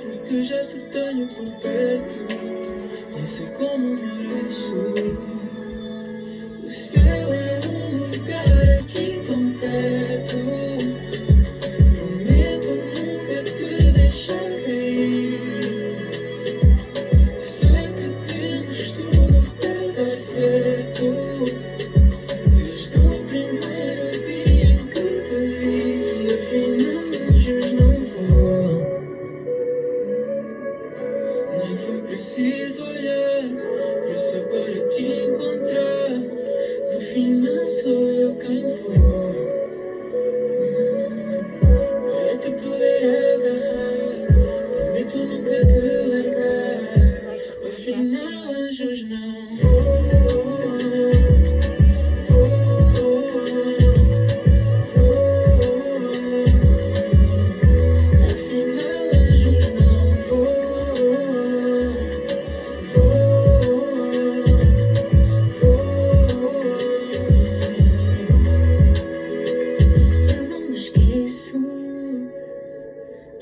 porque já te tenho por perto. Nem sei como mereço. O céu é um lugar aqui tão perto. Prometo nunca te deixar cair. Sei que temos tudo para dar certo. Desde o primeiro dia em que te vi, afinal anjos não voam. Nem foi preciso olhar para só para te encontrar. No final sou eu quem vou, para te poder agarrar. Prometo nunca te largar. Afinal anjos não voam.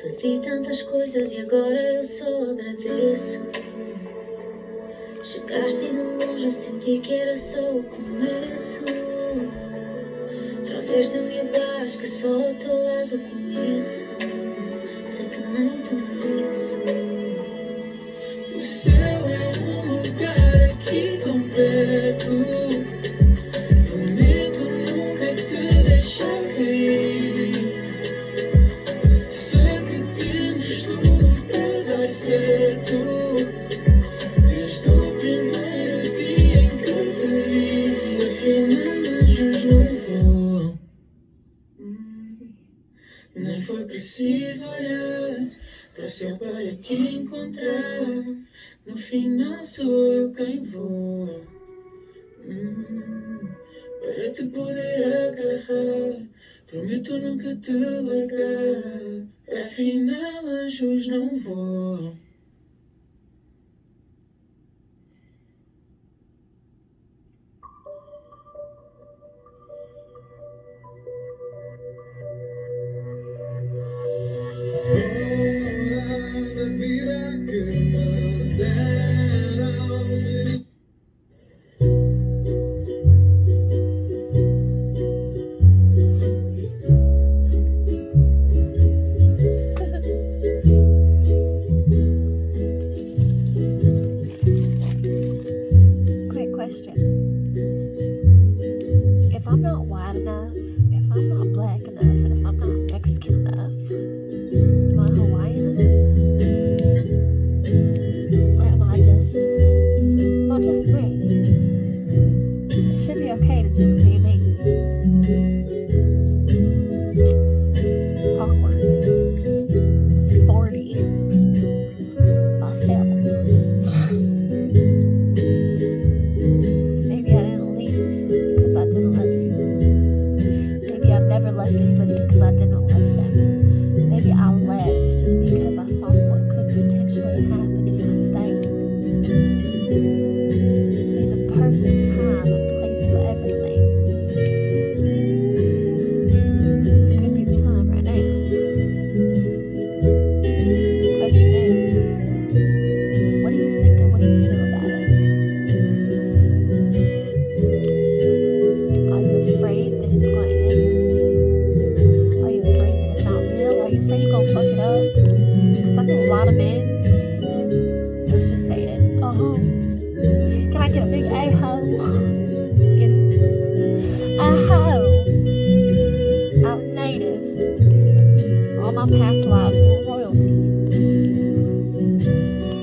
Pedi tantas coisas e agora eu só agradeço. Chegaste de longe, eu senti que era só o começo. Trouxeste-me a paz que só ao teu lado conheço. Sei que nem te mereço. O céu é um lugar aqui tão perto. Prometo nunca te deixar cair. Sei que temos tudo para dar certo. Desde o primeiro dia em que te vi, afinal anjos não voam. Nem foi preciso olhar para o céu para te encontrar. No final sou eu quem voa, para te poder agarrar. Prometo nunca te largar. Afinal anjos não voam. Fora da vida que me deram, seria Quick question. If I'm not white enough, if I'm not black enough, and if I'm not Mexican enough, am I Hawaiian enough? Or am I just me? It should be okay to just be me. Awkward. Sporty. Myself. Maybe I didn't leave because I didn't love you. Maybe I've never left anybody because I didn't love them. Maybe I left because I saw what could potentially happen if I stayed. There's a perfect time and place for everything. It could be the time right now. Question is, what do you think and what do you feel about it? Are you afraid that it's going to end? Are you afraid that it's not real? Are you afraid you're going to fuck it up? Because I know a lot of men, let's just say it. Can I get a big a-ho? Get it? A-ho. Out native. All my past lives were royalty.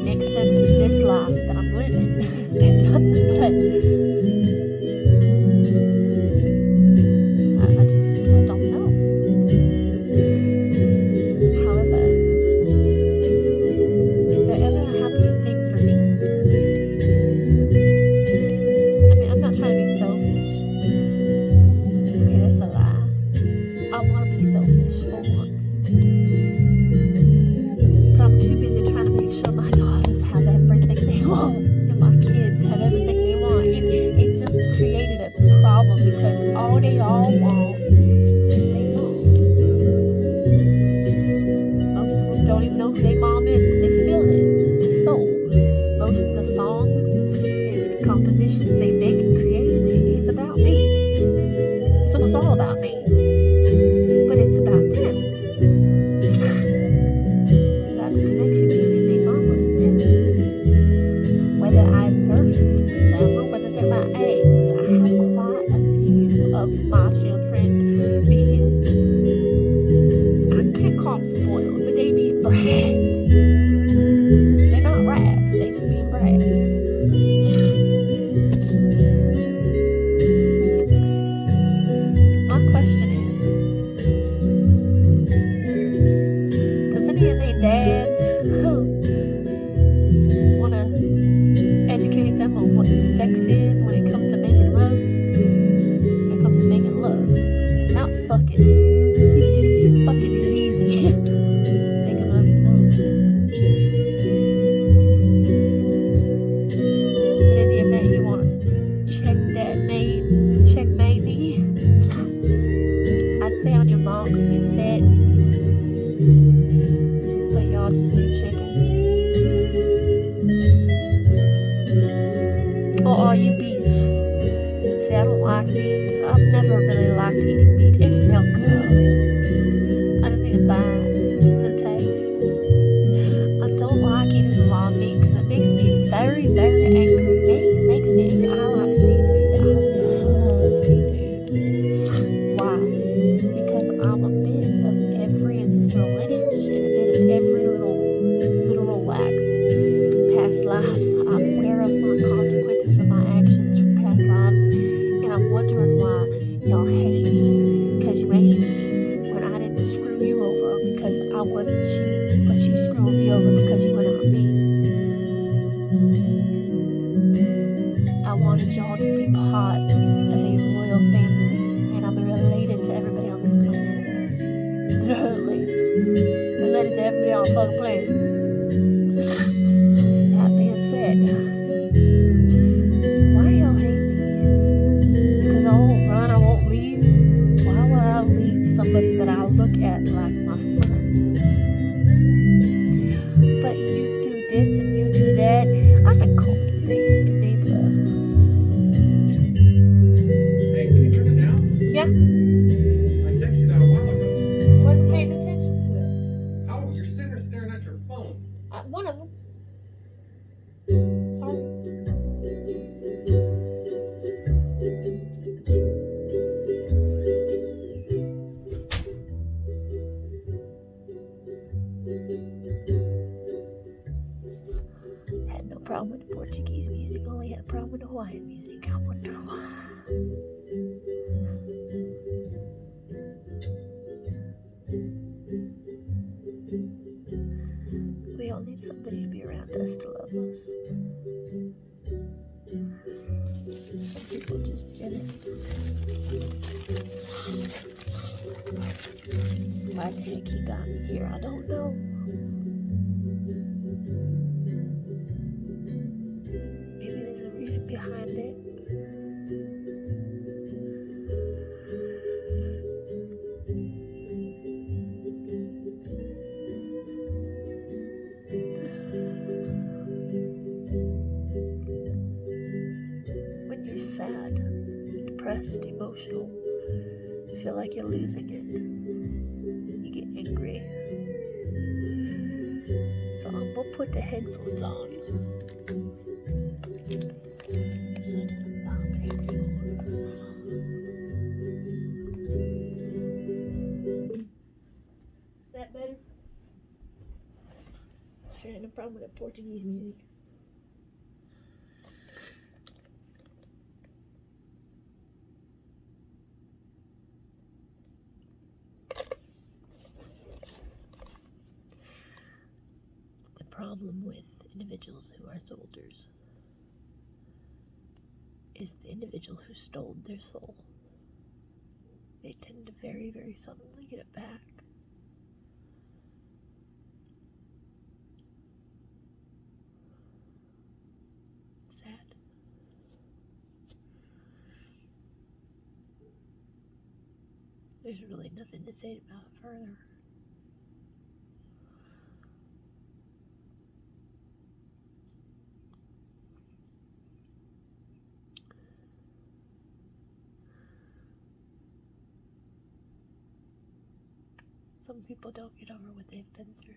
Makes sense that this life that I'm living has been nothing but I don't know. However, is there ever a happy ending for me? I mean, I'm not trying to be selfish. Okay, that's a lie. I want to be selfish for once. But I'm too busy trying to make sure my daughters have everything they want and my kids have everything they want. And it just created a problem because all they all want is their mom. Most of them don't even know who their mom is. brats. They're not rats, they just being brats. My question is, does any of their dads want to educate them on what sex is when it comes to making love? When it comes to making love, not fucking. Fucking is easy. Making love is not. But in the event you want to checkmate me, I'd say on your marks, get set. But y'all just too chicken. Or are you beef? See, I don't like meat. I've never really liked eating meat. It smells good. I just need to buy the taste. I don't like eating raw meat because it makes me very, very angry. It makes me angry. I like seafood. I love seafood. Why? Because I'm a bit of every ancestral lineage and a bit of every little like past life. I'm aware of my consequences of my actions from past lives, and I'm wondering why y'all hate me because you ain't me. I didn't screw you over because I wasn't she, but you screwed me over because you were not me. I wanted y'all to be part of a royal family, and I'm related to everybody on this planet. Literally. Related to everybody on the fucking planet. That being said, why y'all hate me? It's because I won't run, I won't leave. Why would I leave somebody that I look at like my son? But you do this and you do that. I've been called a enabler. Hey, can you turn it down? Yeah. I texted you that a while ago. Wasn't paying attention to it. How? You're sitting there staring at your phone. One of them. Sorry. Had no problem with the Portuguese music, only had a problem with the Hawaiian music. I wonder why. We all need somebody to be around us to love us. Some people just jealous. Why the heck he got me here, I don't know. Maybe there's a reason behind it. When you're sad, depressed, emotional, you feel like you're losing it. You get angry. So I'm gonna put the headphones on so it doesn't bother me anymore. Is that better? Sure, no problem with the Portuguese music. The problem with individuals who are soldiers is the individual who stole their soul. They tend to very, very suddenly get it back. It's sad. There's really nothing to say about it further. Some people don't get over what they've been through.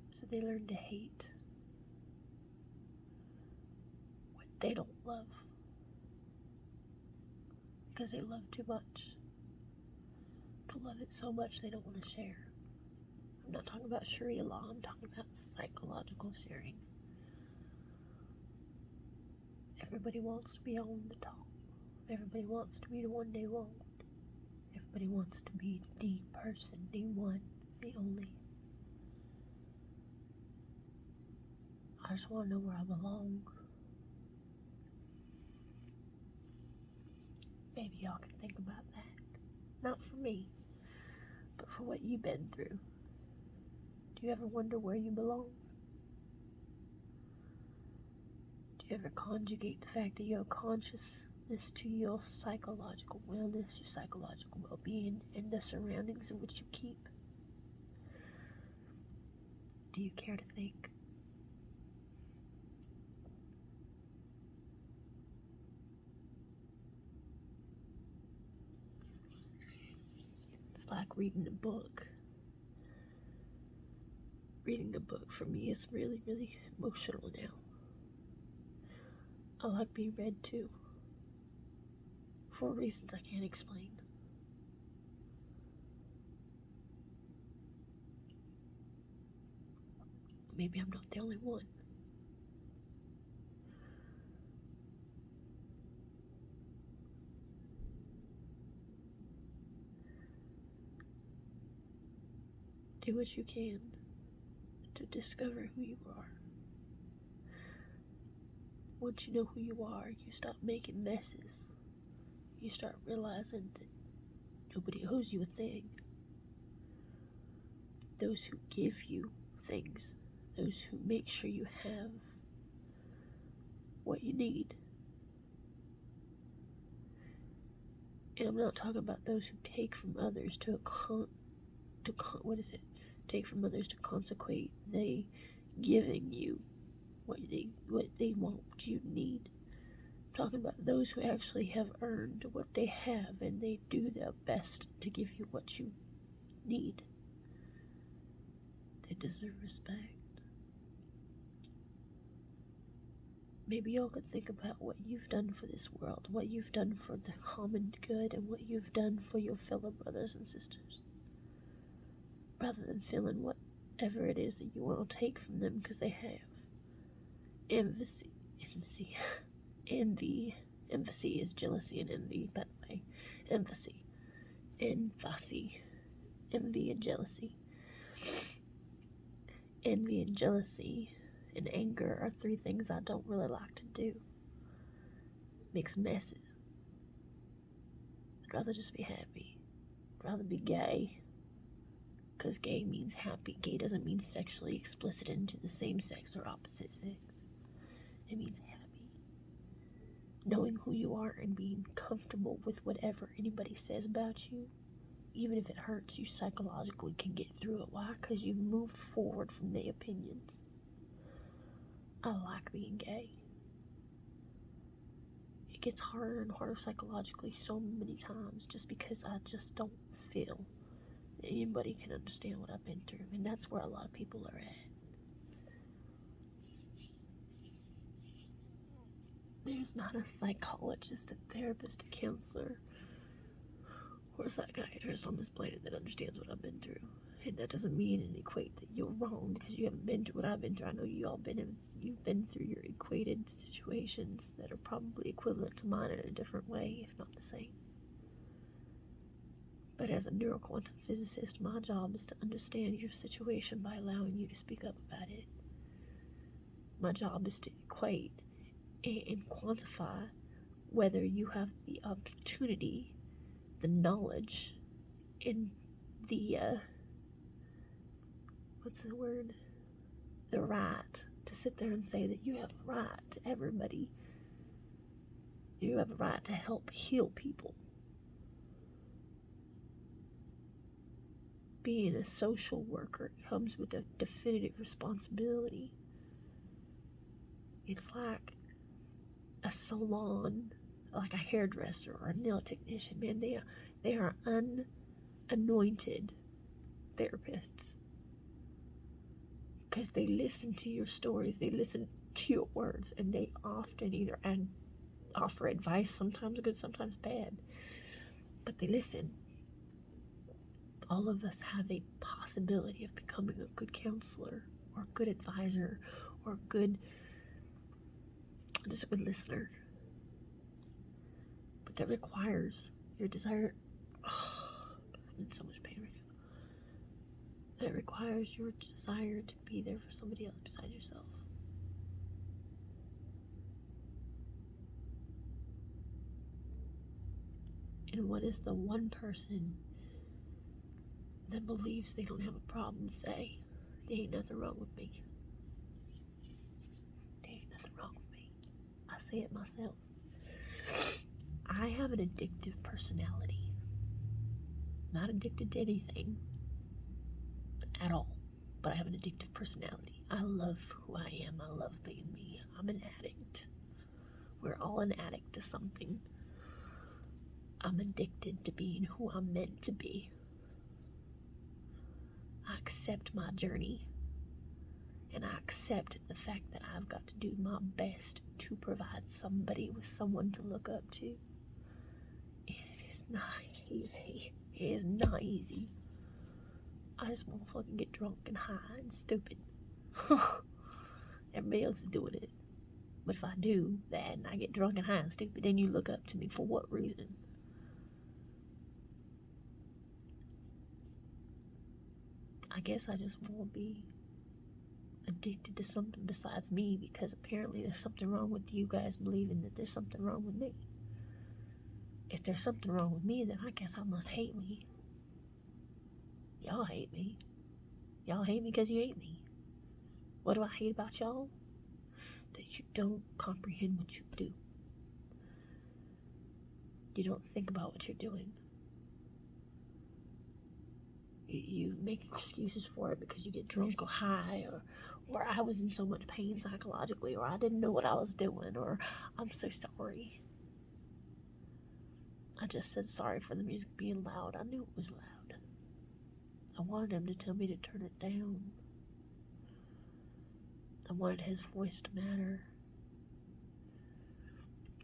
So they learn to hate what they don't love. Because they love too much. to love it so much they don't want to share. I'm not talking about Sharia law, I'm talking about psychological sharing. Everybody wants to be on the top. Everybody wants to be the one they want. Everybody wants to be the person, the one, the only. I just want to know where I belong. Maybe y'all can think about that. Not for me, but for what you've been through. Do you ever wonder where you belong? Do you ever conjugate the fact that your consciousness to your psychological wellness, your psychological well-being, and the surroundings in which you keep? Do you care to think? It's like reading a book. Reading a book for me is really, really emotional now. I like being read to, for reasons I can't explain. Maybe I'm not the only one. Do what you can to discover who you are. Once you know who you are, you stop making messes. You start realizing that nobody owes you a thing. Those who give you things, those who make sure you have what you need. And I'm not talking about those who take from others take from others to consecrate they giving you what they want you need. I'm talking about those who actually have earned what they have and they do their best to give you what you need. They deserve respect. Maybe y'all could think about what you've done for this world, what you've done for the common good, and what you've done for your fellow brothers and sisters. Rather than feeling whatever it is that you want to take from them because they have. Envy is jealousy and envy, by the way. Envy and jealousy. Envy and jealousy and anger are three things I don't really like to do. Makes messes. I'd rather just be happy. I'd rather be gay. Because gay means happy. Gay doesn't mean sexually explicit into the same sex or opposite sex. It means happy. Knowing who you are and being comfortable with whatever anybody says about you, even if it hurts, you psychologically can get through it. Why? Because you've moved forward from their opinions. I like being gay. It gets harder and harder psychologically so many times just because I just don't feel that anybody can understand what I've been through. And that's where a lot of people are at. There's not a psychologist, a therapist, a counselor, or a psychiatrist on this planet that understands what I've been through. And that doesn't mean and equate that you're wrong because you haven't been through what I've been through. I know you've been through your equated situations that are probably equivalent to mine in a different way, if not the same. But as a neuroquantum physicist, my job is to understand your situation by allowing you to speak up about it. My job is to equate and quantify whether you have the opportunity, the knowledge, and the the right to sit there and say that you have a right to everybody. You have a right to help heal people. Being a social worker comes with a definitive responsibility. It's like a salon, like a hairdresser or a nail technician. Man, they are unanointed therapists because they listen to your stories, they listen to your words, and they often either offer advice, sometimes good, sometimes bad, but they listen. All of us have a possibility of becoming a good counselor or a good advisor or just a good listener. But that requires your desire. I'm in so much pain right now. That requires your desire to be there for somebody else besides yourself. And what is the one person that believes they don't have a problem say, there ain't nothing wrong with me? There ain't nothing wrong with me. I say it myself. I have an addictive personality. Not addicted to anything at all, but I have an addictive personality. I love who I am. I love being me. I'm an addict. We're all an addict to something. I'm addicted to being who I'm meant to be. I accept my journey, and I accept the fact that I've got to do my best to provide somebody with someone to look up to. And it is not easy. It is not easy. I just want to fucking get drunk and high and stupid. Everybody else is doing it. But if I do that and I get drunk and high and stupid, then you look up to me for what reason? I guess I just want to be addicted to something besides me, because apparently there's something wrong with you guys believing that there's something wrong with me. If there's something wrong with me, then I guess I must hate me. Y'all hate me. Y'all hate me because you hate me. What do I hate about y'all? That you don't comprehend what you do. You don't think about what you're doing. You make excuses for it because you get drunk or high, or I was in so much pain psychologically, or I didn't know what I was doing, or I'm so sorry. I just said sorry for the music being loud. I knew it was loud. I wanted him to tell me to turn it down. I wanted his voice to matter.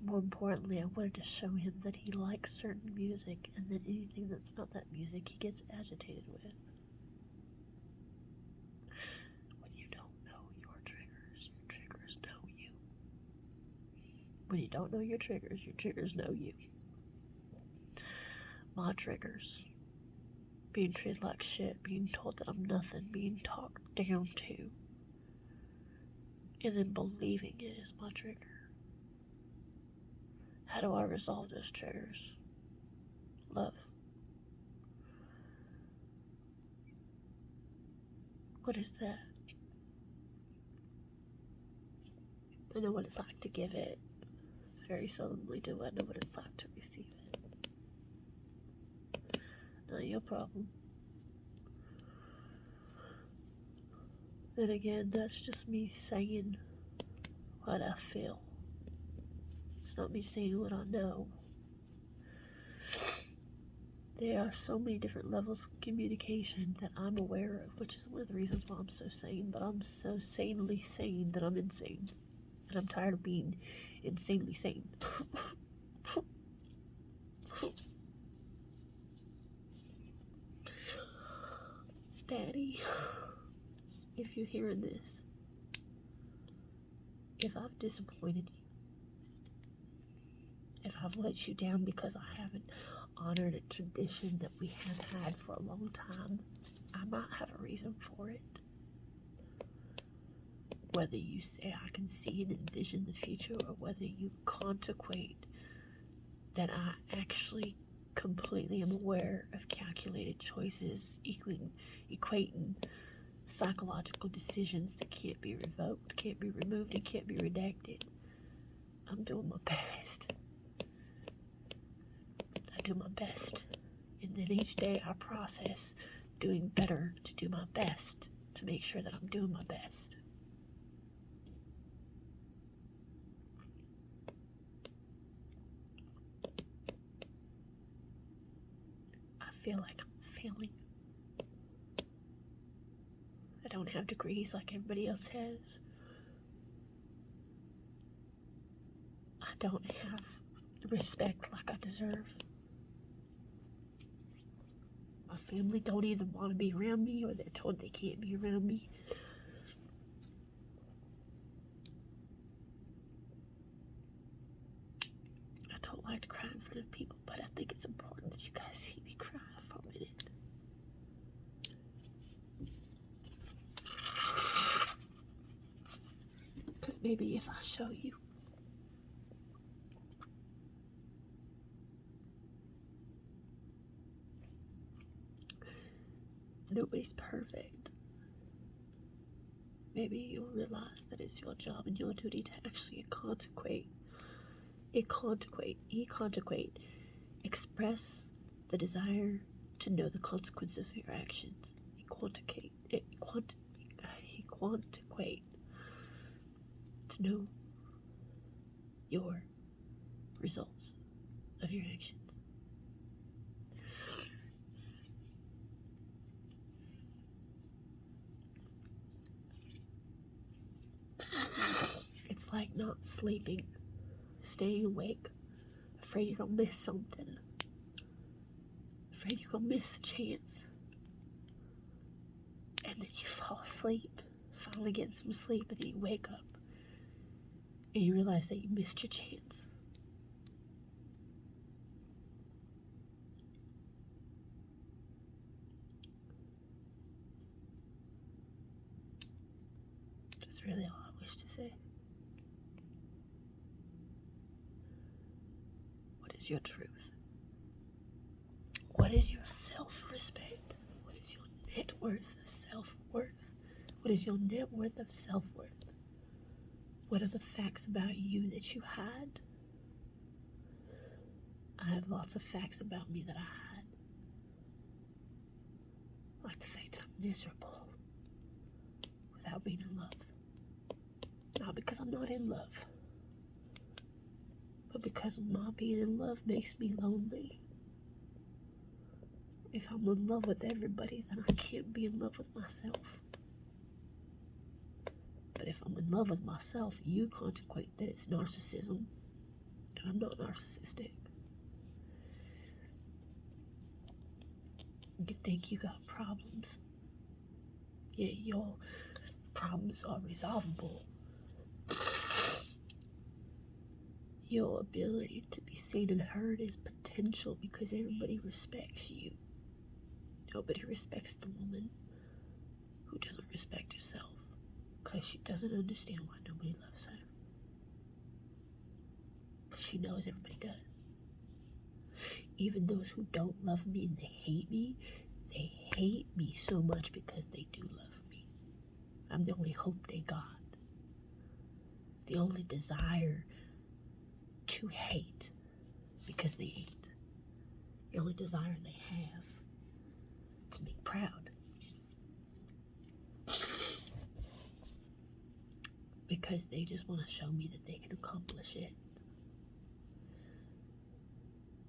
More importantly, I wanted to show him that he likes certain music, and that anything that's not that music he gets agitated with. When you don't know your triggers know you. When you don't know your triggers know you. My triggers: being treated like shit, being told that I'm nothing, being talked down to, and then believing it is my trigger. How do I resolve those triggers? Love. What is that? I know what it's like to give it. Very seldomly do I know what it's like to receive it. Not your problem. Then again, that's just me saying what I feel. It's not me saying what I know. There are so many different levels of communication that I'm aware of, which is one of the reasons why I'm so sane, but I'm so sanely sane that I'm insane. And I'm tired of being insanely sane. Daddy, if you're hearing this, if I've disappointed you, if I've let you down because I haven't honored a tradition that we have had for a long time, I might have a reason for it. Whether you say I can see and envision the future, or whether you contemplate that I actually completely am aware of calculated choices equating psychological decisions that can't be revoked, can't be removed, and can't be redacted. I'm doing my best. I do my best. And then each day I process doing better to do my best to make sure that I'm doing my best. I feel like I'm failing. I don't have degrees like everybody else has. I don't have respect like I deserve. My family don't either want to be around me or they're told they can't be around me. I don't like to cry in front of people, but I think it's important that you guys see me cry for a minute. Because maybe if I show you, nobody's perfect. Maybe you'll realize that it's your job and your duty to actually express the desire to know the consequence of your actions. Quantiquate to know your results of your actions. It's like not sleeping, staying awake, afraid you're gonna miss something, afraid you're gonna miss a chance, and then you fall asleep, finally get some sleep, and then you wake up and you realize that you missed your chance. That's really all I wish to say. What is your truth? What is your self-respect? What is your net worth of self-worth? What is your net worth of self-worth? What are the facts about you that you hide? I have lots of facts about me that I hide. Like the fact that I'm miserable without being in love. Not because I'm not in love, but because not being in love makes me lonely. If I'm in love with everybody, then I can't be in love with myself. But if I'm in love with myself, you contemplate that it's narcissism, and I'm not narcissistic. You think you got problems, yet your problems are resolvable. Your ability to be seen and heard is potential because everybody respects you. Nobody respects the woman who doesn't respect herself because she doesn't understand why nobody loves her. But she knows everybody does. Even those who don't love me and they hate me so much because they do love me. I'm the only hope they got. The only desire to hate because they hate. The only desire they have to make proud. Because they just want to show me that they can accomplish it.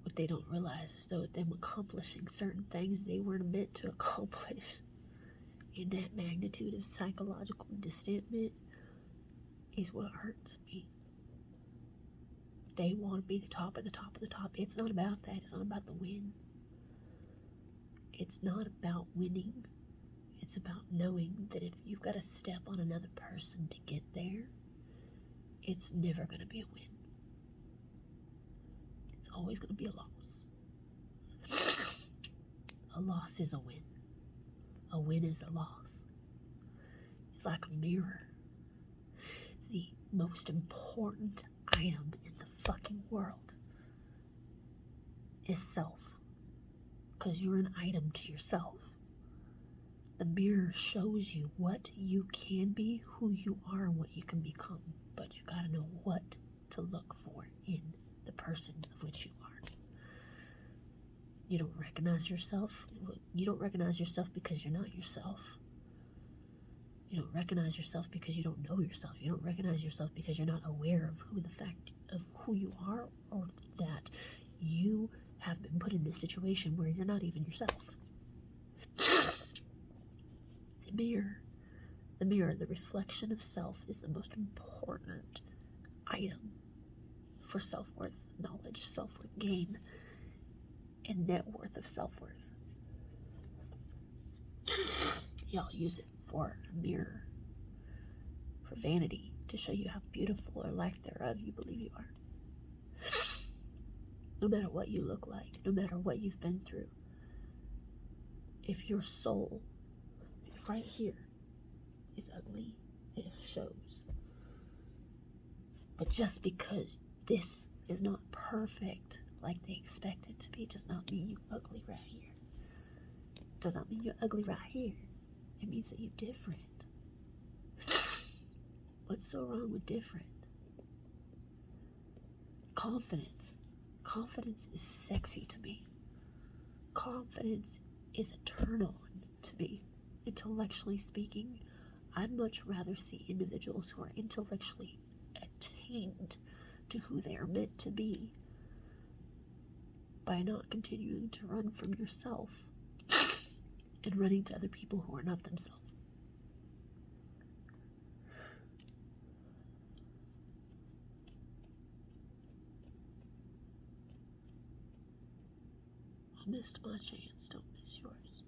What they don't realize is though them accomplishing certain things they weren't meant to accomplish in that magnitude of psychological distentment is what hurts me. They want to be the top of the top of the top. It's not about that. It's not about the win. It's not about winning. It's about knowing that if you've got to step on another person to get there, it's never going to be a win. It's always going to be a loss. A loss is a win. A win is a loss. It's like a mirror. The most important item in the fucking world is self. Because you're an item to yourself. The mirror shows you what you can be, who you are, and what you can become. But you gotta know what to look for in the person of which you are. You don't recognize yourself. You don't recognize yourself because you're not yourself. You don't recognize yourself because you don't know yourself. You don't recognize yourself because you're not aware of who you are, or that you have been put in a situation where you're not even yourself. The mirror, the reflection of self is the most important item for self-worth knowledge, self-worth gain, and net worth of self-worth. Y'all use it for a mirror, for vanity, to show you how beautiful or lack thereof you believe you are. No matter what you look like, no matter what you've been through, if your soul, if right here, is ugly, it shows. But just because this is not perfect like they expect it to be does not mean you're ugly right here. Does not mean you're ugly right here. It means that you're different. What's so wrong with different? Confidence. Confidence is sexy to me. Confidence is a turn on to me. Intellectually speaking, I'd much rather see individuals who are intellectually attained to who they are meant to be by not continuing to run from yourself and running to other people who are not themselves. I missed my chance, don't miss yours.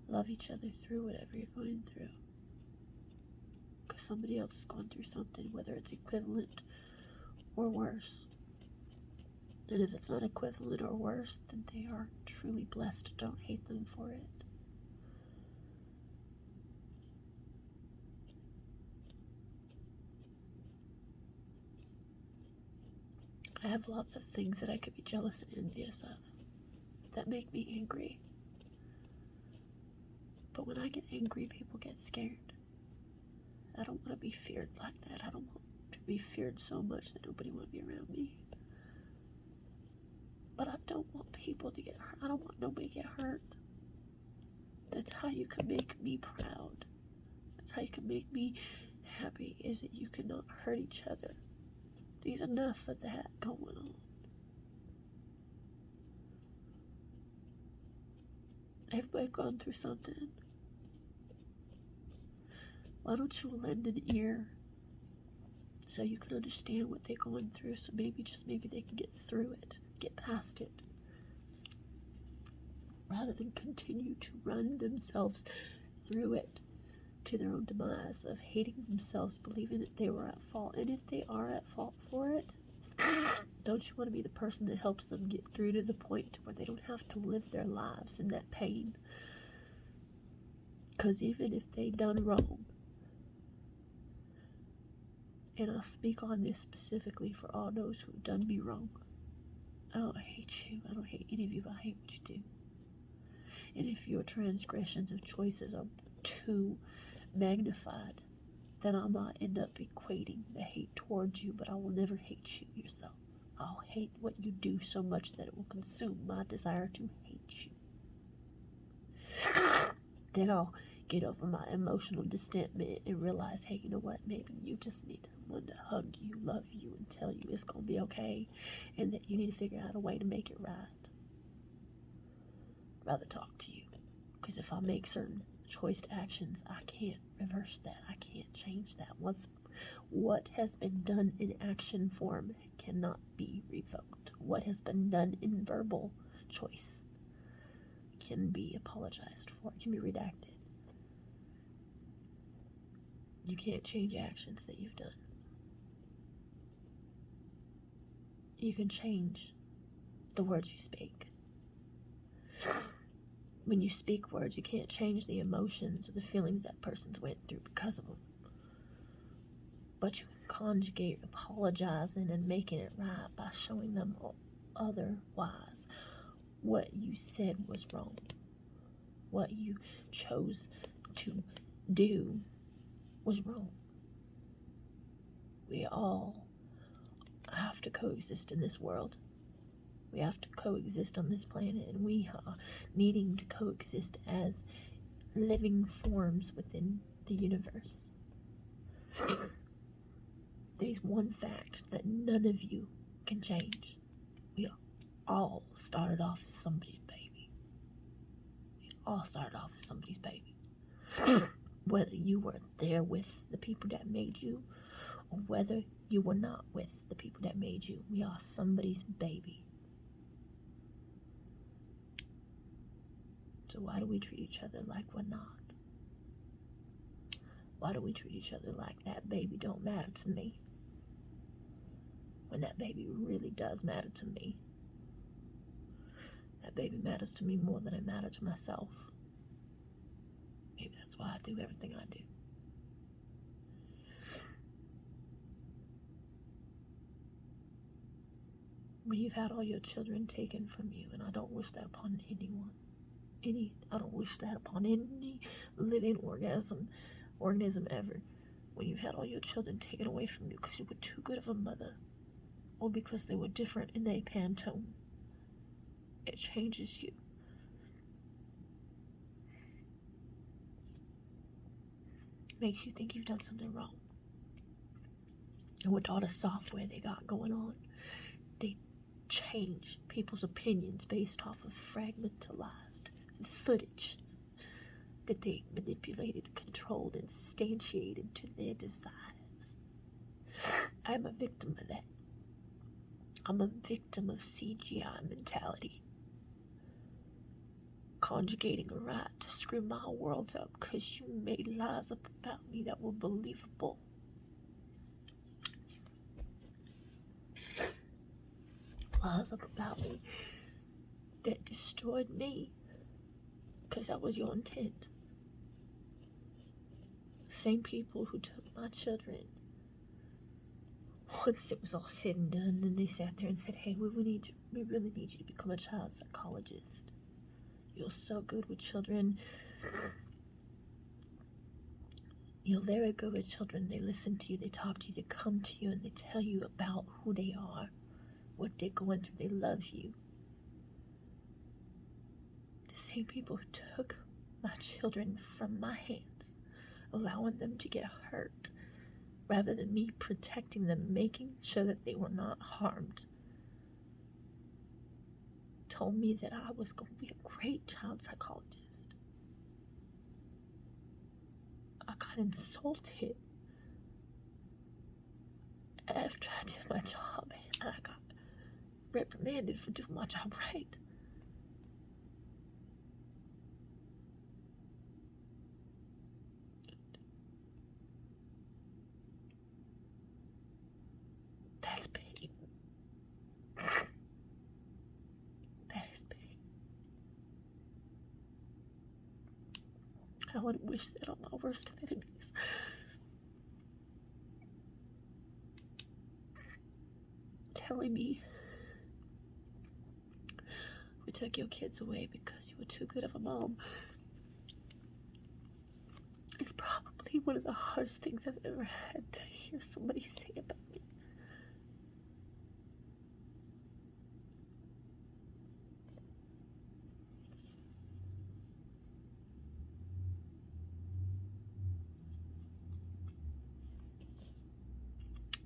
Love each other through whatever you're going through. Because somebody else is going through something, whether it's equivalent or worse. And if it's not equivalent or worse, then they are truly blessed. Don't hate them for it. I have lots of things that I could be jealous and envious of that make me angry. But when I get angry, people get scared. I don't want to be feared like that. I don't want to be feared so much that nobody want to be around me. But I don't want people to get hurt. I don't want nobody to get hurt. That's how you can make me proud. That's how you can make me happy, is that you cannot hurt each other. There's enough of that going on. Everybody gone through something. Why don't you lend an ear so you can understand what they're going through, so maybe, just maybe, they can get through it, get past it, rather than continue to run themselves through it to their own demise of hating themselves, believing that they were at fault. And if they are at fault for it, don't you want to be the person that helps them get through to the point where they don't have to live their lives in that pain? Because even if they done wrong, and I'll speak on this specifically for all those who've done me wrong, I don't hate you. I don't hate any of you. I hate what you do. And if your transgressions of choices are too magnified, then I might end up equating the hate towards you, but I will never hate you yourself. I'll hate what you do so much that it will consume my desire to hate you. Then I'll get over my emotional distentment and realize, hey, you know what? Maybe you just need someone to hug you, love you, and tell you it's going to be okay, and that you need to figure out a way to make it right. I'd rather talk to you, because if I make certain choiced actions, I can't reverse that. I can't change that. Once what has been done in action form cannot be revoked. What has been done in verbal choice can be apologized for, can be redacted. You can't change actions that you've done. You can change the words you speak. When you speak words, you can't change the emotions or the feelings that person's went through because of them. But you can conjugate apologizing and making it right by showing them otherwise what you said was wrong. What you chose to do was wrong. We all have to coexist in this world. We have to coexist on this planet, and we are needing to coexist as living forms within the universe. There's one fact that none of you can change. We all started off as somebody's baby. We all started off as somebody's baby. Whether you were there with the people that made you, or whether you were not with the people that made you, we are somebody's baby. So why do we treat each other like we're not? Why do we treat each other like that baby don't matter to me? When that baby really does matter to me. That baby matters to me more than I matter to myself. Maybe that's why I do everything I do. When you've had all your children taken from you, and I don't wish that upon anyone. I don't wish that upon any living organism ever. When you've had all your children taken away from you because you were too good of a mother, or because they were different in their Pantone, it changes you. Makes you think you've done something wrong. And with all the software they got going on, they change people's opinions based off of fragmentalized footage that they manipulated, controlled, instantiated to their desires. I'm a victim of that. I'm a victim of CGI mentality. Conjugating a right to screw my world up because you made lies up about me that were believable. Lies up about me that destroyed me because that was your intent. Same people who took my children. Once it was all said and done, and they sat there and said, hey, we really need you to become a child psychologist. You're so good with children. You're very good with children. They listen to you, they talk to you, they come to you, and they tell you about who they are, what they're going through. They love you. The same people who took my children from my hands, allowing them to get hurt, rather than me protecting them, making sure that they were not harmed, told me that I was going to be a great child psychologist. I got insulted after I did my job, and I got reprimanded for doing my job right. That's pain. That is pain. I would wish that on my worst enemies. Telling me, we took your kids away because you were too good of a mom. It's probably one of the hardest things I've ever had to hear somebody say about me.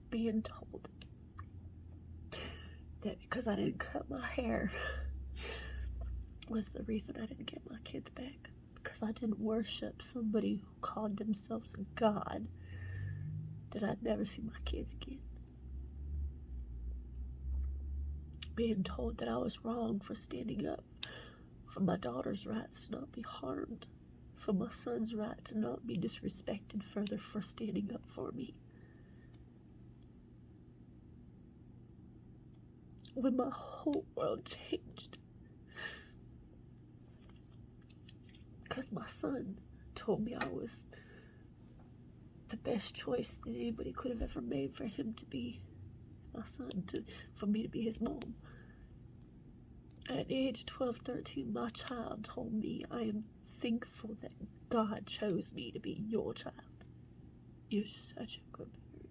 Being told that because I didn't cut my hair was the reason I didn't get my kids back. Because I didn't worship somebody who called themselves a God, that I'd never see my kids again. Being told that I was wrong for standing up for my daughter's rights to not be harmed, for my son's right to not be disrespected further for standing up for me. When my whole world changed. Because my son told me I was the best choice that anybody could have ever made for him to be my son, for me to be his mom. At the age of 12, 13, my child told me, I am thankful that God chose me to be your child. You're such a good parent.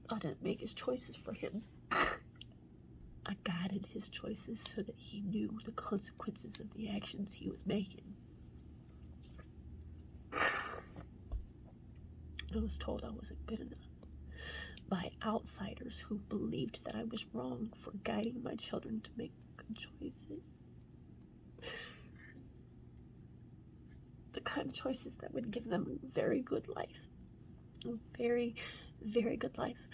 I didn't make his choices for him. I guided his choices so that he knew the consequences of the actions he was making. I was told I wasn't good enough by outsiders who believed that I was wrong for guiding my children to make good choices. The kind of choices that would give them a very good life. A very, very good life.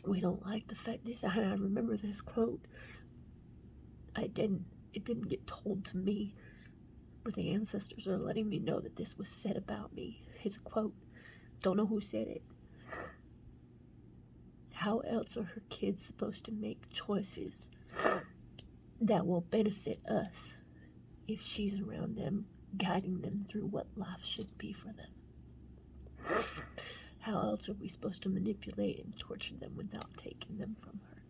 We don't like the fact this. I remember this quote. It didn't get told to me, but the ancestors are letting me know that this was said about me. It's a quote. Don't know who said it. How else are her kids supposed to make choices that will benefit us if she's around them, guiding them through what life should be for them? How else are we supposed to manipulate and torture them without taking them from her?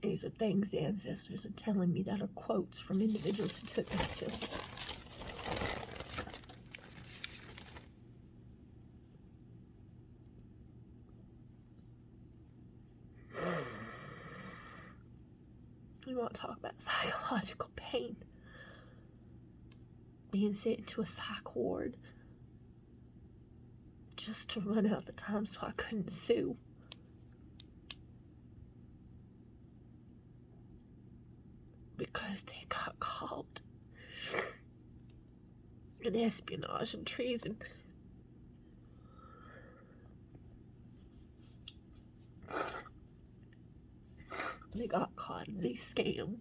These are things the ancestors are telling me that are quotes from individuals who took my children. We want to talk about psychological pain. Being sent into a psych ward just to run out the time so I couldn't sue. Because they got caught in espionage and treason. They got caught in a scam.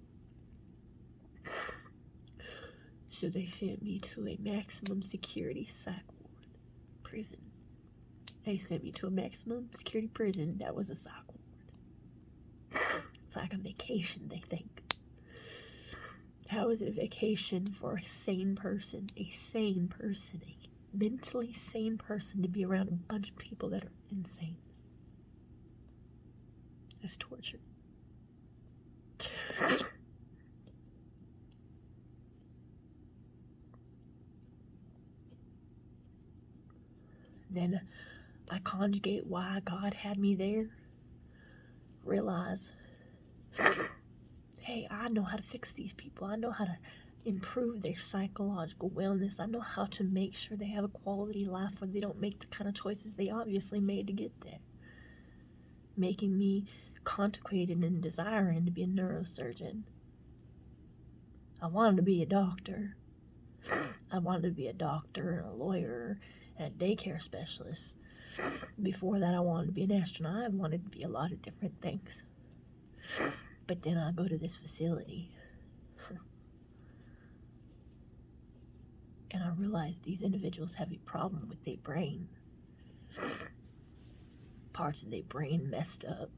So they sent me to a maximum security psych ward prison. They sent me to a maximum security prison that was a psych ward. It's like a vacation, they think. How is it a vacation for a sane person, a mentally sane person to be around a bunch of people that are insane? It's torture. Then I conjugate why God had me there. Realize, hey, I know how to fix these people. I know how to improve their psychological wellness. I know how to make sure they have a quality life where they don't make the kind of choices they obviously made to get there. Making me contemplating and desiring to be a neurosurgeon. I wanted to be a doctor. I wanted to be a doctor and a lawyer and a daycare specialist. Before that, I wanted to be an astronaut. I wanted to be a lot of different things. But then I go to this facility and I realize these individuals have a problem with their brain. Parts of their brain messed up.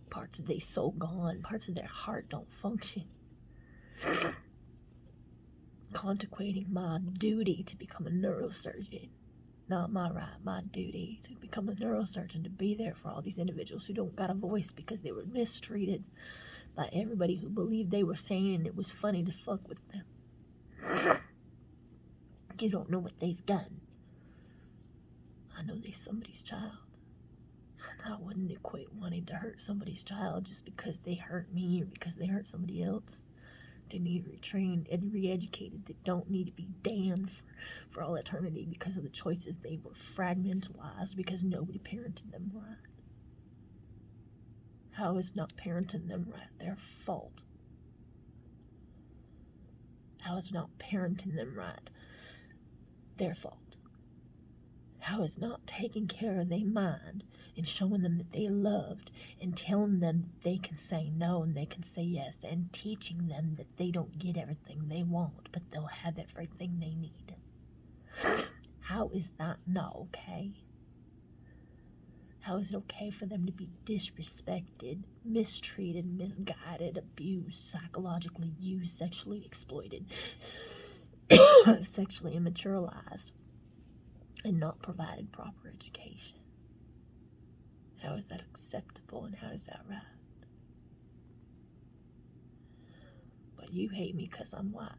Parts of their soul gone. Parts of their heart don't function. Contemplating my duty to become a neurosurgeon. Not my right, my duty to become a neurosurgeon, to be there for all these individuals who don't got a voice because they were mistreated by everybody who believed they were saying it was funny to fuck with them. You don't know what they've done. I know they're somebody's child. And I wouldn't equate wanting to hurt somebody's child just because they hurt me or because they hurt somebody else. They need to be retrained and re-educated. They don't need to be damned for all eternity because of the choices they were fragmentalized because nobody parented them right. How is not parenting them right their fault? How is not parenting them right their fault? How is not taking care of their mind and showing them that they loved and telling them that they can say no and they can say yes and teaching them that they don't get everything they want, but they'll have everything they need? How is that not okay? How is it okay for them to be disrespected, mistreated, misguided, abused, psychologically used, sexually exploited, sexually immaturalized, and not provided proper education? How is that acceptable and how is that right? But you hate me because I'm white.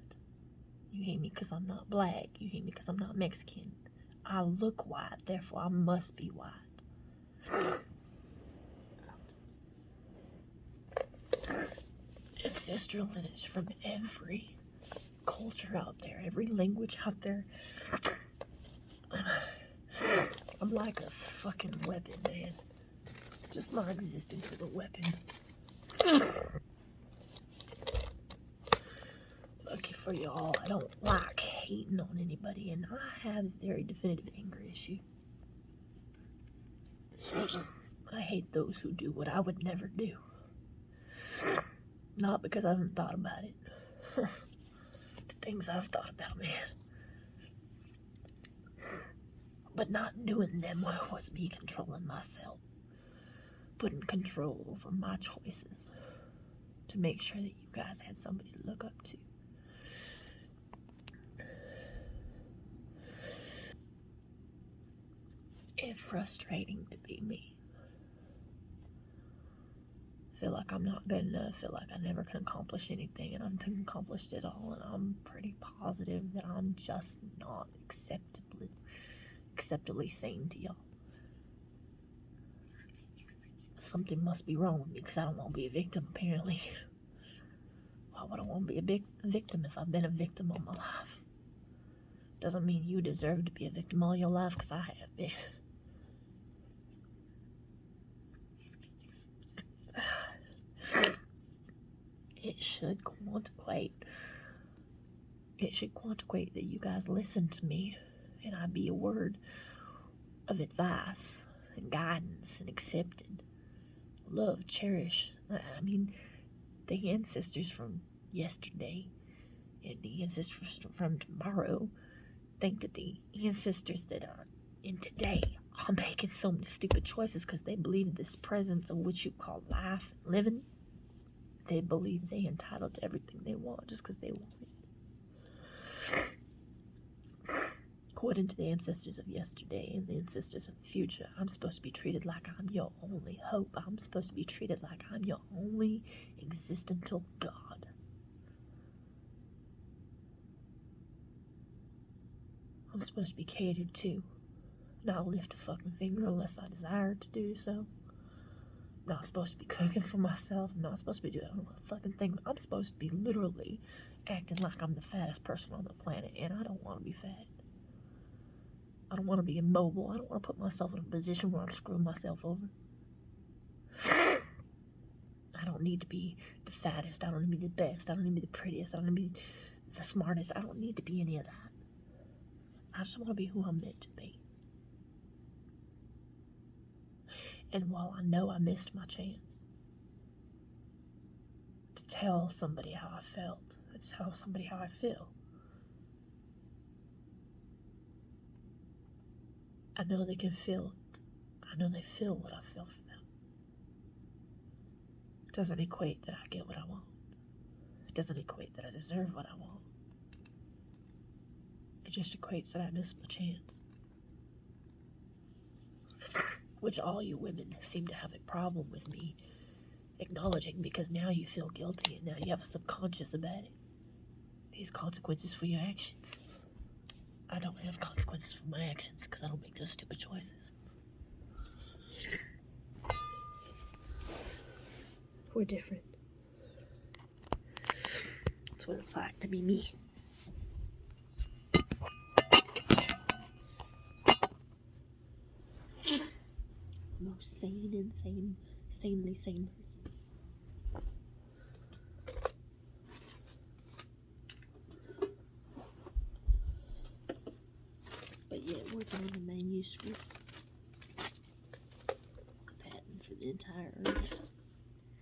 You hate me because I'm not black. You hate me because I'm not Mexican. I look white, therefore I must be white. Ancestral lineage from every culture out there, every language out there. I'm like a fucking weapon, man. Just my existence is a weapon. Lucky for y'all, I don't like hating on anybody, and I have a very definitive anger issue. hate those who do what I would never do. Not because I haven't thought about it. The things I've thought about, man. But not doing them was me controlling myself. Putting control over my choices. To make sure that you guys had somebody to look up to. It's frustrating to be me. Feel like I'm not good enough, feel like I never can accomplish anything, and I've accomplished it all, and I'm pretty positive that I'm just not acceptably sane to y'all. Something must be wrong with me, because I don't want to be a victim, apparently. Why would I want to be a victim if I've been a victim all my life? Doesn't mean you deserve to be a victim all your life, because I have been. It should quantiquate that you guys listen to me and I be a word of advice and guidance and accepted, love, cherish. I mean, the ancestors from yesterday and the ancestors from tomorrow think that the ancestors that are in today are making so many stupid choices because they believe this presence of what you call life and living. They believe they're entitled to everything they want just because they want it. According to the ancestors of yesterday and the ancestors of the future, I'm supposed to be treated like I'm your only hope. I'm supposed to be treated like I'm your only existential God. I'm supposed to be catered to. Not lift a fucking finger unless I desire to do so. I'm not supposed to be cooking for myself. I'm not supposed to be doing a fucking thing. I'm supposed to be literally acting like I'm the fattest person on the planet, and I don't want to be fat. I don't want to be immobile. I don't want to put myself in a position where I'm screwing myself over. I don't need to be the fattest. I don't need to be the best. I don't need to be the prettiest. I don't need to be the smartest. I don't need to be any of that. I just want to be who I'm meant to be. And while I know I missed my chance to tell somebody how I felt, to tell somebody how I feel, I know they can feel it. I know they feel what I feel for them. It doesn't equate that I get what I want. It doesn't equate that I deserve what I want. It just equates that I missed my chance. Which all you women seem to have a problem with me acknowledging, because now you feel guilty and now you have a subconscious about it. These consequences for your actions. I don't have consequences for my actions because I don't make those stupid choices. We're different. That's what it's like to be me. Most sanely sane person. But yeah, working on the manuscript. A patent for the entire earth.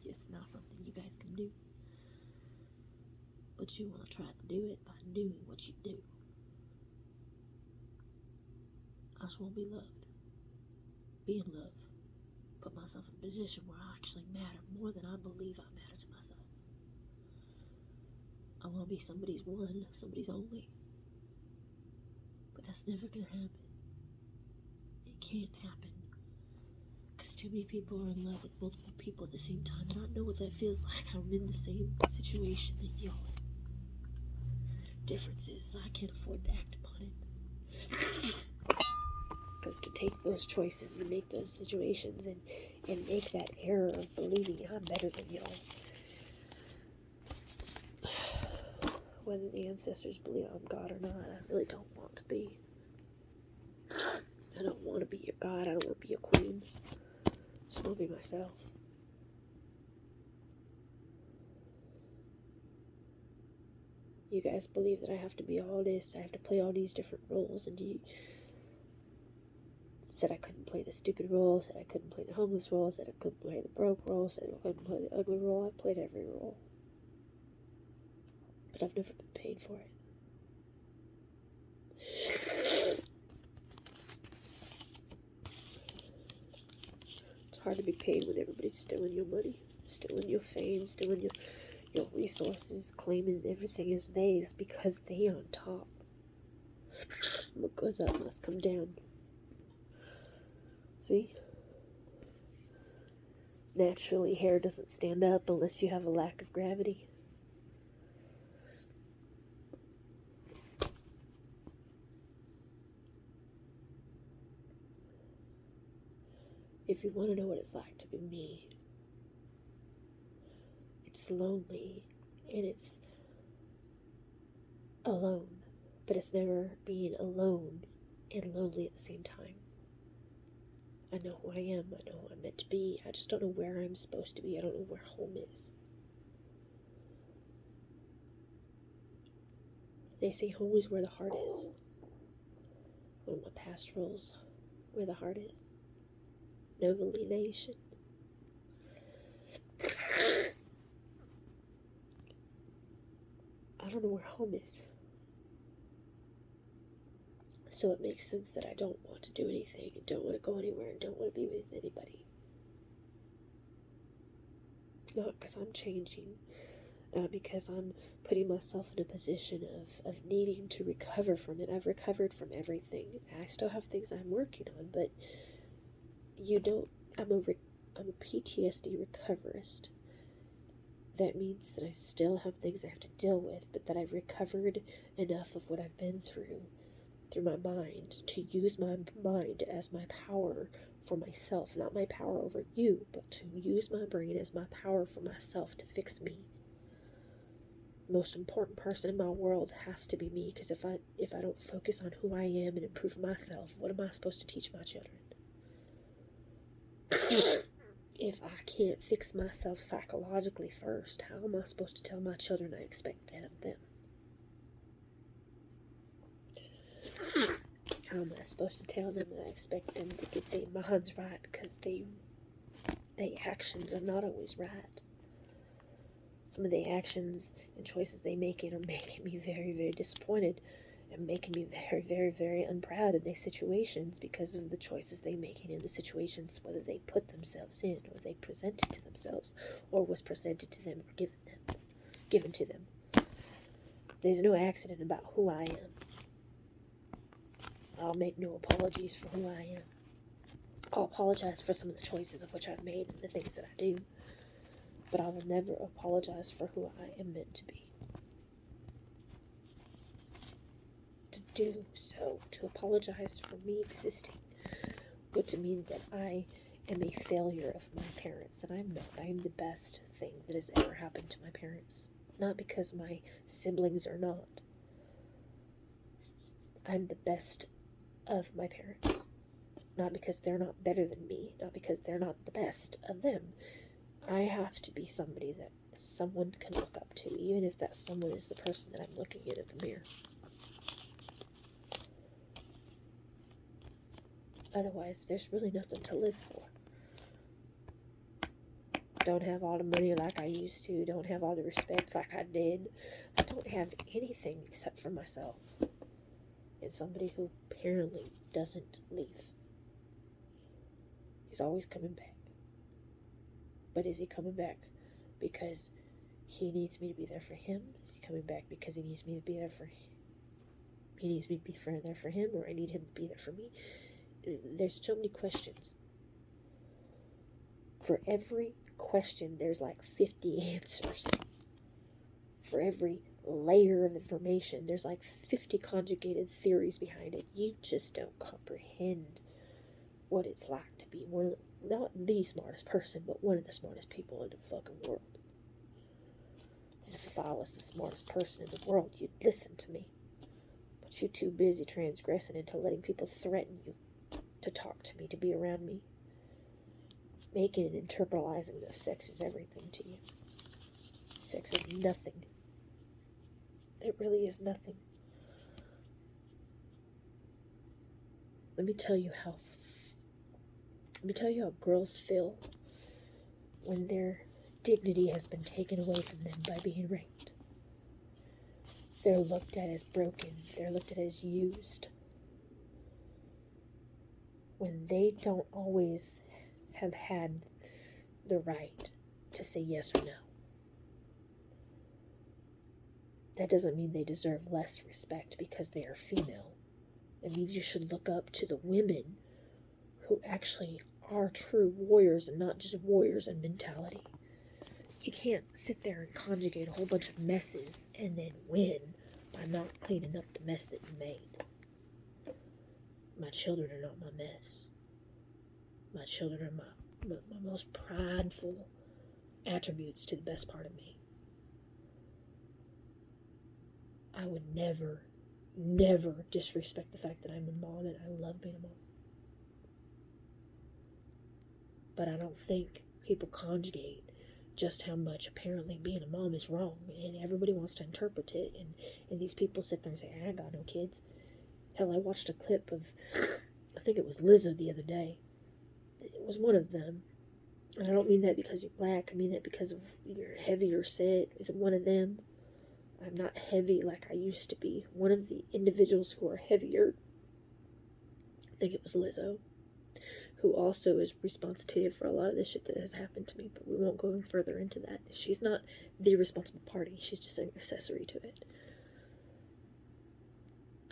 Just not something you guys can do. But you want to try to do it by doing what you do. I just want to be loved. Be in love. Put myself in a position where I actually matter more than I believe I matter to myself. I want to be somebody's one, somebody's only. But that's never going to happen. It can't happen. Because too many people are in love with multiple people at the same time, and I know what that feels like. I'm in the same situation that y'all are. Difference is I can't afford to act upon it. Because to take those choices and make those situations and make that error of believing I'm better than y'all. Whether the ancestors believe I'm God or not, I really don't want to be. I don't want to be your God. I don't want to be your queen. I just want to be myself. You guys believe that I have to be all this, I have to play all these different roles, and you Said I couldn't play the stupid role, said I couldn't play the homeless role, said I couldn't play the broke role, said I couldn't play the ugly role. I played every role. But I've never been paid for it. It's hard to be paid when everybody's stealing your money, stealing your fame, stealing your resources, claiming everything is theirs because they on top. What goes up must come down. See? Naturally, hair doesn't stand up unless you have a lack of gravity. If you want to know what it's like to be me, it's lonely and it's alone, but it's never being alone and lonely at the same time. I know who I am, I know who I'm meant to be, I just don't know where I'm supposed to be, I don't know where home is. They say home is where the heart is. One of my past roles, where the heart is. Novalee Nation. I don't know where home is. So it makes sense that I don't want to do anything and don't want to go anywhere and don't want to be with anybody. Not because I'm changing, not because I'm putting myself in a position of needing to recover from it. I've recovered from everything. I still have things I'm working on, but I'm a PTSD recoverist. That means that I still have things I have to deal with, but that I've recovered enough of what I've been through my mind, to use my mind as my power for myself, not my power over you, but to use my brain as my power for myself to fix me. The most important person in my world has to be me, because if I don't focus on who I am and improve myself, what am I supposed to teach my children? If I can't fix myself psychologically first, how am I supposed to tell my children I expect that of them? How am I supposed to tell them that I expect them to get their minds right, because their actions are not always right? Some of the actions and choices they make are making me very, very disappointed and making me very, very, very unproud in these situations because of the choices they making in the situations, whether they put themselves in or they presented to themselves or was presented to them or given to them. There's no accident about who I am. I'll make no apologies for who I am. I'll apologize for some of the choices of which I've made and the things that I do, but I will never apologize for who I am meant to be. To do so, to apologize for me existing, would to mean that I am a failure of my parents, and I'm not. I'm the best thing that has ever happened to my parents. Not because my siblings are not. I'm the best of my parents. Not because they're not better than me, not because they're not the best of them. I have to be somebody that someone can look up to, even if that someone is the person that I'm looking at the mirror. Otherwise, there's really nothing to live for. Don't have all the money like I used to, don't have all the respect like I did. I don't have anything except for myself. And somebody who apparently doesn't leave. He's always coming back. But is he coming back because he needs me to be there for him? Is he coming back because he needs me to be there for him? He needs me to be there for him, or I need him to be there for me? There's so many questions. For every question, there's like 50 answers. For every layer of information, there's like 50 conjugated theories behind it. You just don't comprehend what it's like to be not the smartest person, but one of the smartest people in the fucking world. And if I was the smartest person in the world, you'd listen to me. But you're too busy transgressing into letting people threaten you to talk to me, to be around me. Making and internalizing that sex is everything to you. Sex is nothing. It really is nothing. Let me tell you how Let me tell you how girls feel when their dignity has been taken away from them by being raped. They're looked at as broken. They're looked at as used. When they don't always have had the right to say yes or no. That doesn't mean they deserve less respect because they are female. It means you should look up to the women who actually are true warriors and not just warriors in mentality. You can't sit there and conjugate a whole bunch of messes and then win by not cleaning up the mess that you made. My children are not my mess. My children are my most prideful attributes to the best part of me. I would never, never disrespect the fact that I'm a mom and I love being a mom. But I don't think people conjugate just how much apparently being a mom is wrong, and everybody wants to interpret it, and these people sit there and say, I ain't got no kids. Hell, I watched a clip of, I think it was Lizzo the other day. It was one of them, and I don't mean that because you're black, I mean that because of you're heavier set. Is it one of them? I'm not heavy like I used to be. One of the individuals who are heavier, I think it was Lizzo, who also is responsible for a lot of the shit that has happened to me, but we won't go any further into that. She's not the responsible party. She's just an accessory to it.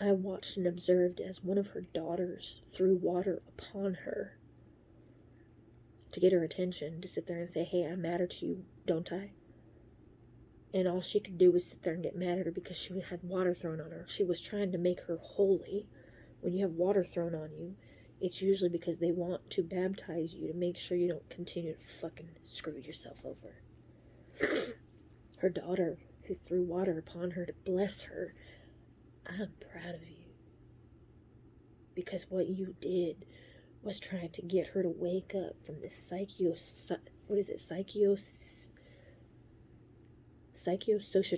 I watched and observed as one of her daughters threw water upon her to get her attention, to sit there and say, hey, I matter to you, don't I? And all she could do was sit there and get mad at her because she had water thrown on her. She was trying to make her holy. When you have water thrown on you, it's usually because they want to baptize you to make sure you don't continue to fucking screw yourself over. Her daughter, who threw water upon her to bless her, I'm proud of you. Because what you did was try to get her to wake up from this psychosocial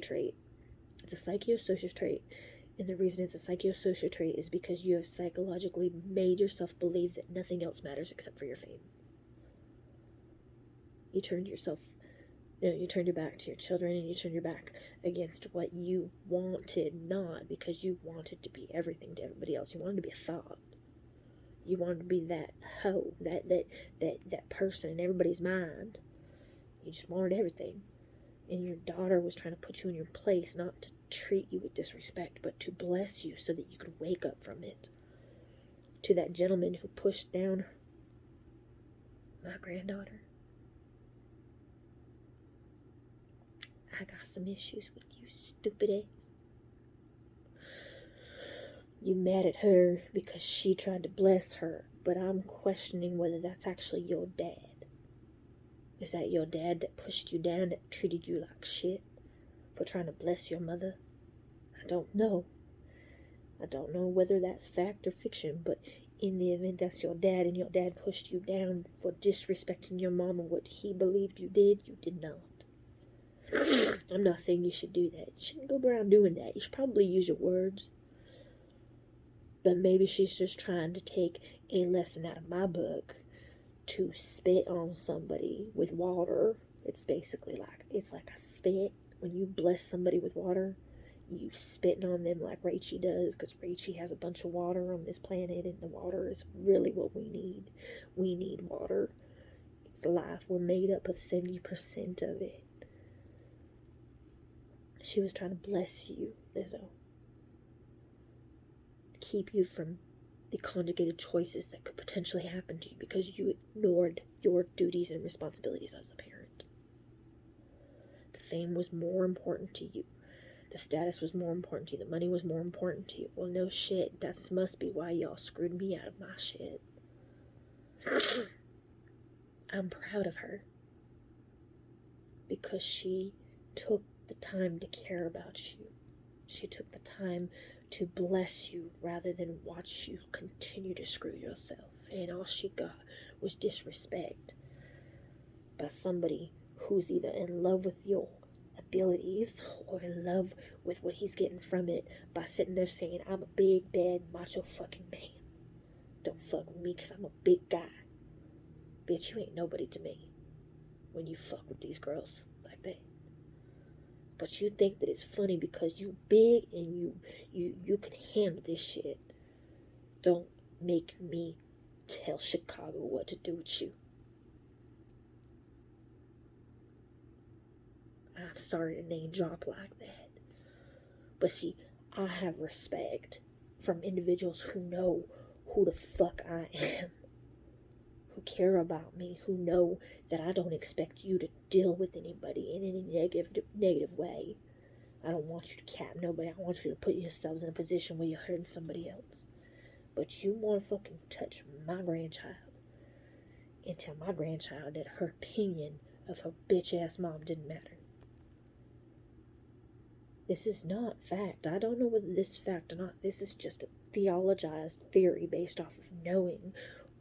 trait. It's a psychosocial trait. And the reason it's a psychosocial trait is because you have psychologically made yourself believe that nothing else matters except for your fame. You turned your back to your children, and you turned your back against what you wanted, not because you wanted to be everything to everybody else. You wanted to be a thought. You wanted to be that hoe, that person in everybody's mind. You just wanted everything. And your daughter was trying to put you in your place, not to treat you with disrespect, but to bless you so that you could wake up from it. To that gentleman who pushed down my granddaughter. I got some issues with you, stupid ass. You mad at her because she tried to bless her, but I'm questioning whether that's actually your dad. Is that your dad that pushed you down, that treated you like shit for trying to bless your mother? I don't know. I don't know whether that's fact or fiction, but in the event that's your dad and your dad pushed you down for disrespecting your mom and what he believed you did not. I'm not saying you should do that. You shouldn't go around doing that. You should probably use your words. But maybe she's just trying to take a lesson out of my book to spit on somebody with water. It's basically like a spit. When you bless somebody with water, you spitting on them like Rachie does, because Rachie has a bunch of water on this planet, and the water is really what we need. We need water. It's life. We're made up of 70% of it. She was trying to bless you, Lizzo. Keep you from the conjugated choices that could potentially happen to you because you ignored your duties and responsibilities as a parent. The fame was more important to you. The status was more important to you. The money was more important to you. Well, no shit. That must be why y'all screwed me out of my shit. I'm proud of her. Because she took the time to care about you. She took the time to bless you rather than watch you continue to screw yourself. And all she got was disrespect by somebody who's either in love with your abilities or in love with what he's getting from it by sitting there saying, I'm a big, bad, macho fucking man. Don't fuck with me because I'm a big guy. Bitch, you ain't nobody to me when you fuck with these girls like that. But you think that it's funny because you big and you can handle this shit. Don't make me tell Chicago what to do with you. I'm sorry to name drop like that. But see, I have respect from individuals who know who the fuck I am, who care about me, who know that I don't expect you to deal with anybody in any negative way. I don't want you to cap nobody. I want you to put yourselves in a position where you're hurting somebody else. But you want to fucking touch my grandchild and tell my grandchild that her opinion of her bitch-ass mom didn't matter. This is not fact. I don't know whether this is fact or not. This is just a theologized theory based off of knowing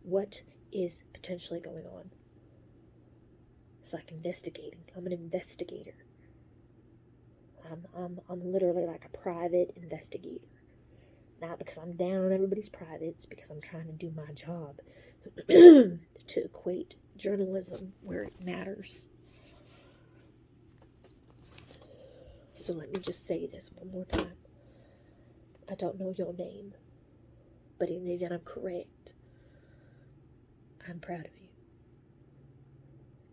what is potentially going on. It's like investigating. I'm an investigator. I'm literally like a private investigator. Not because I'm down on everybody's privates, because I'm trying to do my job to equate journalism where it matters. So let me just say this one more time. I don't know your name, but in the event I'm correct, I'm proud of you.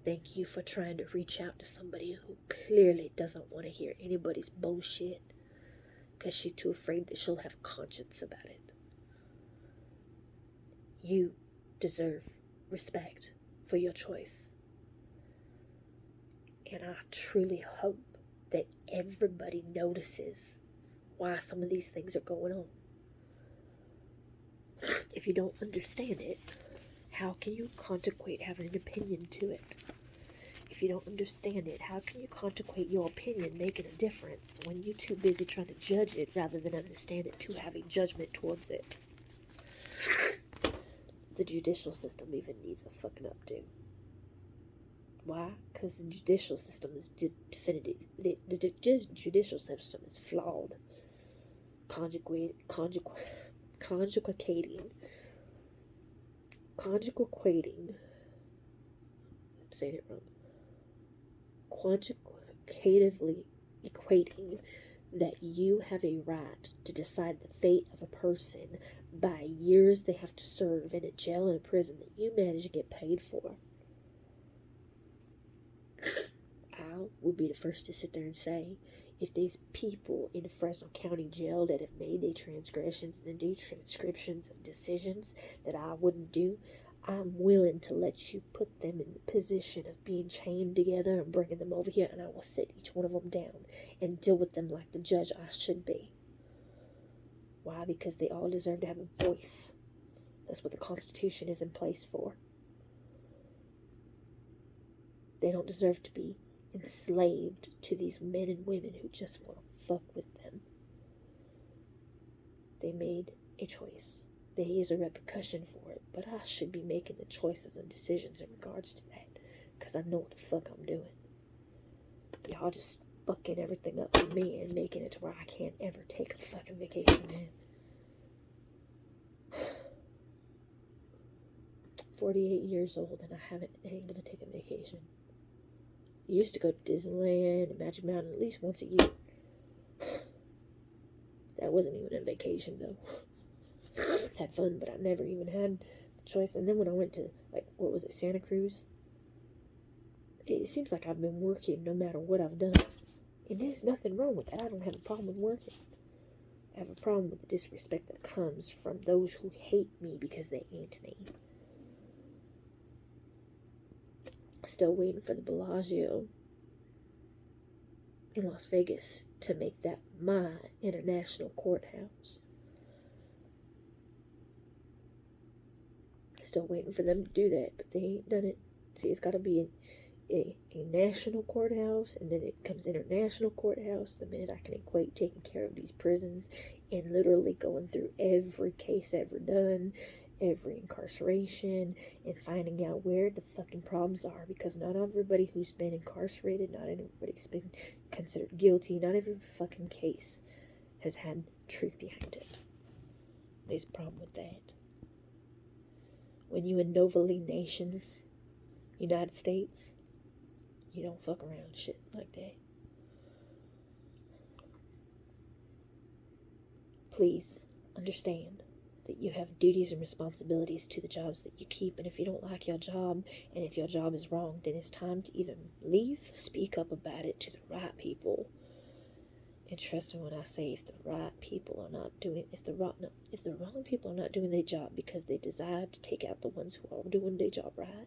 Thank you for trying to reach out to somebody who clearly doesn't want to hear anybody's bullshit because she's too afraid that she'll have conscience about it. You deserve respect for your choice. And I truly hope that everybody notices why some of these things are going on. If you don't understand it, how can you contemplate having an opinion to it? If you don't understand it, how can you contemplate your opinion making a difference when you're too busy trying to judge it rather than understand it to have a judgment towards it? The judicial system even needs a fucking updo. Why? Because the judicial system is definitive. The judicial system is flawed. Conjugating. I'm saying it wrong. Quantitatively equating that you have a right to decide the fate of a person by years they have to serve in a jail and a prison that you manage to get paid for. I will be the first to sit there and say, if these people in the Fresno County Jail that have made their transgressions and do transcriptions of decisions that I wouldn't do, I'm willing to let you put them in the position of being chained together and bringing them over here, and I will sit each one of them down and deal with them like the judge I should be. Why? Because they all deserve to have a voice. That's what the Constitution is in place for. They don't deserve to be enslaved to these men and women who just want to fuck with them. They made a choice. There is a repercussion for it, but I should be making the choices and decisions in regards to that, because I know what the fuck I'm doing. Y'all just fucking everything up for me and making it to where I can't ever take a fucking vacation, man. 48 years old and I haven't been able to take a vacation. I used to go to Disneyland and Magic Mountain at least once a year. That wasn't even a vacation though. Had fun, but I never even had the choice. And then when I went to, Santa Cruz? It seems like I've been working no matter what I've done. And there's nothing wrong with that. I don't have a problem with working. I have a problem with the disrespect that comes from those who hate me because they ain't me. Still waiting for the Bellagio in Las Vegas to make that my international courthouse. Still waiting for them to do that, but they ain't done it. See, it's got to be a national courthouse, and then it becomes international courthouse the minute I can equate taking care of these prisons and literally going through every case ever done, every incarceration, and finding out where the fucking problems are, because not everybody who's been incarcerated, not everybody's been considered guilty, not every fucking case has had truth behind it. There's a problem with that. When you in Nova League nations United States, you don't fuck around shit like that. Please understand that you have duties and responsibilities to the jobs that you keep, and if you don't like your job, and if your job is wrong, then it's time to either leave, speak up about it to the right people. And trust me when I say, if the wrong people are not doing their job because they desire to take out the ones who are doing their job right,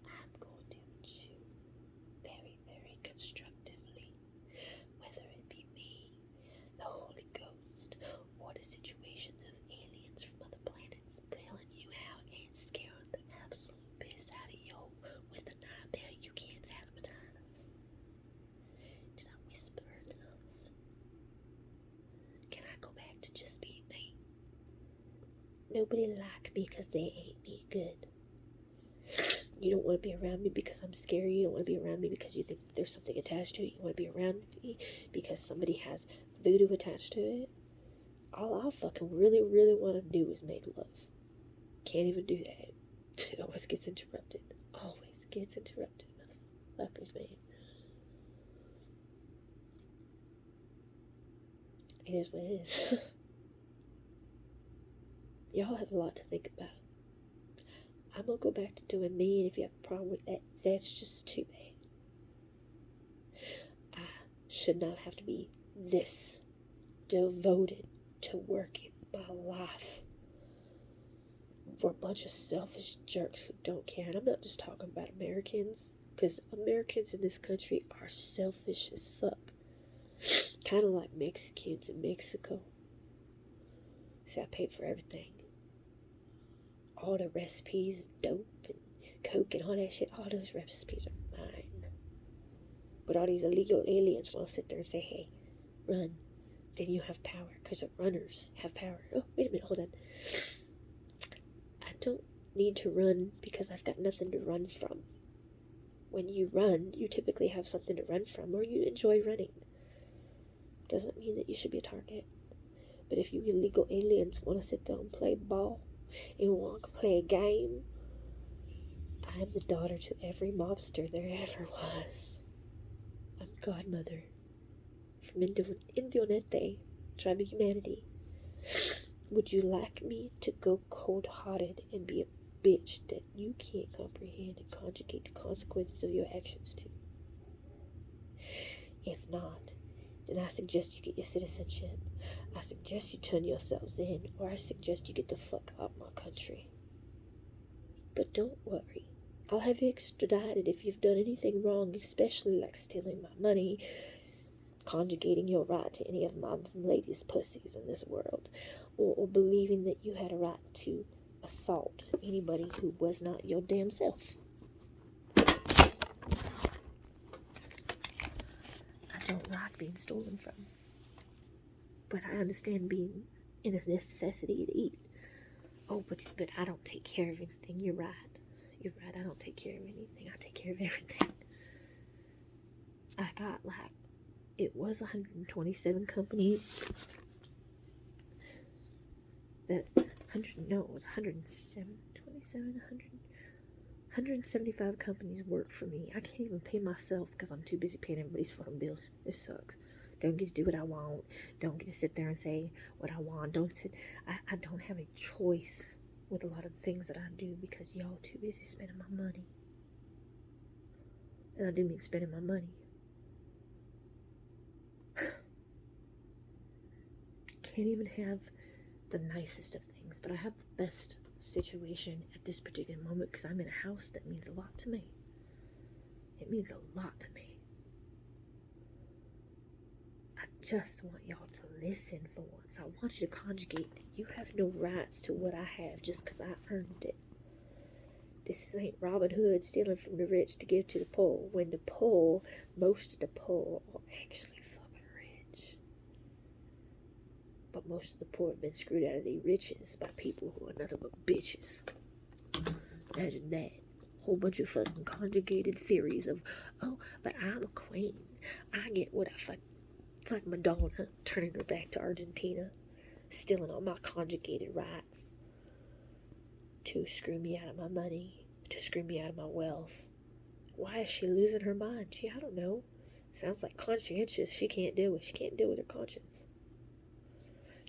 I'm going to hit you very, very constructively, whether it be me, the Holy Ghost, or the situations of aliens from other planets bailing you out and scaring the absolute piss out of you with a nightmare you can't advertise. Did I whisper enough? Can I go back to just being me? Nobody like me because they ain't me good. You don't want to be around me because I'm scary. You don't want to be around me because you think there's something attached to it. You want to be around me because somebody has voodoo attached to it. All I fucking really, really want to do is make love. Can't even do that. It always gets interrupted. Always gets interrupted. Motherfuckers, man. It is what it is. Y'all have a lot to think about. I'm gonna go back to doing me, and if you have a problem with that, that's just too bad. I should not have to be this devoted to working my life for a bunch of selfish jerks who don't care. And I'm not just talking about Americans, because Americans in this country are selfish as fuck. Kind of like Mexicans in Mexico. See, I paid for everything. All the recipes of dope and coke and all that shit, all those recipes are mine. But all these illegal aliens want to sit there and say, hey, run. Then you have power, because the runners have power. Oh, wait a minute, hold on. I don't need to run because I've got nothing to run from. When you run, you typically have something to run from, or you enjoy running. Doesn't mean that you should be a target. But if you illegal aliens want to sit there and play ball and want to play a game, I'm the daughter to every mobster there ever was. I'm godmother from Indionete, tribe of humanity. Would you like me to go cold-hearted and be a bitch that you can't comprehend and conjugate the consequences of your actions to? If not, then I suggest you get your citizenship. I suggest you turn yourselves in, or I suggest you get the fuck out of my country. But don't worry. I'll have you extradited if you've done anything wrong, especially like stealing my money, conjugating your right to any of my ladies' pussies in this world, or believing that you had a right to assault anybody who was not your damn self. I don't like being stolen from, but I understand being in a necessity to eat. Oh, but I don't take care of anything. You're right. You're right. I don't take care of anything. I take care of everything. I got it was 127 companies. It was 175 companies work for me. I can't even pay myself because I'm too busy paying everybody's fucking bills. It sucks. Don't get to do what I want. Don't get to sit there and say what I want. I don't have a choice with a lot of things that I do because y'all too busy spending my money. And I do mean spending my money. Can't even have the nicest of things, but I have the best situation at this particular moment because I'm in a house that means a lot to me. It means a lot to me. I just want y'all to listen for once. I want you to conjugate that you have no rights to what I have just because I earned it. This ain't Robin Hood stealing from the rich to give to the poor, when the poor, most of the poor, are actually fucking rich. But most of the poor have been screwed out of their riches by people who are nothing but bitches. Imagine that. Whole bunch of fucking conjugated theories of, oh, but I'm a queen. I get what I fucking... It's like Madonna turning her back to Argentina, stealing all my conjugated rights to screw me out of my money, to scream me out of my wealth. Why is she losing her mind? I don't know. Sounds like conscientious she can't deal with. She can't deal with her conscience.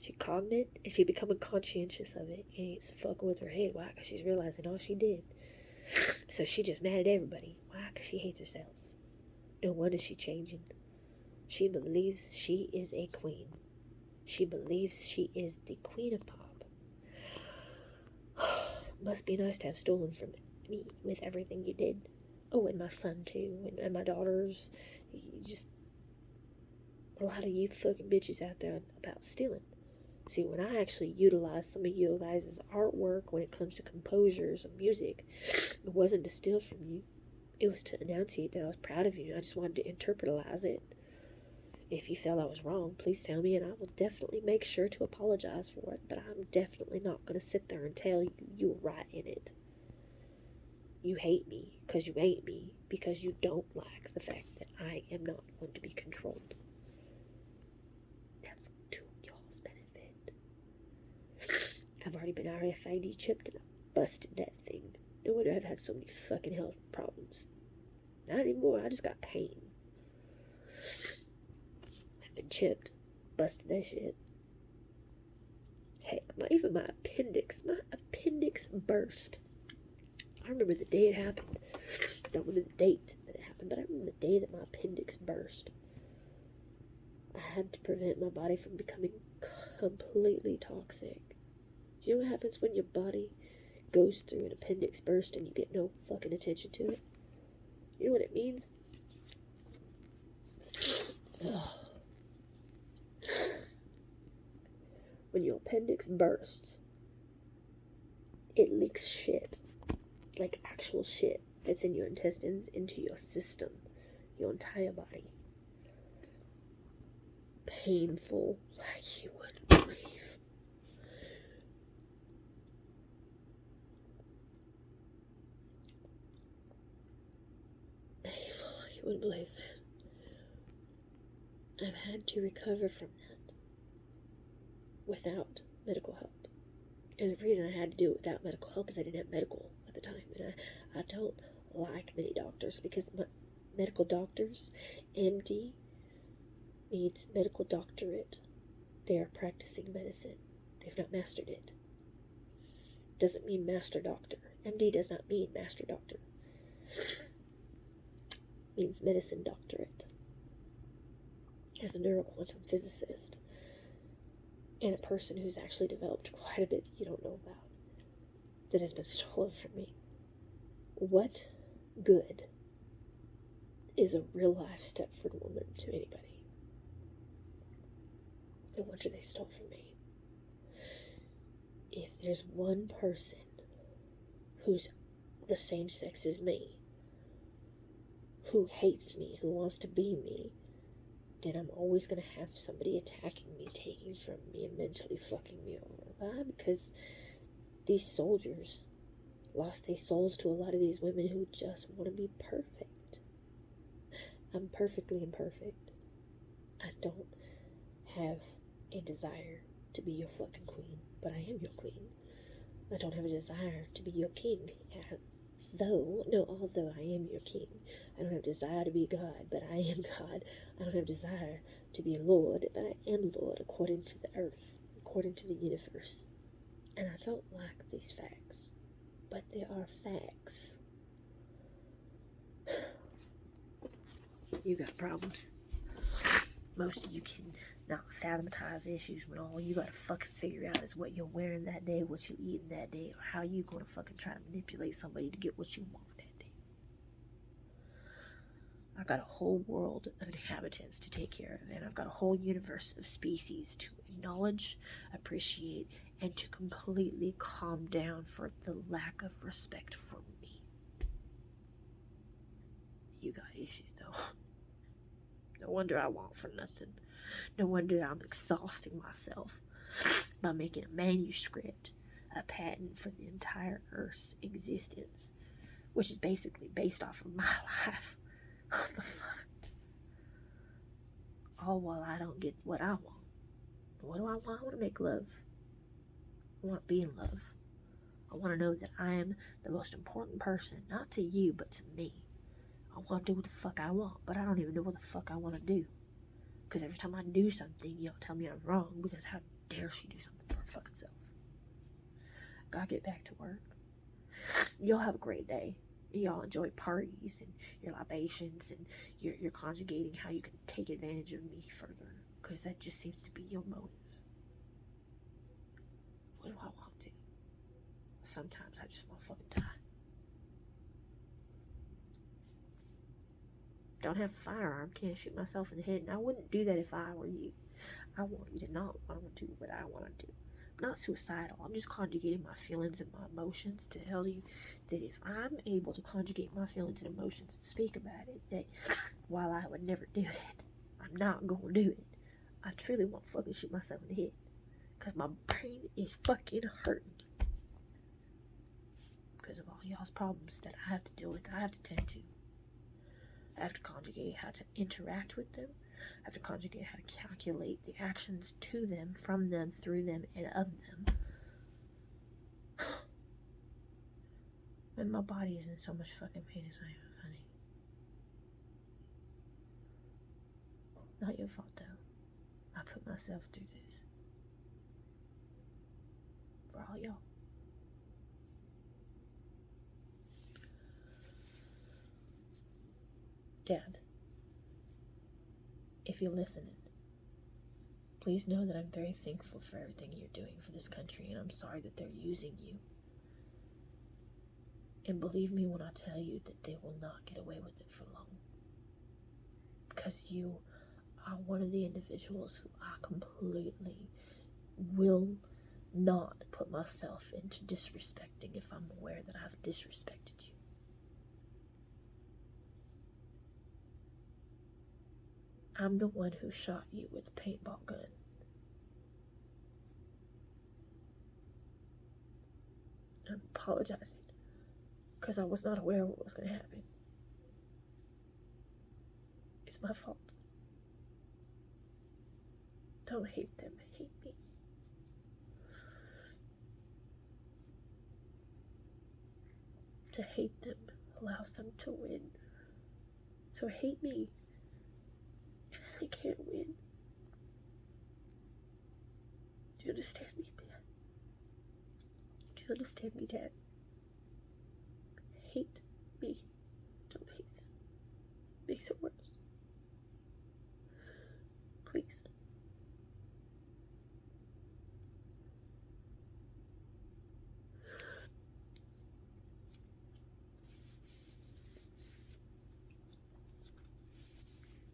She cognate and she becoming conscientious of it. And it's fucking with her head. Why? Because she's realizing all she did. So she just mad at everybody. Why? Because she hates herself. No wonder she's changing. She believes she is a queen. She believes she is the queen of pop. Must be nice to have stolen from me with everything you did. Oh, and my son too, and my daughters. Just a lot of you fucking bitches out there about stealing. See, when I actually utilize some of you guys' artwork when it comes to composers and music, it wasn't to steal from you. It was to enunciate that I was proud of you. I just wanted to interpretalize it. If you felt I was wrong, please tell me, and I will definitely make sure to apologize for it. But I'm definitely not going to sit there and tell you you were right in it. You hate me because you ain't me, because you don't like the fact that I am not one to be controlled. That's to y'all's benefit. I've already been RFID chipped and I busted that thing. No wonder I've had so many fucking health problems. Not anymore, I just got pain. I've been chipped, busted that shit. Heck, even my appendix burst. I remember the day it happened. I don't remember the date that it happened, but I remember the day that my appendix burst. I had to prevent my body from becoming completely toxic. Do you know what happens when your body goes through an appendix burst and you get no fucking attention to it? You know what it means? When your appendix bursts, it leaks shit. Like actual shit that's in your intestines into your system, your entire body. Painful like you wouldn't believe. Painful like you wouldn't believe, man. I've had to recover from that without medical help. And the reason I had to do it without medical help is I didn't have medical at the time. And I don't like many doctors because medical doctors, MD, means medical doctorate. They are practicing medicine. They've not mastered it. Doesn't mean master doctor. MD does not mean master doctor. Means medicine doctorate. As a neuroquantum physicist. And a person who's actually developed quite a bit you don't know about that has been stolen from me. What good is a real life Stepford woman to anybody? No wonder they stole from me. If there's one person who's the same sex as me, who hates me, who wants to be me, then I'm always going to have somebody attacking me, taking from me, and mentally fucking me over. Why? Because these soldiers lost their souls to a lot of these women who just want to be perfect. I'm perfectly imperfect. I don't have a desire to be your fucking queen, but I am your queen. I don't have a desire to be your king. Although I am your king, I don't have desire to be God, but I am God. I don't have desire to be Lord, but I am Lord according to the earth, according to the universe. And I don't like these facts, but they are facts. You got problems. Most of you can not fathomatize issues when all you gotta fucking figure out is what you're wearing that day, what you're eating that day, or how you gonna fucking try to manipulate somebody to get what you want that day. I've got a whole world of inhabitants to take care of, and I've got a whole universe of species to acknowledge, appreciate, and to completely calm down for the lack of respect for me. You got issues though. No wonder I want for nothing. No wonder I'm exhausting myself by making a manuscript, a patent for the entire Earth's existence, which is basically based off of my life. What the fuck? All while I don't get what I want. What do I want? I want to make love. I want to be in love. I want to know that I am the most important person, not to you, but to me. I want to do what the fuck I want, but I don't even know what the fuck I want to do. Because every time I do something, y'all tell me I'm wrong, because how dare she do something for her fucking self? Gotta get back to work. Y'all have a great day. Y'all enjoy parties and your libations, and you're conjugating how you can take advantage of me further, because that just seems to be your motive. What do I want to? Sometimes I just want to fucking die. Don't have a firearm, can't shoot myself in the head, and I wouldn't do that if I were you. I want you to not want to do what I want to do. I'm not suicidal. I'm just conjugating my feelings and my emotions to tell you that if I'm able to conjugate my feelings and emotions and speak about it, that while I would never do it, I'm not going to do it. I truly want to fucking shoot myself in the head, because my brain is fucking hurting. Because of all y'all's problems that I have to deal with, that I have to tend to. I have to conjugate how to interact with them. I have to conjugate how to calculate the actions to them, from them, through them, and of them. And my body is in so much fucking pain, it's not even funny. Not your fault, though. I put myself through this. For all y'all. Dad, if you're listening, please know that I'm very thankful for everything you're doing for this country, and I'm sorry that they're using you. And believe me when I tell you that they will not get away with it for long. Because you are one of the individuals who I completely will not put myself into disrespecting if I'm aware that I've disrespected you. I'm the one who shot you with the paintball gun. I'm apologizing, because I was not aware of what was going to happen. It's my fault. Don't hate them, hate me. To hate them allows them to win. So hate me if they can't win. Do you understand me, Dad? Do you understand me, Dad? Hate me. Don't hate them. Makes it worse. Please.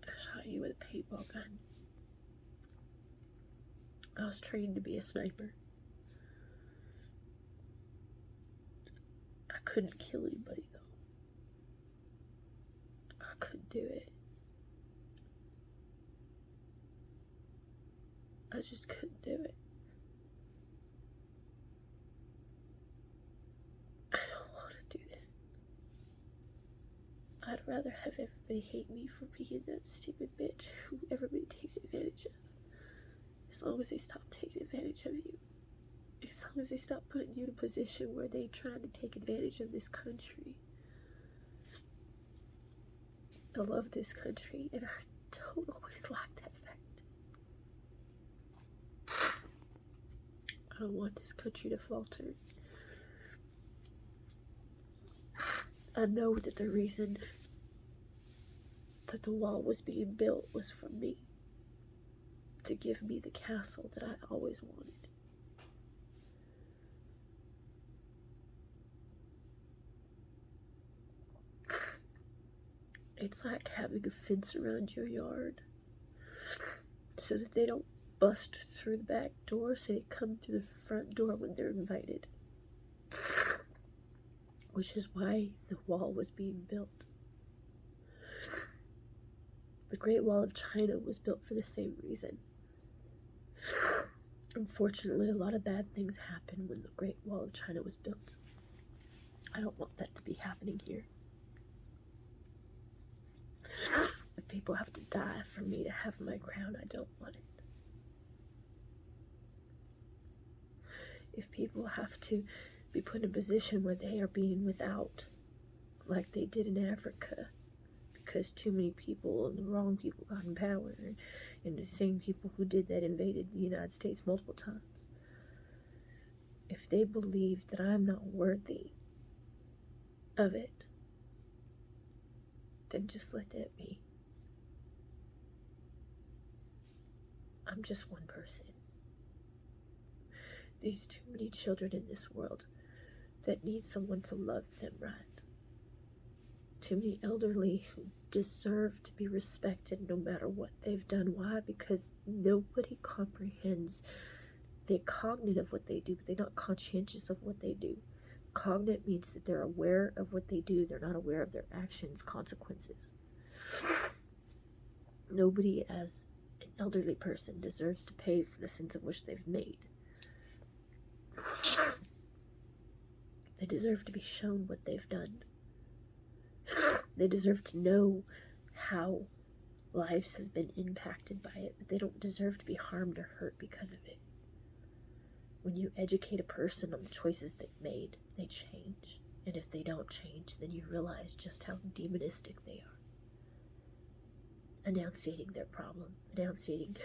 I shot you with a paintball gun. I was trained to be a sniper. I couldn't kill anybody, though. I couldn't do it. I just couldn't do it. I don't want to do that. I'd rather have everybody hate me for being that stupid bitch who everybody takes advantage of. As long as they stop taking advantage of you. As long as they stop putting you in a position where they trying to take advantage of this country. I love this country, and I don't always like that fact. I don't want this country to falter. I know that the reason that the wall was being built was for me. To give me the castle that I always wanted. It's like having a fence around your yard so that they don't bust through the back door, so they come through the front door when they're invited. Which is why the wall was being built. The Great Wall of China was built for the same reason. Unfortunately, a lot of bad things happened when the Great Wall of China was built. I don't want that to be happening here. If people have to die for me to have my crown, I don't want it. If people have to be put in a position where they are being without, like they did in Africa, because too many people and the wrong people got in power, and the same people who did that invaded the United States multiple times. If they believe that I'm not worthy of it, then just let that be. I'm just one person. There's too many children in this world that need someone to love them right. Too many elderly who deserve to be respected no matter what they've done. Why? Because nobody comprehends. They're cognizant of what they do, but they're not conscientious of what they do. Cognate means that they're aware of what they do. They're not aware of their actions' consequences. Nobody as an elderly person deserves to pay for the sins of which they've made. They deserve to be shown what they've done. They deserve to know how lives have been impacted by it, but they don't deserve to be harmed or hurt because of it. When you educate a person on the choices they've made, they change. And if they don't change, then you realize just how demonistic they are. Enunciating their problem, enunciating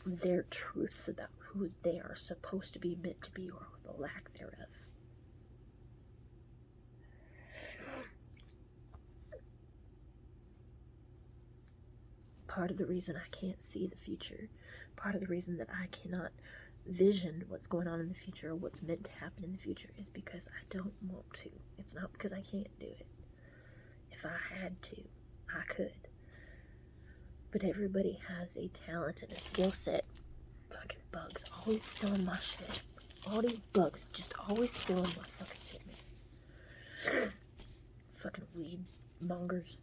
their truths about who they are supposed to be, meant to be, or the lack thereof. Part of the reason I can't see the future, part of the reason that I cannot vision what's going on in the future or what's meant to happen in the future is because I don't want to. It's not because I can't do it. If I had to, I could. But everybody has a talent and a skill set. Fucking bugs always stealing my shit. All these bugs just always stealing my fucking shit, man. Fucking weed mongers.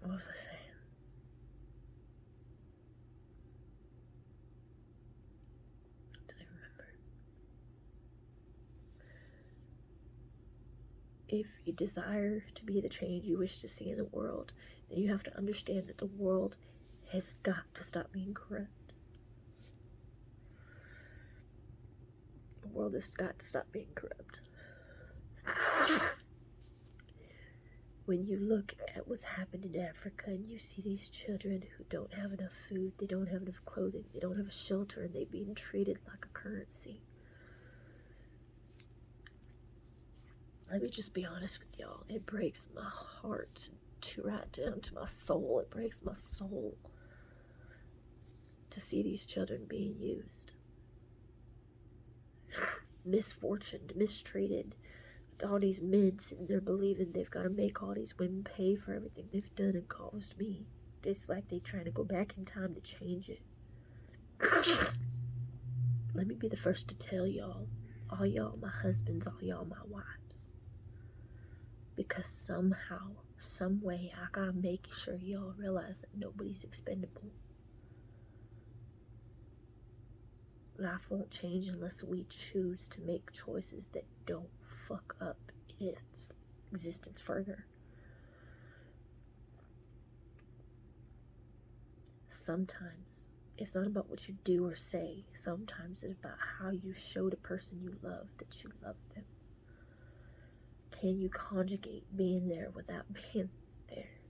What was I saying? Don't even remember. If you desire to be the change you wish to see in the world, then you have to understand that the world has got to stop being corrupt. The world has got to stop being corrupt. When you look at what's happened in Africa and you see these children who don't have enough food, they don't have enough clothing, they don't have a shelter, and they're being treated like a currency. Let me just be honest with y'all. It breaks my heart right down to my soul. It breaks my soul to see these children being used. Misfortuned, mistreated. All these men sitting there believing they've got to make all these women pay for everything they've done and caused me. It's like they're trying to go back in time to change it. Let me be the first to tell y'all, all y'all my husbands, all y'all my wives. Because somehow, some way, I gotta make sure y'all realize that nobody's expendable. Life won't change unless we choose to make choices that don't fuck up its existence further. Sometimes it's not about what you do or say. Sometimes it's about how you show the person you love that you love them. Can you conjugate being there without being there?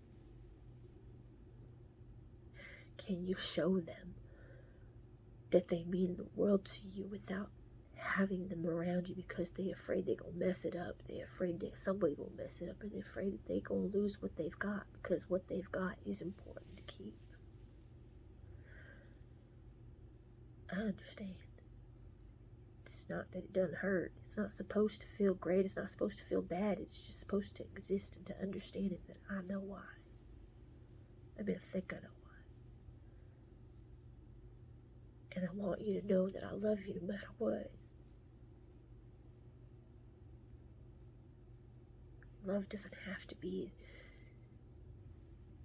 Can you show them that they mean the world to you without having them around you because they're afraid they're going to mess it up? They're afraid that somebody going to mess it up, and they're afraid that they're going to lose what they've got because what they've got is important to keep. I understand. It's not that it doesn't hurt. It's not supposed to feel great. It's not supposed to feel bad. It's just supposed to exist and to understand it, that I know why. I mean, I think I know why. And I want you to know that I love you no matter what. Love doesn't have to be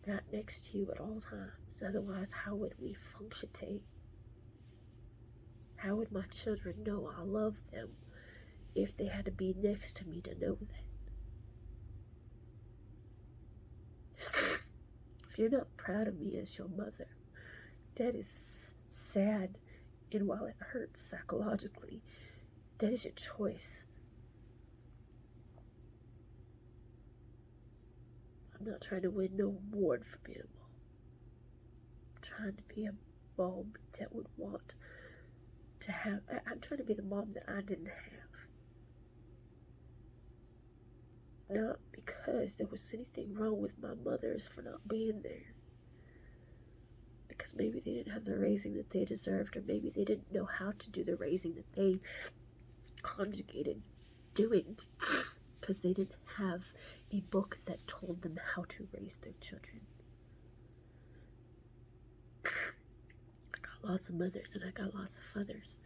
right next to you at all times. Otherwise, how would we functionate? How would my children know I love them if they had to be next to me to know that? If you're not proud of me as your mother, that is sad And while it hurts psychologically, that is your choice. I'm not trying to win no award for being a mom. I'm trying to be a mom that would want to have. I'm trying to be the mom that I didn't have. Not because there was anything wrong with my mothers for not being there. Because maybe they didn't have the raising that they deserved, or maybe they didn't know how to do the raising that they conjugated doing, because they didn't have a book that told them how to raise their children. I got lots of mothers and I got lots of fathers.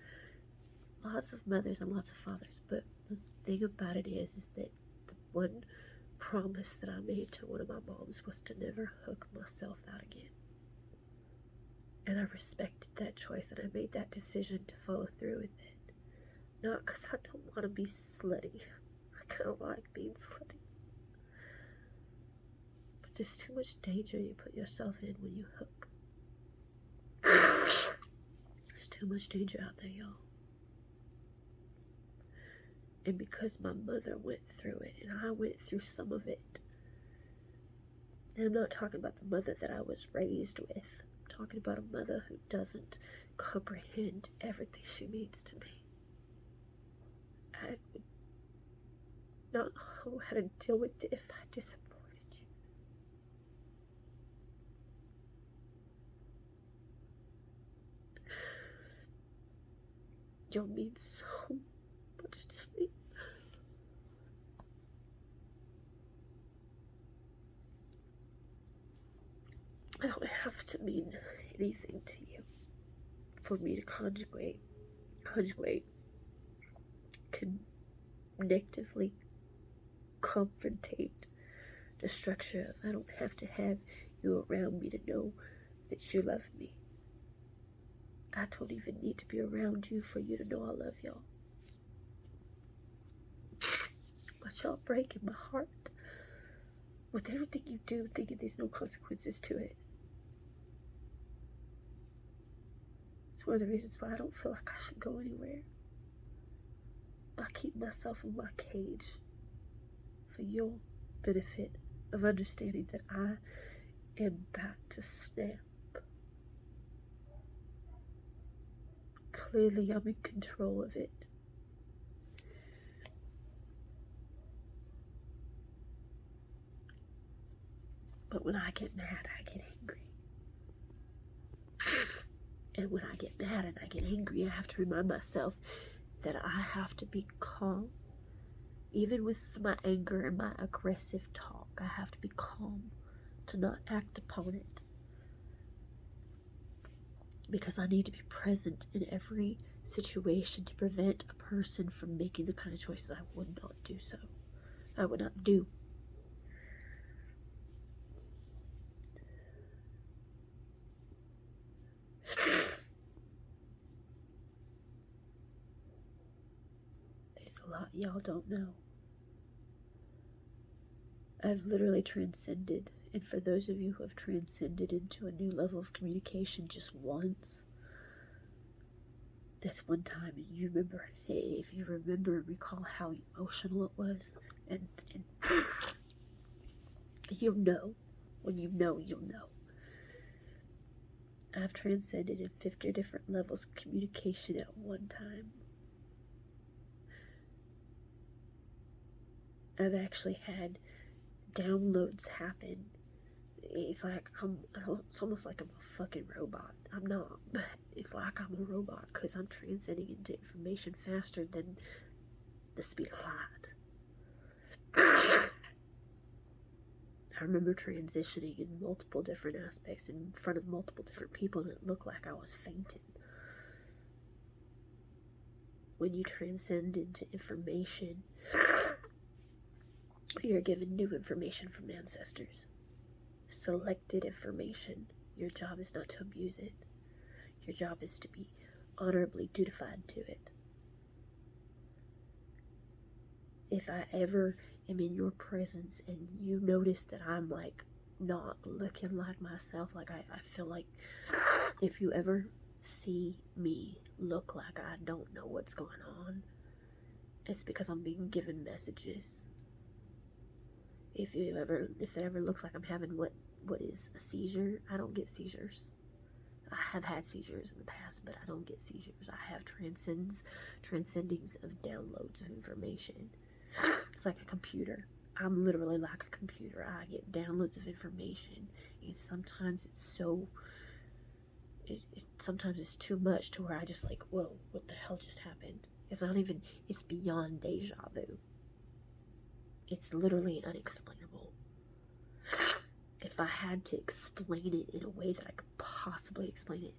Lots of mothers and lots of fathers, but the thing about it is that the one promise that I made to one of my moms was to never hook myself out again. And I respected that choice, and I made that decision to follow through with it. Not because I don't want to be slutty. I kind of like being slutty. But there's too much danger you put yourself in when you hook. There's too much danger out there, y'all. And because my mother went through it, and I went through some of it, and I'm not talking about the mother that I was raised with. Talking about a mother who doesn't comprehend everything she means to me. I would not know how to deal with it if I disappointed you. You mean so much to me. I don't have to mean anything to you for me to conjugate, connectively confrontate the structure of I don't have to have you around me to know that you love me. I don't even need to be around you for you to know I love y'all. But y'all breaking my heart with everything you do, thinking there's no consequences to it. One of the reasons why I don't feel like I should go anywhere. I keep myself in my cage for your benefit of understanding that I am about to snap. Clearly, I'm in control of it. But when I get mad, I get angry. And when I get mad and I get angry, I have to remind myself that I have to be calm. Even with my anger and my aggressive talk, I have to be calm to not act upon it. Because I need to be present in every situation to prevent a person from making the kind of choices I would not do so. I would not do. There's a lot y'all don't know. I've literally transcended, and for those of you who have transcended into a new level of communication just once, this one time, and you remember, if you remember and recall how emotional it was, and you'll know. When you know, you'll know. I've transcended in 50 different levels of communication at one time. I've actually had downloads happen. It's like it's almost like I'm a fucking robot. I'm not, but it's like I'm a robot because I'm transcending into information faster than the speed of light. I remember transitioning in multiple different aspects in front of multiple different people, and it looked like I was fainting. When you transcend into information, you're given new information from ancestors. Selected information. Your job is not to abuse it. Your job is to be honorably dutified to it. If I ever am in your presence and you notice that I'm like not looking like myself, like I feel like if you ever see me look like I don't know what's going on, it's because I'm being given messages. If it ever looks like I'm having what is a seizure, I don't get seizures. I have had seizures in the past, but I don't get seizures. I have transcendings of downloads of information. It's like a computer. I'm literally like a computer. I get downloads of information, and sometimes it's so. Sometimes it's too much to where I just like, whoa, what the hell just happened? It's not even. It's beyond deja vu. It's literally unexplainable. If I had to explain it in a way that I could possibly explain it,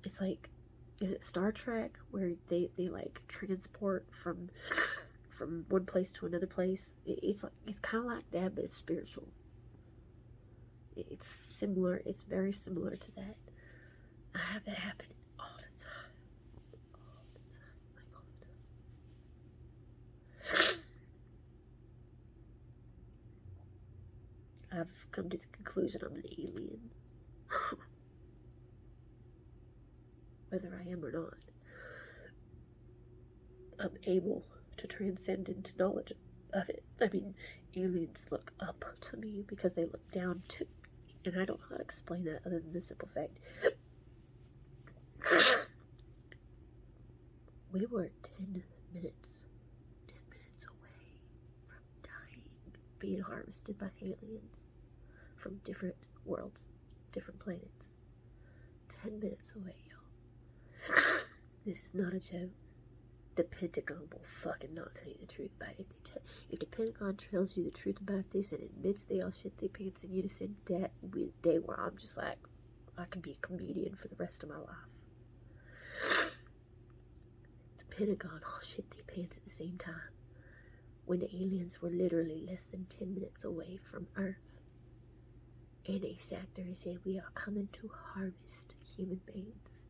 it's like, is it Star Trek where they like transport from one place to another place? It's kind of like that, but it's spiritual. It's similar. It's very similar to that. I have that happen all the time. All the time. My God. I've come to the conclusion I'm an alien. Whether I am or not. I'm able to transcend into knowledge of it. I mean, aliens look up to me because they look down to me. And I don't know how to explain that other than the simple fact. We were 10 minutes away from dying, being harvested by aliens from different worlds, different planets. 10 minutes away, y'all. This is not a joke. The Pentagon will fucking not tell you the truth about it. If the Pentagon tells you the truth about this and admits they all shit their pants in unison, that will be the day where I'm just like, I can be a comedian for the rest of my life. The Pentagon all shit their pants at the same time when the aliens were literally less than 10 minutes away from Earth. And they sat there and said, we are coming to harvest human beings.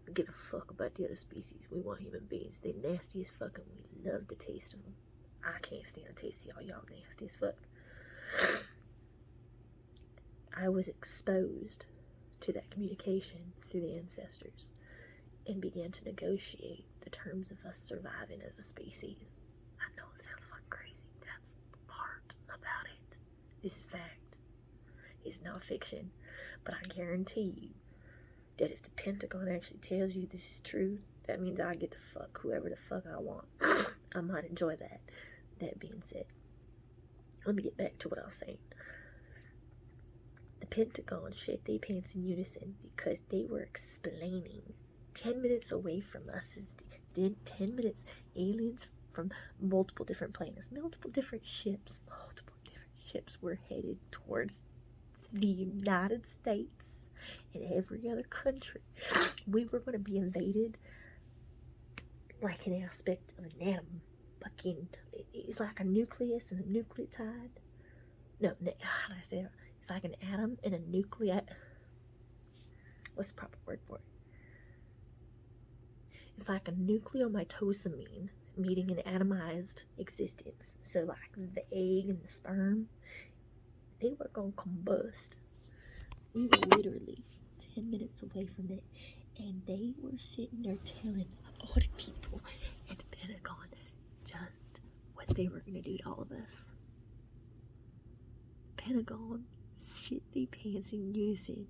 We give a fuck about the other species. We want human beings. They nasty as fuck and we love the taste of them. I can't stand the taste of y'all. Y'all nasty as fuck. I was exposed to that communication through the ancestors and began to negotiate the terms of us surviving as a species. I know it sounds fucking crazy. That's the part about it. It's fact. It's not fiction. But I guarantee you that if the Pentagon actually tells you this is true, that means I get to fuck whoever the fuck I want. I might enjoy that. That being said, let me get back to what I was saying. The Pentagon shit their pants in unison because they were explaining 10 minutes away from us is then 10 minutes aliens from multiple different planets, multiple different ships were headed towards the United States and every other country. We were going to be invaded like an aspect of an atom. Fucking, it's like a nucleus and a nucleotide. No, how do I say that? It's like an atom and a nuclei. What's the proper word for it? It's like a nucleomitosamine meeting an atomized existence. So like the egg and the sperm, they were going to combust. We were literally 10 minutes away from it. And they were sitting there telling all the people at the Pentagon just what they were going to do to all of us. Pentagon shit their pants in unison.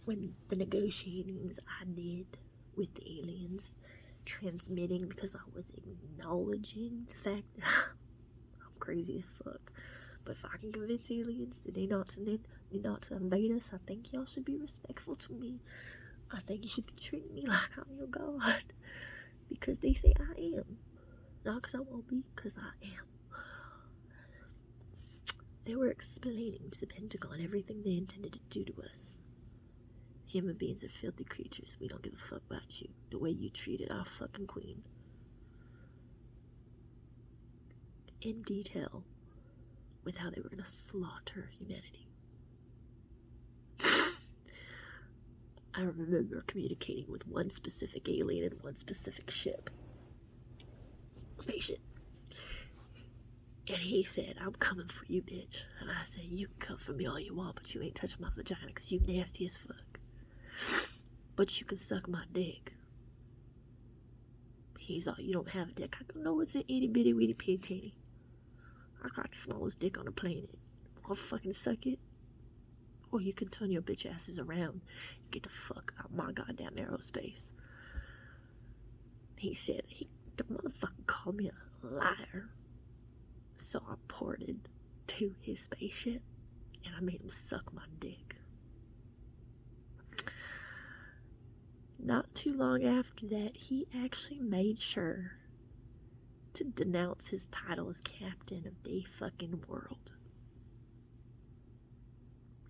When the negotiatings I did with the aliens, transmitting because I was acknowledging the fact that I'm crazy as fuck. But if I can convince aliens that they not to invade us, I think y'all should be respectful to me. I think you should be treating me like I'm your god. Because they say I am. Not because I won't be, because I am. They were explaining to the Pentagon everything they intended to do to us. Human beings are filthy creatures. We don't give a fuck about you. The way you treated our fucking queen. In detail. With how they were going to slaughter humanity. I remember communicating with one specific alien and one specific spaceship. And he said, I'm coming for you, bitch. And I said, you can come for me all you want, but you ain't touching my vagina because you nasty as fuck. But you can suck my dick. He's all, you don't have a dick. I go, no, it's an itty bitty weedy teeny. I got the smallest dick on the planet. I'll fucking suck it. Or you can turn your bitch asses around and get the fuck out my goddamn aerospace. He said, the motherfucker called me a liar. So I ported to his spaceship and I made him suck my dick. Not too long after that, he actually made sure to denounce his title as captain of the fucking world.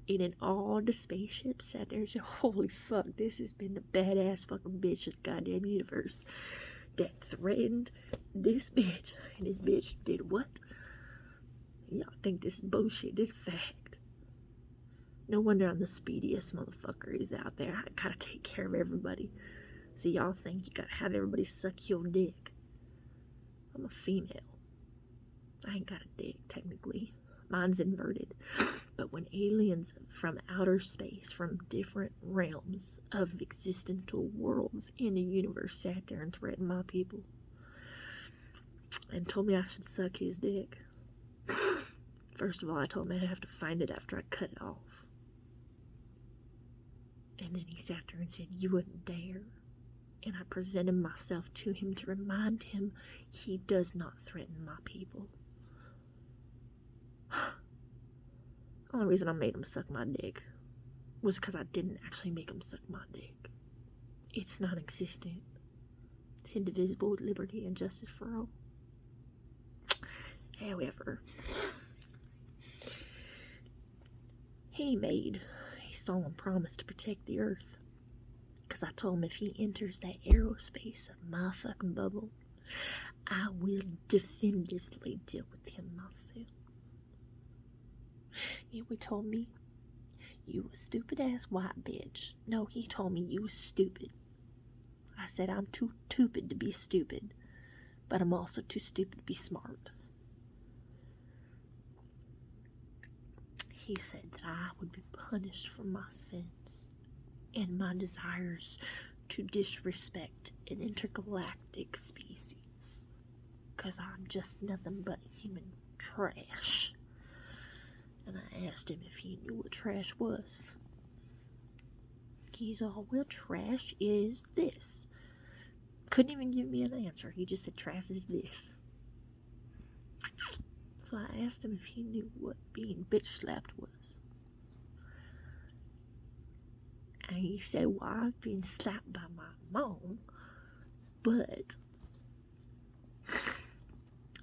And then all the spaceships sat there and said, holy fuck, this has been the badass fucking bitch of the goddamn universe that threatened this bitch. And this bitch did what? Y'all think this is bullshit, this is fact. No wonder I'm the speediest motherfucker is out there. I gotta take care of everybody. So y'all think you gotta have everybody suck your dick. I'm a female. I ain't got a dick, technically. Mine's inverted. But when aliens from outer space, from different realms of existential worlds in the universe sat there and threatened my people and told me I should suck his dick. First of all, I told him I'd have to find it after I cut it off. And then he sat there and said, you wouldn't dare. And I presented myself to him to remind him he does not threaten my people. The only reason I made him suck my dick was because I didn't actually make him suck my dick. It's non-existent. It's indivisible with liberty and justice for all. However, he made a solemn promise to protect the earth. Because I told him if he enters that aerospace of my fucking bubble, I will definitively deal with him myself. And he told me, you a stupid ass white bitch. No, he told me you was stupid. I said I'm too stupid to be stupid, but I'm also too stupid to be smart. He said that I would be punished for my sins and my desires to disrespect an intergalactic species, because I'm just nothing but human trash. And I asked him if he knew what trash was. He's all, well, trash is this. Couldn't even give me an answer. He just said trash is this. So I asked him if he knew what being bitch slapped was. And he said, well, I've been slapped by my mom, but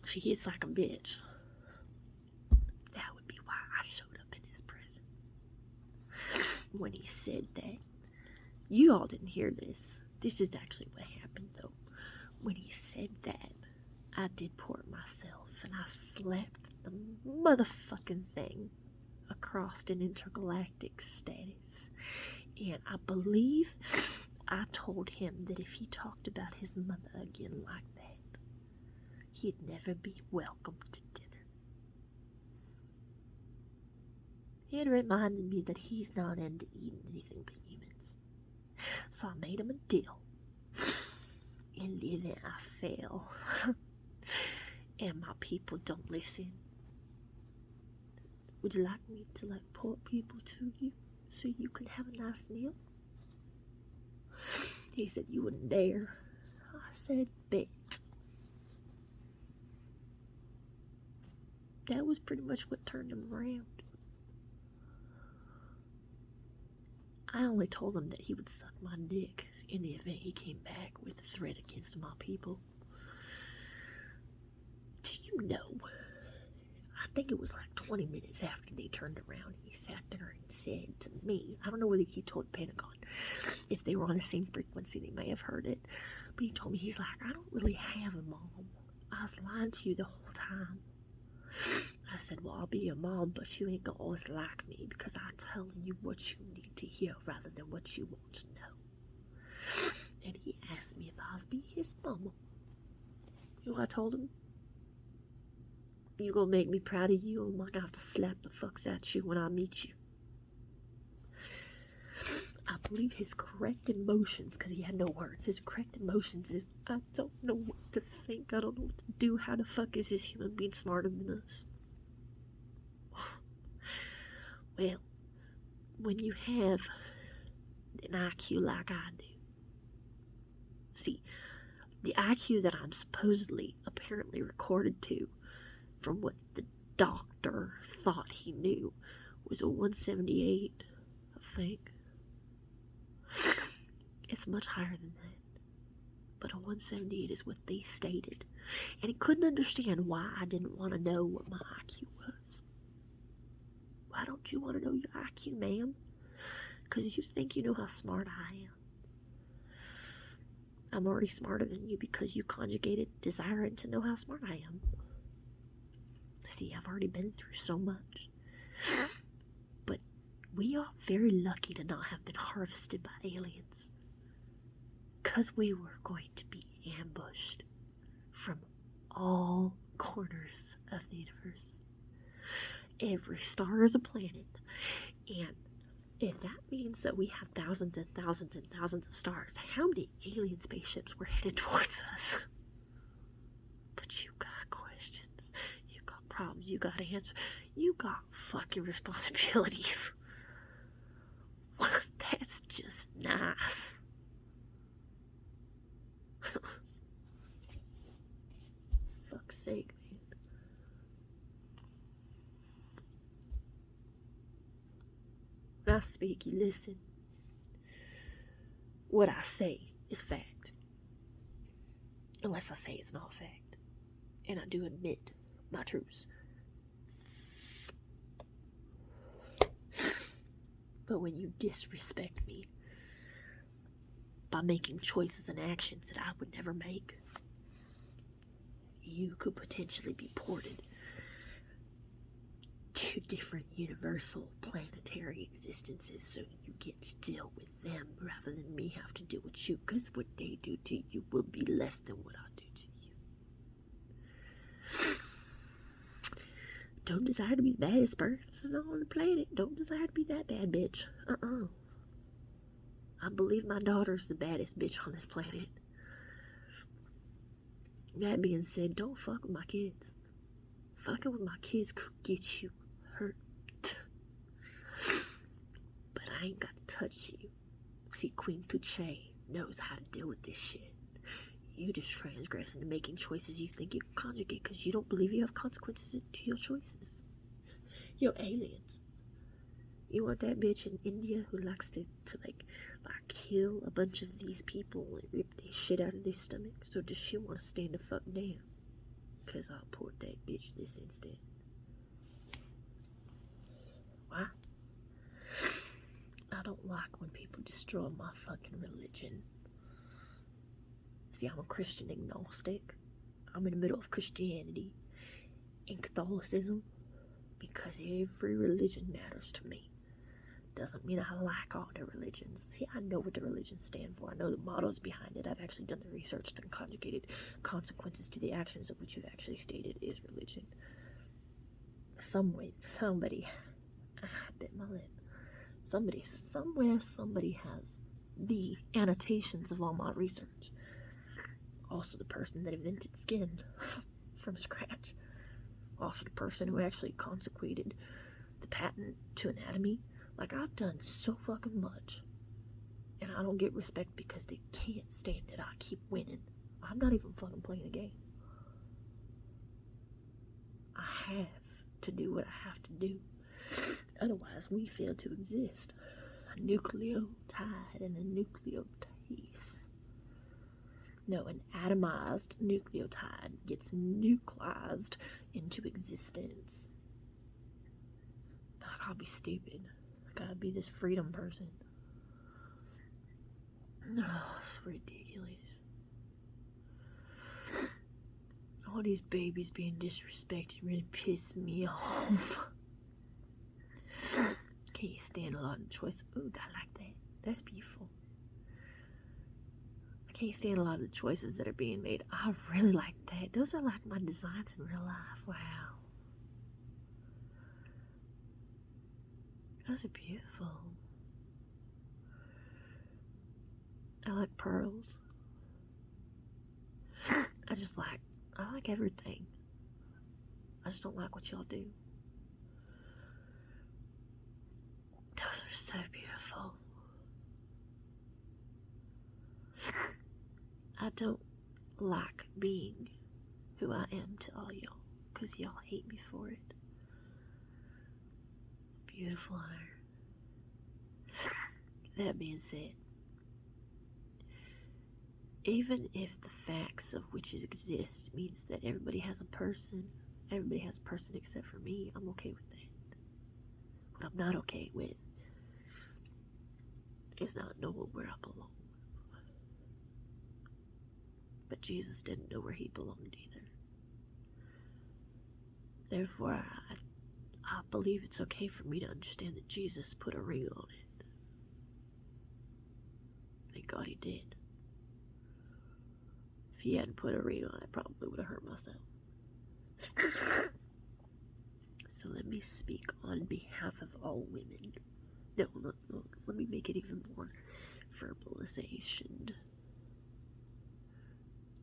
she hits like a bitch. That would be why I showed up in his presence. When he said that, you all didn't hear this. This is actually what happened, though. When he said that, I did port myself, and I slapped the motherfucking thing across an intergalactic status. And I believe I told him that if he talked about his mother again like that, he'd never be welcome to dinner. It reminded me that he's not into eating anything but humans. So I made him a deal. In the event I fail and my people don't listen, would you like me to port people to you so you can have a nice meal? He said, you wouldn't dare. I said, bet. That was pretty much what turned him around. I only told him that he would suck my dick in the event he came back with a threat against my people. Do you know, I think it was like 20 minutes after they turned around, he sat there and said to me, I don't know whether he told Pentagon, if they were on the same frequency, they may have heard it, but he told me, he's like, I don't really have a mom. I was lying to you the whole time. I said, well, I'll be your mom, but you ain't gonna always like me because I'm telling you what you need to hear rather than what you want to know. And he asked me if I was be his mama. You know what I told him? You gonna make me proud of you, or am I gonna have to slap the fucks at you when I meet you? I believe his correct emotions, because he had no words, his correct emotions is, I don't know what to think, I don't know what to do. How the fuck is this human being smarter than us? Well, when you have an IQ like I do, see, the IQ that I'm supposedly, apparently recorded to, from what the doctor thought he knew, was a 178, I think. It's much higher than that, but a 178 is what they stated, and he couldn't understand why I didn't want to know what my IQ was. Why don't you want to know your IQ, ma'am? Because you think you know how smart I am. I'm already smarter than you because you conjugated desiring to know how smart I am. See, I've already been through so much. But we are very lucky to not have been harvested by aliens. Because we were going to be ambushed from all corners of the universe. Every star is a planet. And if that means that we have thousands and thousands and thousands of stars, how many alien spaceships were headed towards us? But you got questions. You got problems. You got answers. You got fucking responsibilities. That's just nice. Fuck's sake, man. When I speak, you listen. What I say is fact. Unless I say it's not fact. And I do admit my truths. But when you disrespect me by making choices and actions that I would never make, you could potentially be ported to different universal planetary existences so you get to deal with them rather than me have to deal with you, because what they do to you will be less than what I do to you. Don't desire to be the baddest person on the planet. Don't desire to be that bad bitch. I believe my daughter's the baddest bitch on this planet. That being said, don't fuck with my kids. Fucking with my kids could get you hurt. But I ain't got to touch you. See, Queen Touche knows how to deal with this shit. You just transgress into making choices you think you can conjugate because you don't believe you have consequences to your choices. You're aliens. You want that bitch in India who likes to kill a bunch of these people and rip their shit out of their stomachs? Or does she want to stand the fuck down? Because I'll port that bitch this instant. Why? I don't like when people destroy my fucking religion. See, I'm a Christian agnostic. I'm in the middle of Christianity and Catholicism because every religion matters to me. Doesn't mean I like all the religions. See, I know what the religions stand for. I know the mottos behind it. I've actually done the research and conjugated consequences to the actions of which you've actually stated is religion. Somebody, I bit my lip. Somebody has the annotations of all my research. Also the person that invented skin from scratch. Also the person who actually consecrated the patent to anatomy. Like, I've done so fucking much. And I don't get respect because they can't stand it. I keep winning. I'm not even fucking playing a game. I have to do what I have to do. Otherwise, we fail to exist. A nucleotide and a nucleotase. No, an atomized nucleotide gets nucleized into existence. But I can't be stupid. I gotta be this freedom person. No, it's ridiculous. All these babies being disrespected really piss me off. Can't stand a lot of choice. Ooh, I like that. That's beautiful. I can't stand a lot of the choices that are being made. I really like that. Those are like my designs in real life. Wow. Those are beautiful. I like pearls. I like everything. I just don't like what y'all do. Those are so beautiful. I don't like being who I am to all y'all, because y'all hate me for it. It's beautiful hair. That being said, even if the facts of witches exist means that everybody has a person except for me, I'm okay with that. What I'm not okay with is not knowing where I belong. But Jesus didn't know where he belonged either. Therefore, I believe it's okay for me to understand that Jesus put a ring on it. Thank God he did. If he hadn't put a ring on it, I probably would have hurt myself. So let me speak on behalf of all women. No, let me make it even more verbalization.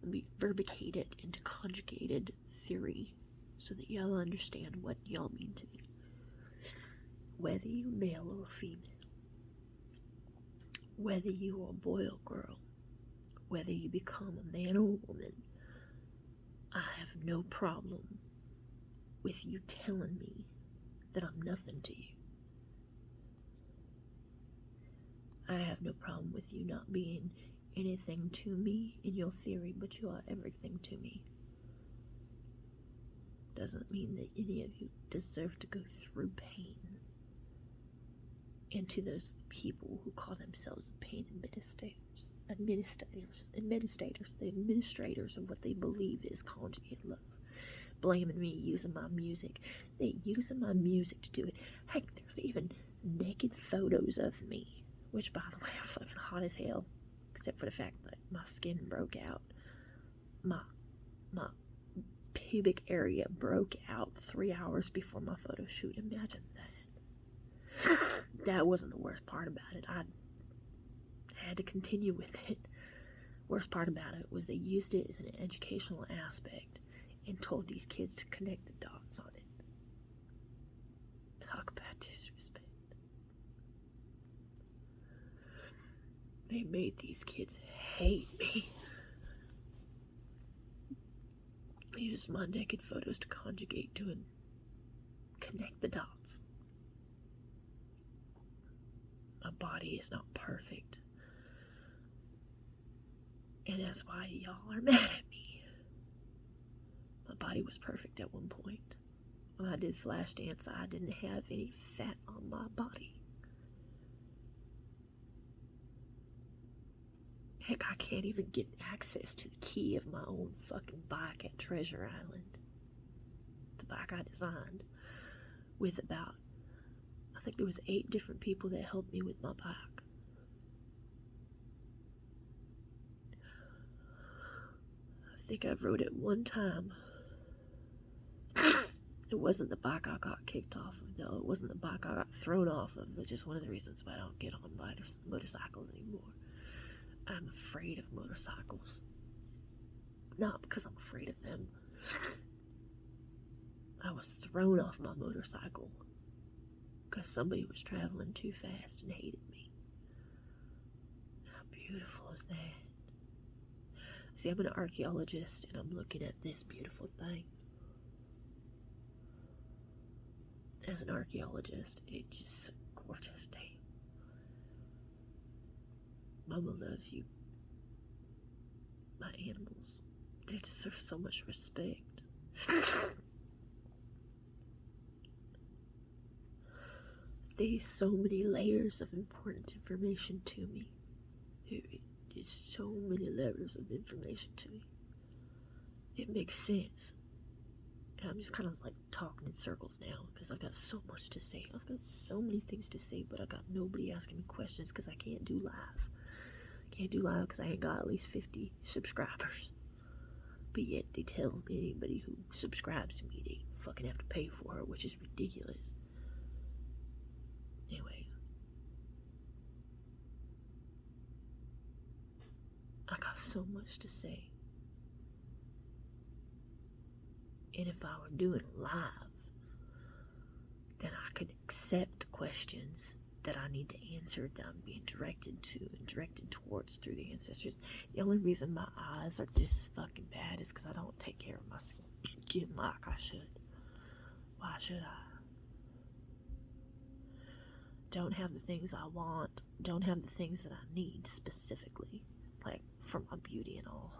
Let me verbicate it into conjugated theory so that y'all understand what y'all mean to me. Whether you male or female, whether you are a boy or girl, whether you become a man or a woman, I have no problem with you telling me that I'm nothing to you. I have no problem with you not being anything to me in your theory, but you are everything to me. Doesn't mean that any of you deserve to go through pain. And to those people who call themselves pain administrators, the administrators of what they believe is conjugate love, blaming me, using my music. They're using my music to do it. Heck, there's even naked photos of me, which, by the way, are fucking hot as hell, except for the fact that my skin broke out. My pubic area broke out 3 hours before my photo shoot. Imagine that. That wasn't the worst part about it. I had to continue with it. Worst part about it was they used it as an educational aspect and told these kids to connect the dots on it. Talk about disrespect. They made these kids hate me. They used my naked photos to conjugate to and connect the dots. My body is not perfect. And that's why y'all are mad at me. My body was perfect at one point. When I did Flashdance, I didn't have any fat on my body. Heck, I can't even get access to the key of my own fucking bike at Treasure Island. The bike I designed with about, I think there was 8 different people that helped me with my bike. I think I rode it one time. It wasn't the bike I got kicked off of, though. It wasn't the bike I got thrown off of, which is one of the reasons why I don't get on motorcycles anymore. I'm afraid of motorcycles. Not because I'm afraid of them. I was thrown off my motorcycle because somebody was traveling too fast and hated me. How beautiful is that? See, I'm an archaeologist and I'm looking at this beautiful thing. As an archaeologist, it's just a gorgeous day. Mama loves you. My animals, they deserve so much respect. There's so many layers of important information to me. There's so many layers of information to me. It makes sense. And I'm just kind of like talking in circles now because I've got so much to say. I've got so many things to say, but I got nobody asking me questions because I can't do live. I can't do live because I ain't got at least 50 subscribers. But yet they tell anybody who subscribes to me they fucking have to pay for it, which is ridiculous. And got so much to say. And if I were doing it live, then I could accept questions that I need to answer, that I'm being directed to and directed towards through the ancestors. The only reason my eyes are this fucking bad is because I don't take care of my skin like I should. Why should I? Don't have the things I want, don't have the things that I need specifically, like for my beauty and all.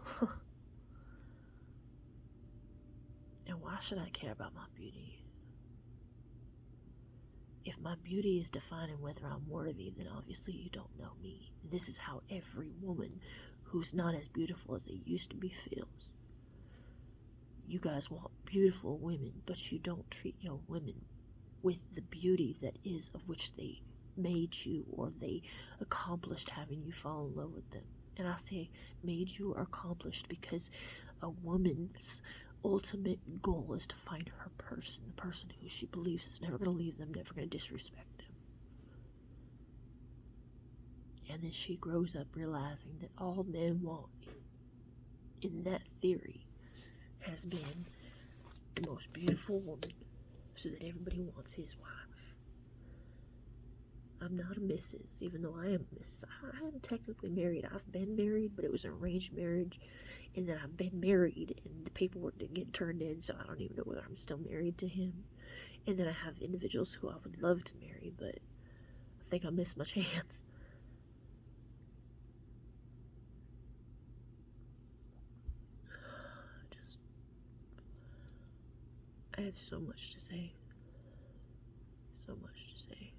And why should I care about my beauty? If my beauty is defining whether I'm worthy, then obviously you don't know me. This is how every woman who's not as beautiful as they used to be feels. You guys want beautiful women, but you don't treat your women with the beauty that is of which they made you, or they accomplished having you fall in love with them. And I say made you or accomplished because a woman's ultimate goal is to find her person, the person who she believes is never going to leave them, never going to disrespect them. And then she grows up realizing that all men want in that theory has been the most beautiful woman, so that everybody wants his wife. I'm not a missus, even though I am a miss. I am technically married. I've been married, but it was an arranged marriage. And then I've been married, and the paperwork didn't get turned in, so I don't even know whether I'm still married to him. And then I have individuals who I would love to marry, but I think I missed my chance. I have so much to say. So much to say.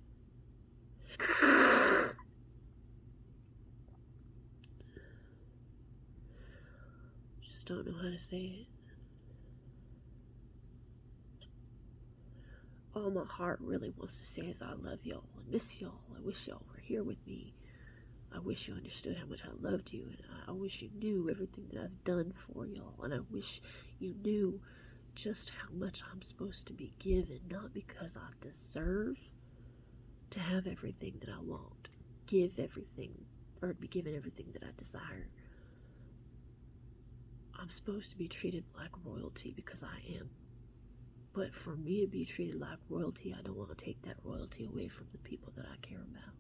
Just don't know how to say it. All my heart really wants to say is I love y'all and miss y'all. I wish y'all were here with me. I wish you understood how much I loved you, and I wish you knew everything that I've done for y'all, and I wish you knew just how much I'm supposed to be given, not because I deserve to have everything that I want, give everything, or be given everything that I desire. I'm supposed to be treated like royalty because I am. But for me to be treated like royalty, I don't want to take that royalty away from the people that I care about.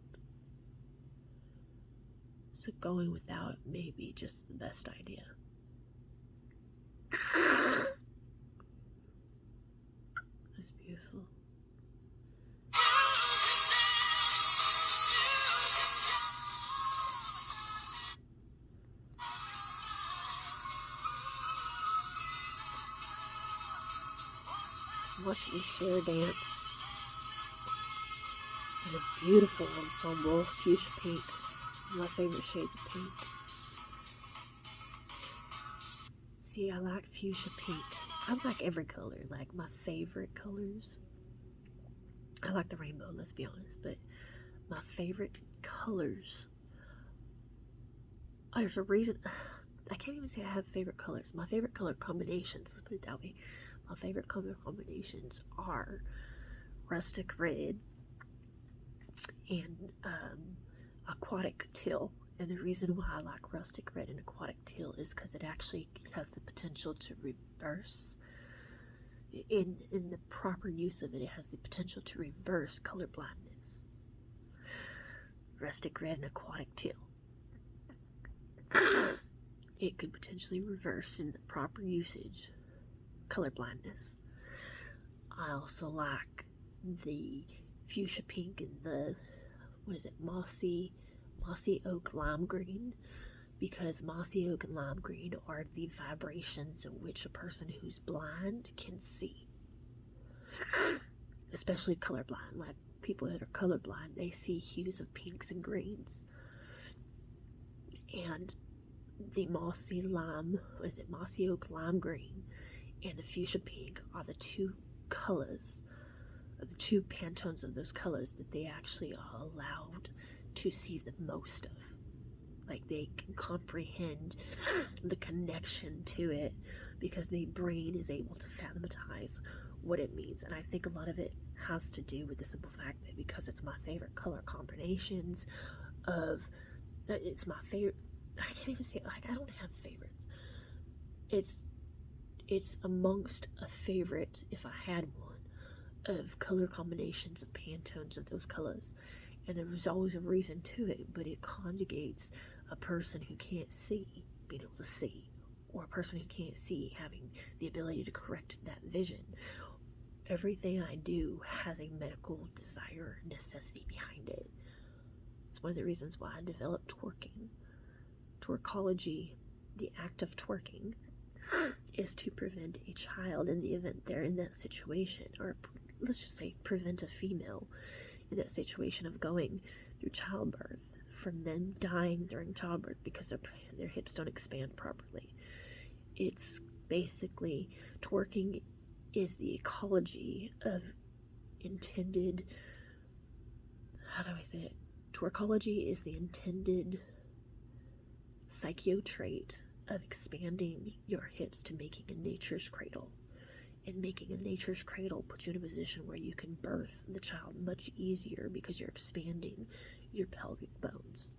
So going without may be just the best idea. That's beautiful. Watching the Cher dance in a beautiful ensemble, fuchsia pink, my favorite shades of pink. See, I like fuchsia pink. I like every color, like my favorite colors. I like the rainbow, let's be honest, but my favorite colors, there's a reason, I can't even say I have favorite colors. My favorite color combinations, let's put it that way. My favorite color combinations are rustic red and aquatic teal. And the reason why I like rustic red and aquatic teal is because it actually has the potential to reverse. In the proper use of it, it has the potential to reverse color blindness. Rustic red and aquatic teal. It could potentially reverse, in the proper usage, color blindness. I also like the fuchsia pink and the, mossy oak lime green, because mossy oak and lime green are the vibrations in which a person who's blind can see. Especially colorblind, like people that are colorblind, they see hues of pinks and greens. And the mossy oak lime green and the fuchsia pink are the two colors, the two Pantones of those colors that they actually are allowed to see the most of. Like, they can comprehend the connection to it because the brain is able to fathomatize what it means. And I think a lot of it has to do with the simple fact that because it's my favorite color combinations of, it's my favorite, I can't even say, like, I don't have favorites. It's amongst a favorite, if I had one, of color combinations of Pantones of those colors. And there was always a reason to it, but it conjugates a person who can't see being able to see, or a person who can't see having the ability to correct that vision. Everything I do has a medical desire, necessity behind it. It's one of the reasons why I developed twerking. Twerkology, the act of twerking, is to prevent a child in the event they're in that situation, or let's just say prevent a female in that situation of going through childbirth from them dying during childbirth because their hips don't expand properly. It's basically, twerking is the ecology of intended, how do I say it? Twerkology is the intended psycho trait of expanding your hips to making a nature's cradle. And making a nature's cradle puts you in a position where you can birth the child much easier because you're expanding your pelvic bones.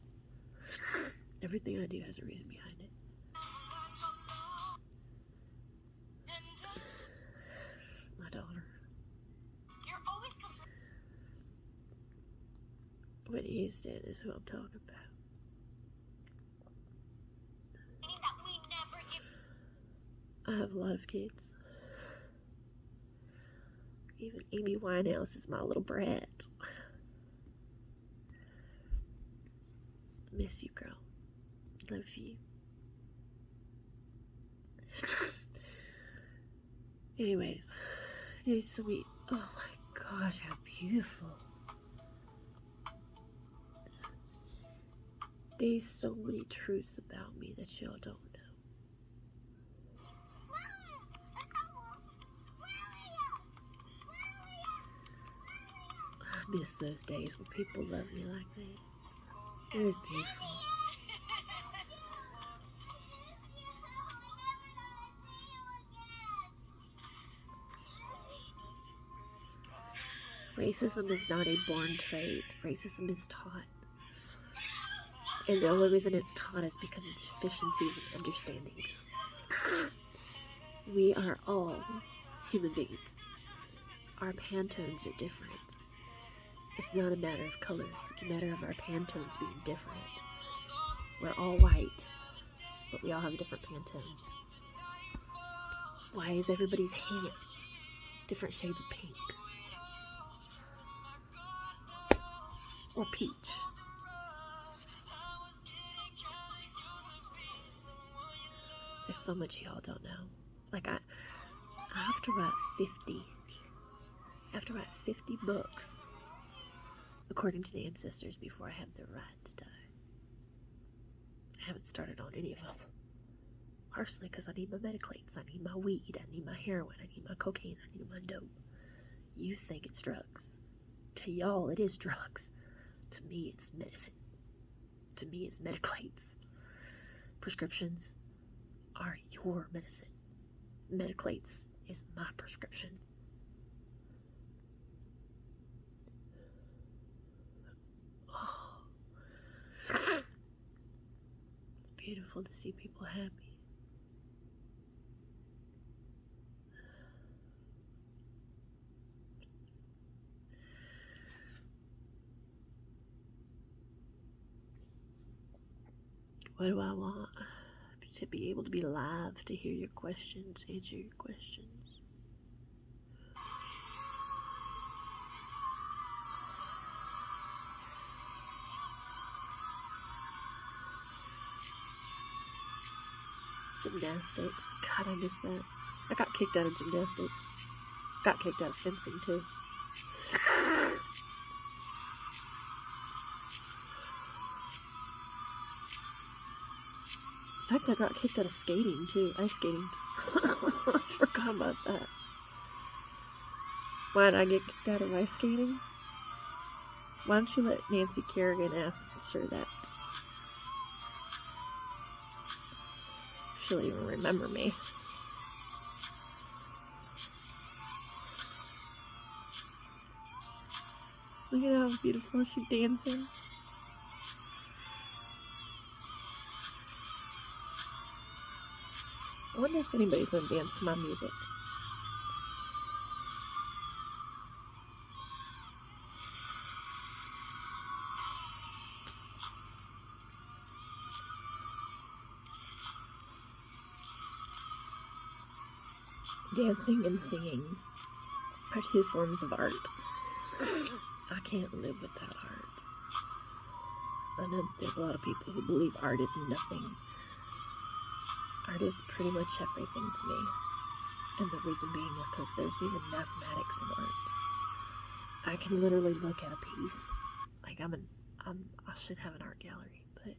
Everything I do has a reason behind it. My daughter. Whitney Houston is who I'm talking about. I have a lot of kids. Even Amy Winehouse is my little brat. Miss you, girl. Love you. Anyways, these sweet. Oh my gosh, how beautiful. There's so many truths about me that y'all don't know. I miss those days when people loved me like that. It was beautiful. Racism is not a born trait. Racism is taught. And the only reason it's taught is because of deficiencies and understandings. We are all human beings. Our Pantones are different. It's not a matter of colors. It's a matter of our Pantones being different. We're all white, but we all have a different Pantone. Why is everybody's hands different shades of pink? Or peach? There's so much y'all don't know. Like, I have to write 50. I have to write 50 books, according to the ancestors, before I have the right to die. I haven't started on any of them. Partially because I need my mediclates, I need my weed, I need my heroin, I need my cocaine, I need my dope. You think it's drugs. To y'all, it is drugs. To me, it's medicine. To me, it's mediclates. Prescriptions are your medicine. Mediclates is my prescription. Oh. It's beautiful to see people happy. What do I want? To be able to be live, to hear your questions, answer your questions. Gymnastics. God, I miss that. I got kicked out of gymnastics. Got kicked out of fencing, too. In fact, I got kicked out of skating, too. Ice skating. I forgot about that. Why did I get kicked out of ice skating? Why don't you let Nancy Kerrigan answer that? She'll even remember me. Look at how beautiful she's dancing. I wonder if anybody's gonna dance to my music. Dancing and singing are two forms of art. I can't live without art. I know that there's a lot of people who believe art is nothing. Art is pretty much everything to me. And the reason being is because there's even mathematics in art. I can literally look at a piece. Like I should have an art gallery, but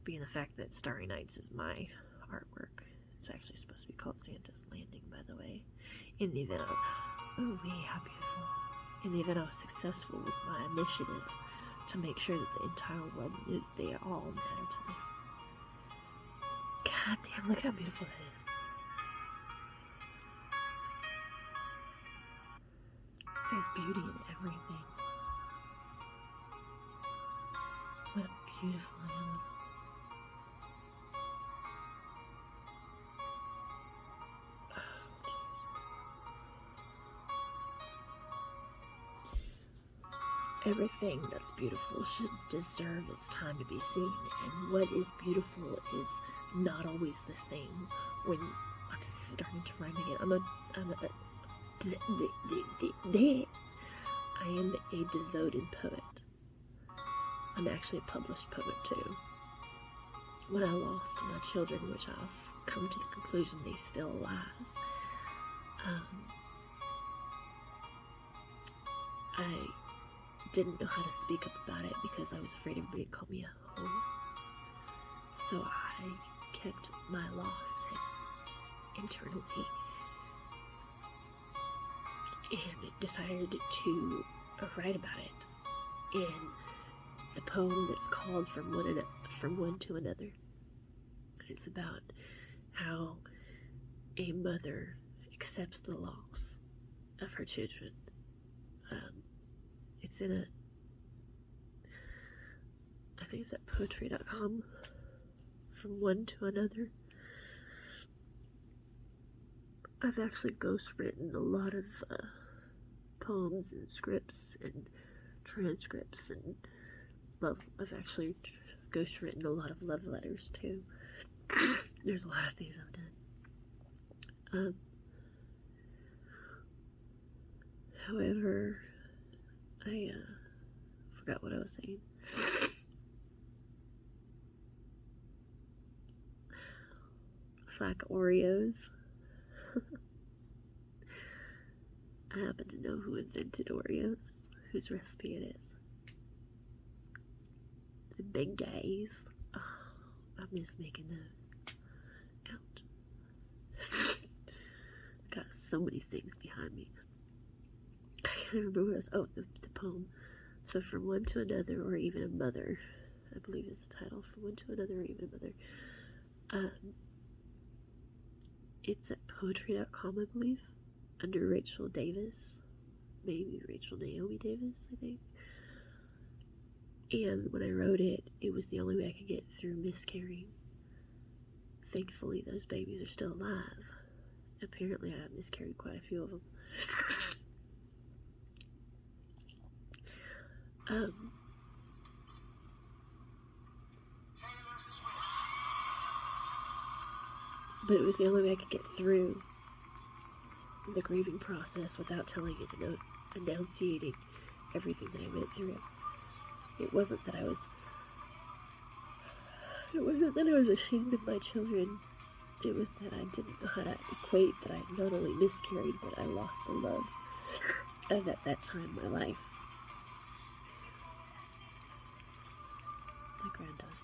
being the fact that Starry Nights is my artwork, it's actually supposed to be called Santa's Landing, by the way. In the event of, oh wait, how beautiful. In the event I was successful with my initiative to make sure that the entire world knew that they all matter to me. God damn, look how beautiful that is. There's beauty in everything. What a beautiful animal. Everything that's beautiful should deserve its time to be seen, and what is beautiful is not always the same. When I'm starting to rhyme again, I am a devoted poet. I'm actually a published poet too. When I lost my children, which I've come to the conclusion they're still alive, I didn't know how to speak up about it because I was afraid everybody would call me a hoe. So I kept my loss internally and decided to write about it in the poem that's called From One to Another. It's about how a mother accepts the loss of her children. It's in I think it's at poetry.com. From One to Another. I've actually ghostwritten a lot of poems and scripts and transcripts, and I've actually ghostwritten a lot of love letters too. There's a lot of things I've done. However, I forgot what I was saying. It's like Oreos. I happen to know who invented Oreos, whose recipe it is. The big guys. Oh, I miss making those. Ouch. Got so many things behind me. I can't remember what it was. Oh, the poem. So From One to Another, or Even a Mother, I believe is the title. From One to Another, or Even a Mother. It's at poetry.com, I believe, under Rachel Davis. Maybe Rachel Naomi Davis, I think. And when I wrote it, it was the only way I could get through miscarrying. Thankfully, those babies are still alive. Apparently, I miscarried quite a few of them. But it was the only way I could get through the grieving process without telling it and enunciating everything that I went through. It wasn't that I was ashamed of my children. It was that I didn't know how to equate that I not only miscarried, but I lost the love of at that time in my life. My granddaughter.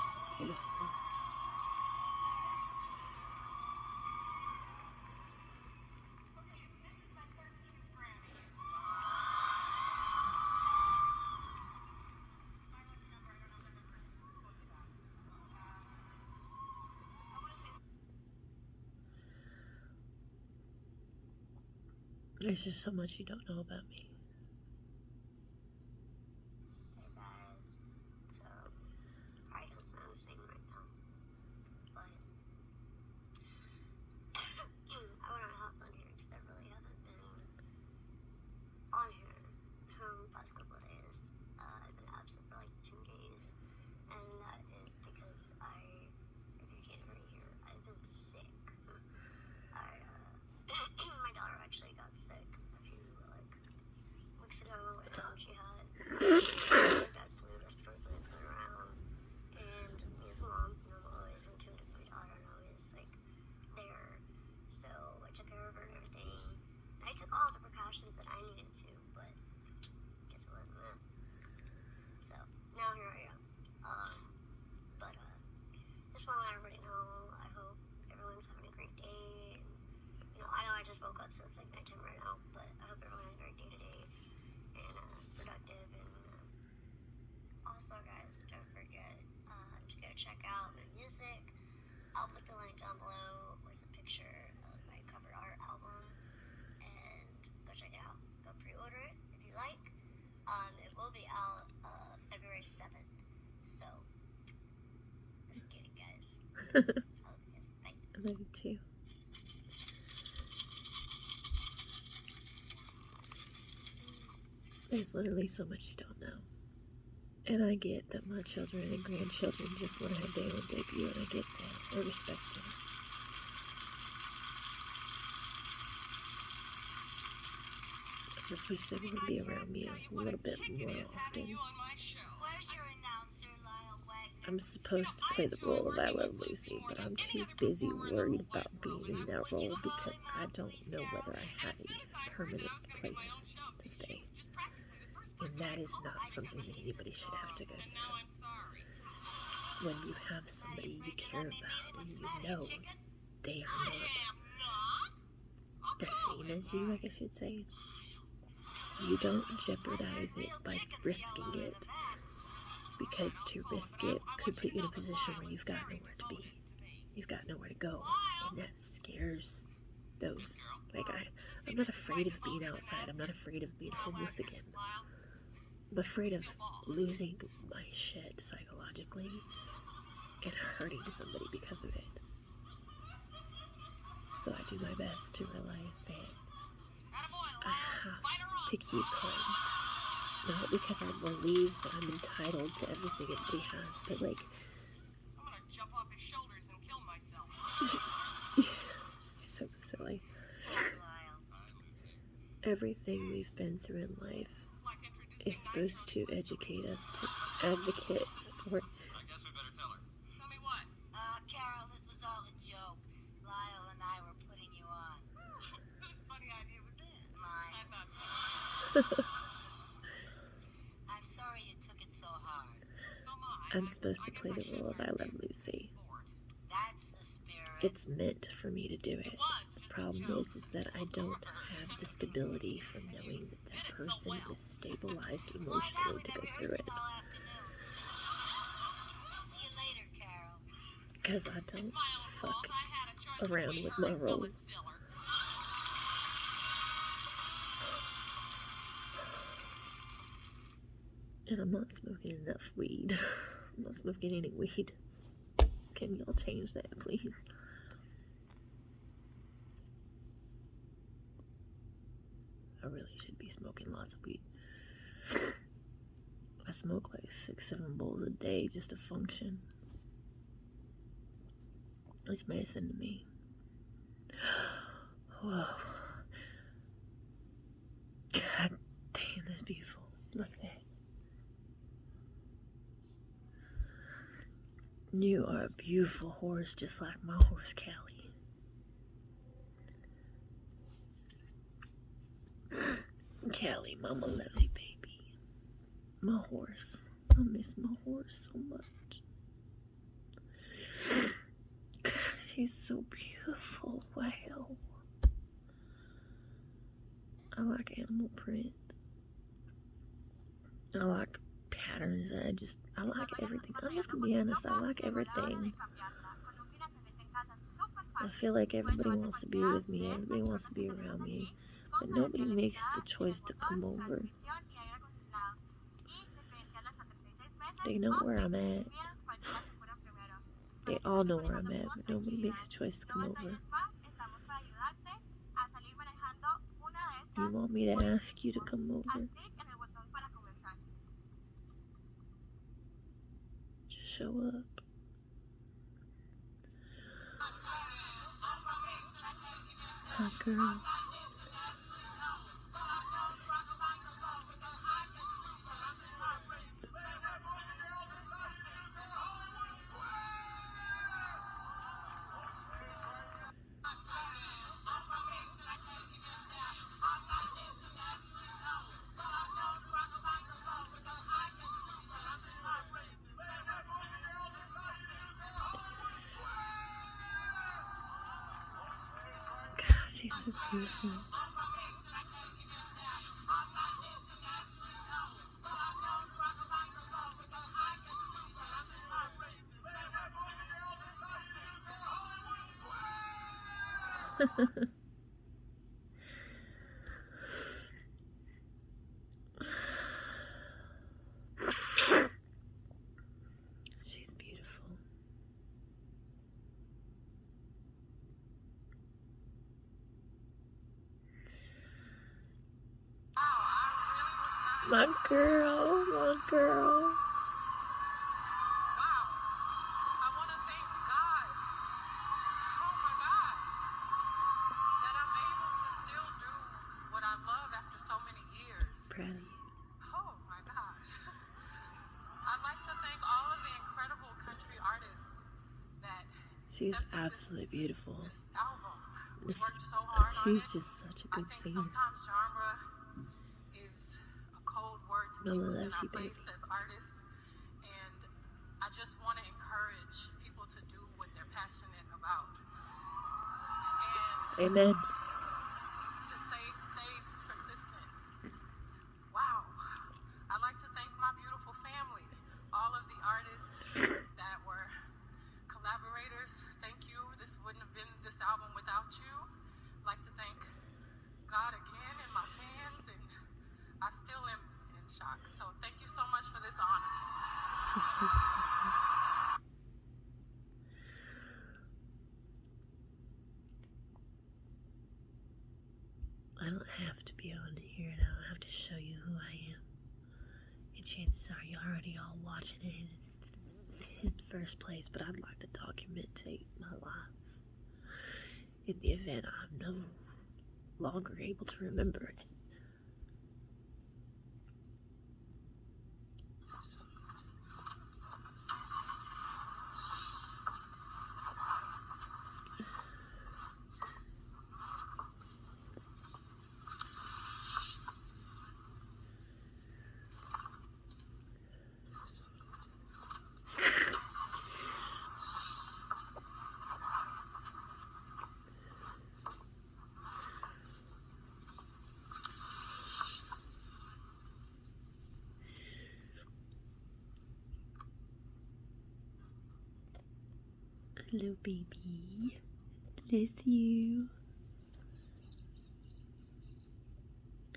It's beautiful. There's just so much you don't know about me. got sick a few weeks ago, and she had that flu, respiratory flu that's going around. And me as a mom, I'm always in tune with my daughter and always there. So I took care of her and everything. And I took all the precautions that I needed to, but guess it wasn't that. So now here I am. But just want to let everybody know. I hope everyone's having a great day. And I know I just woke up, so it's nighttime right now. But I hope everyone has a great day today and productive. And also, guys, don't forget to go check out my music. I'll put the link down below with a picture of my cover art album, and go check it out. Go pre-order it if you like. It will be out February 7th. So, let's get it, guys. I love you guys. Bye. I love you too. There's literally so much you don't know. And I get that my children and grandchildren just want to have their own debut, and I get that. I respect that. I just wish they would be around me a little bit more often. I'm supposed to play the role of I Love Lucy, but I'm too busy worried about being in that role because I don't know whether I have a permanent place to stay. And that is not something that anybody should have to go through. When you have somebody you care about and you know they are not the same as you, I guess you'd say, you don't jeopardize it by risking it, because to risk it could put you in a position where you've got nowhere to be. You've got nowhere to go, and that scares those. I'm not afraid of being outside. I'm not afraid of being homeless again. I'm afraid of losing my shit psychologically and hurting somebody because of it. So I do my best to realize that I have to keep calm. Not because I believe that I'm entitled to everything everybody has, but I'm gonna jump off his shoulders and kill myself. so silly. Everything we've been through in life is supposed to educate us, to advocate for. I guess we better tell her. Tell me what? Carol, this was all a joke. Lyle and I were putting you on. Whose funny idea was it? Mine. I thought so. I'm sorry you took it so hard. So am I. I'm supposed to play the role of I Love Lucy. That's the spirit. It's meant for me to do it. The problem is that I don't have the stability from knowing that that person is stabilized emotionally to go through it. See you later, Carol. Because I don't fuck around with my roles. And I'm not smoking enough weed. I'm not smoking any weed. Can y'all change that, please? I really should be smoking lots of weed. I smoke 6-7 bowls a day just to function. It's medicine to me. Whoa. God damn, that's beautiful. Look at that. You are a beautiful horse, just like my horse, Callie. Callie, mama loves you, baby. My horse. I miss my horse so much. God, she's so beautiful. Wow. I like animal print. I like patterns. I like everything. I'm just gonna be honest. I like everything. I feel like everybody wants to be with me. Everybody wants to be around me. But nobody makes the choice to come over. They know where I'm at. They all know where I'm at, but nobody makes a choice to come over. You want me to ask you to come over? Just show up. Hi, girl. She's so beautiful. She's beautiful. My girl, my girl. Wow. I want to thank God. Oh my God. That I'm able to still do what I love after so many years. Proud of you. Oh my gosh. I'd like to thank all of the incredible country artists that She's accepted absolutely beautiful. this album. We worked so hard on She's it. just such a I good think singer. sometimes genre is a cold word to keep Mama us in loves our you, baby. place as artists. And I just want to encourage people to do what they're passionate about. And Amen. to stay persistent. Wow. I'd like to thank my beautiful family, all of the artists that were collaborators. Thank you. This wouldn't have been this album without you. I'd like to thank God again and my fans, and I still am in shock. So thank you so much for this honor. She's so beautiful. I don't have to be on here and I don't have to show you who I am. And chances are you're already all watching it in the first place, but I'd like to documentate my life in the event I'm no longer able to remember it. Hello, baby. Miss you.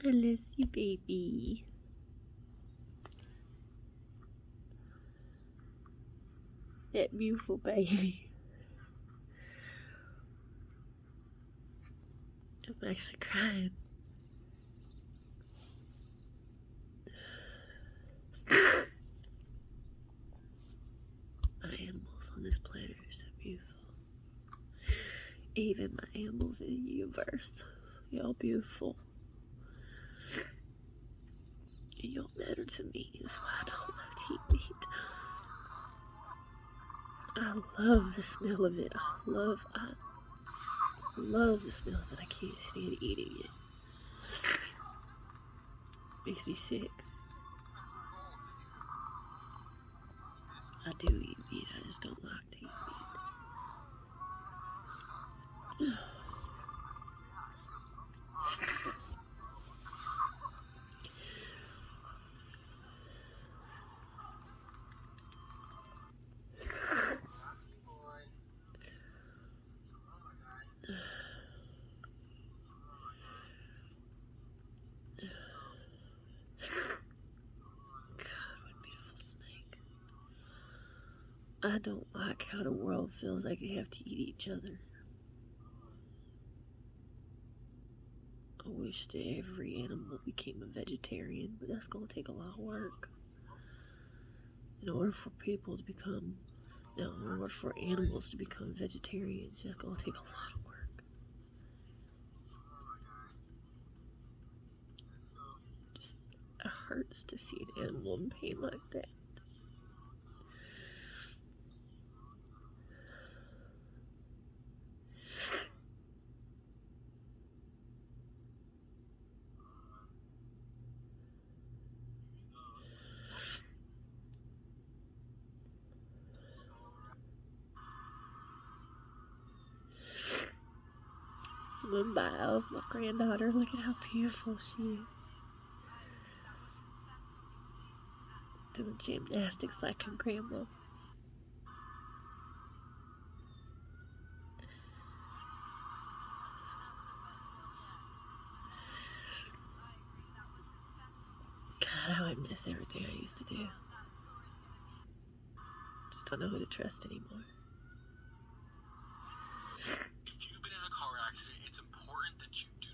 I miss you, baby. That beautiful baby. I'm actually crying. My animals on this planet are so beautiful. Even my animals in the universe. Y'all beautiful. And y'all matter to me. That's why I don't like to eat meat. I love the smell of it. I love the smell of it. I can't stand eating it. Makes me sick. I do eat meat. I just don't like to eat meat. I don't like how the world feels like they have to eat each other. I wish that every animal became a vegetarian, but that's gonna take a lot of work. In order for people to become, in order for animals to become vegetarians, that's gonna take a lot of work. Just, it hurts to see an animal in pain like that. Simone Biles, my granddaughter. Look at how beautiful she is. Doing gymnastics like her grandma. God, how I miss everything I used to do. Just don't know who to trust anymore. If you've been in a car accident, it's important that you do.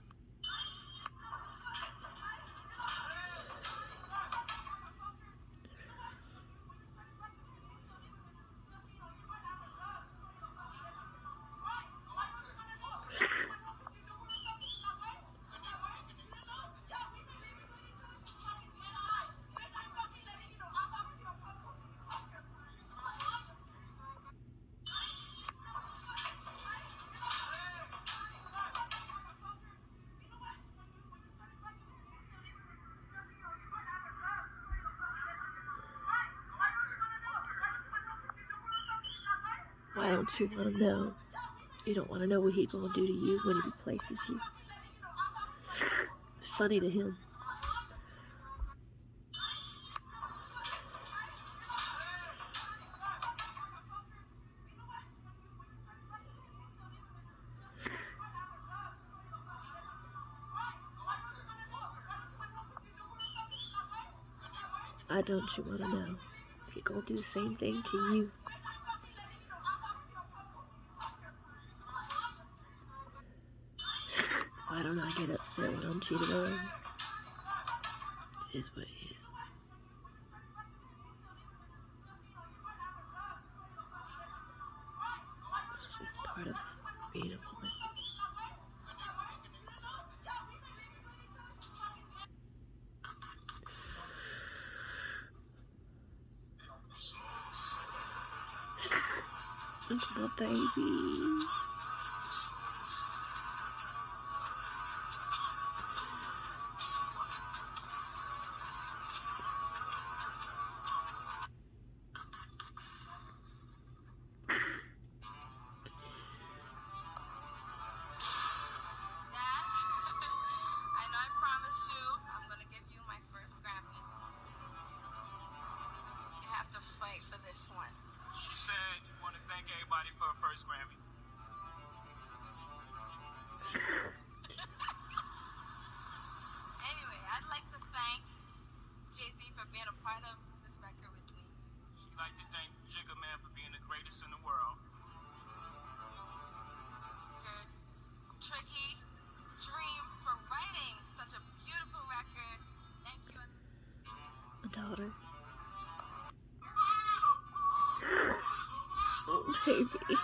Why don't you want to know? You don't want to know what he gonna do to you when he replaces you. It's funny to him. Why don't you want to know? If he gonna do the same thing to you. Why don't I get upset when I'm cheated on? It is what it is. It's just part of being a woman. Little baby. She said you want to thank everybody for her first Grammy. Anyway, I'd like to thank Jay-Z for being a part of this record with me. She'd like to thank Jigga Man for being the greatest in the world. Her tricky dream for writing such a beautiful record. Thank you. My daughter. Oh, baby.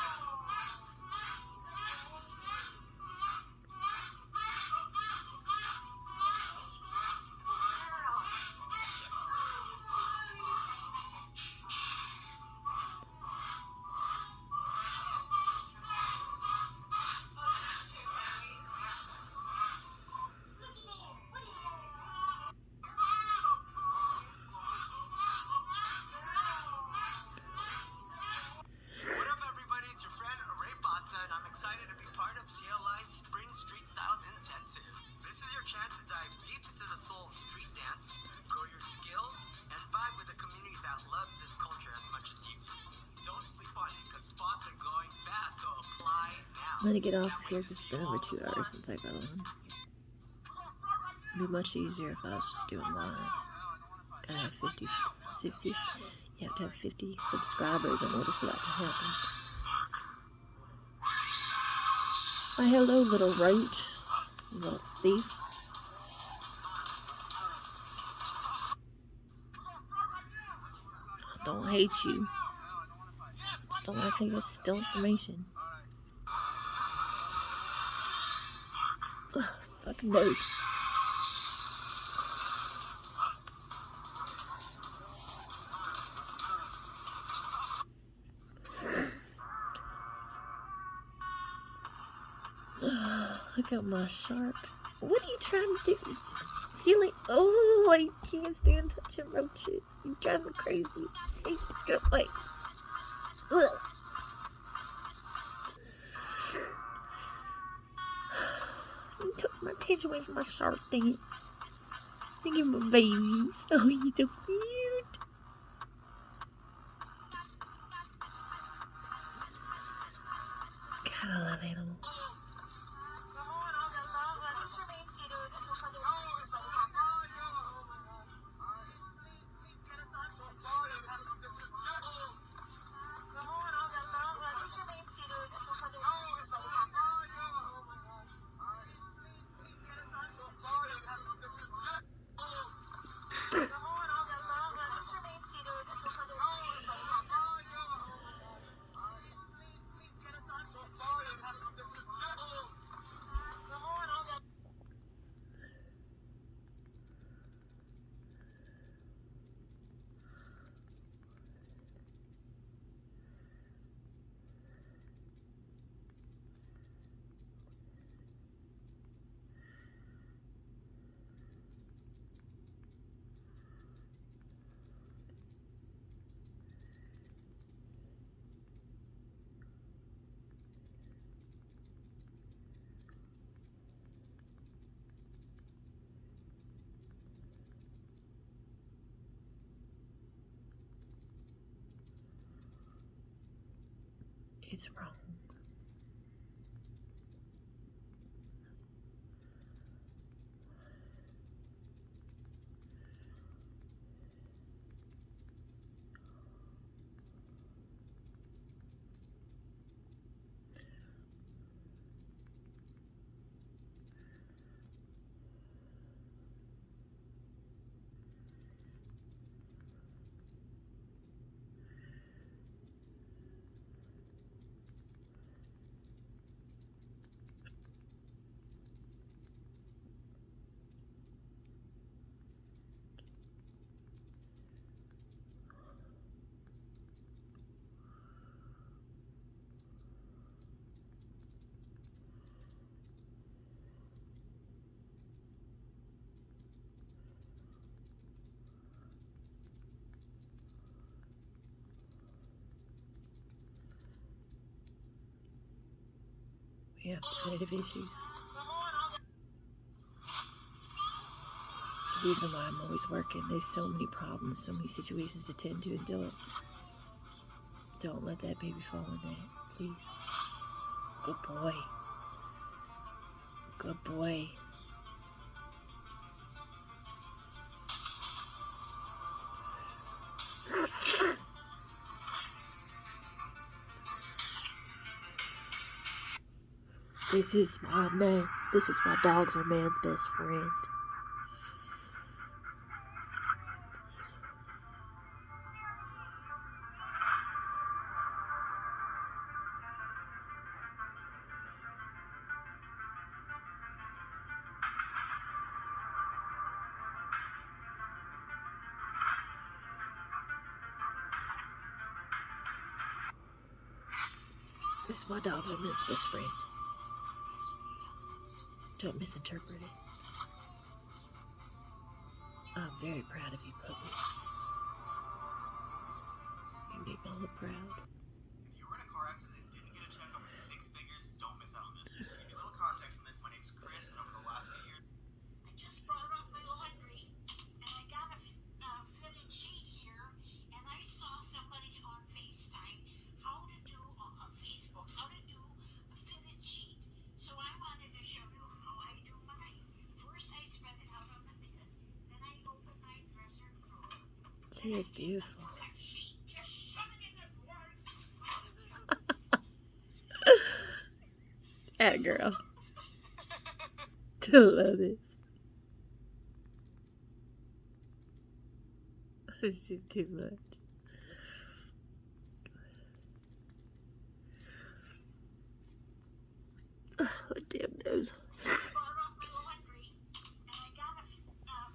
I'm gonna get off of here because it's been over 2 hours since I got on. It'd be much easier if I was just doing live. Gotta have 50, you have to have 50 subscribers in order for that to happen. Why, hello, little roach. You little thief. I don't hate you. Just don't like how you steal information. Ugh, fucking nose. Look at my sharks. What are you trying to do? Ceiling. Oh, I can't stand touching roaches. You drive me crazy. Hey, go away. Ugh. You took my attention away from my shark thing. Look at my babies. Oh, he's so cute. God, I love animals. It's wrong. We have definitive issues. The reason why I'm always working, there's so many problems, so many situations to tend to and deal with. Don't let that baby fall in that, please. Good boy. Good boy. This is my man. This is why dogs are man's best friend. This is why dogs are man's best friend. Don't misinterpret it. I'm very proud of you, puppy. You make me look proud. If you were in a car accident and didn't get a check over 6 figures, don't miss out on this. Just to give you a little context on this, my name's Chris, and over the last few years, I just brought up my laundry, and I got a fitted sheet here, and I saw somebody on FaceTime how to do on Facebook, how to do a fitted sheet. So I wanted to show you how I do mine. First, I spread it out on the bed, then I open my dresser drawer. She is beautiful. That sheet, just shove it in the drawer. That girl. I love this. This is too much. Oh, damn nose. Brought up my laundry, and I got a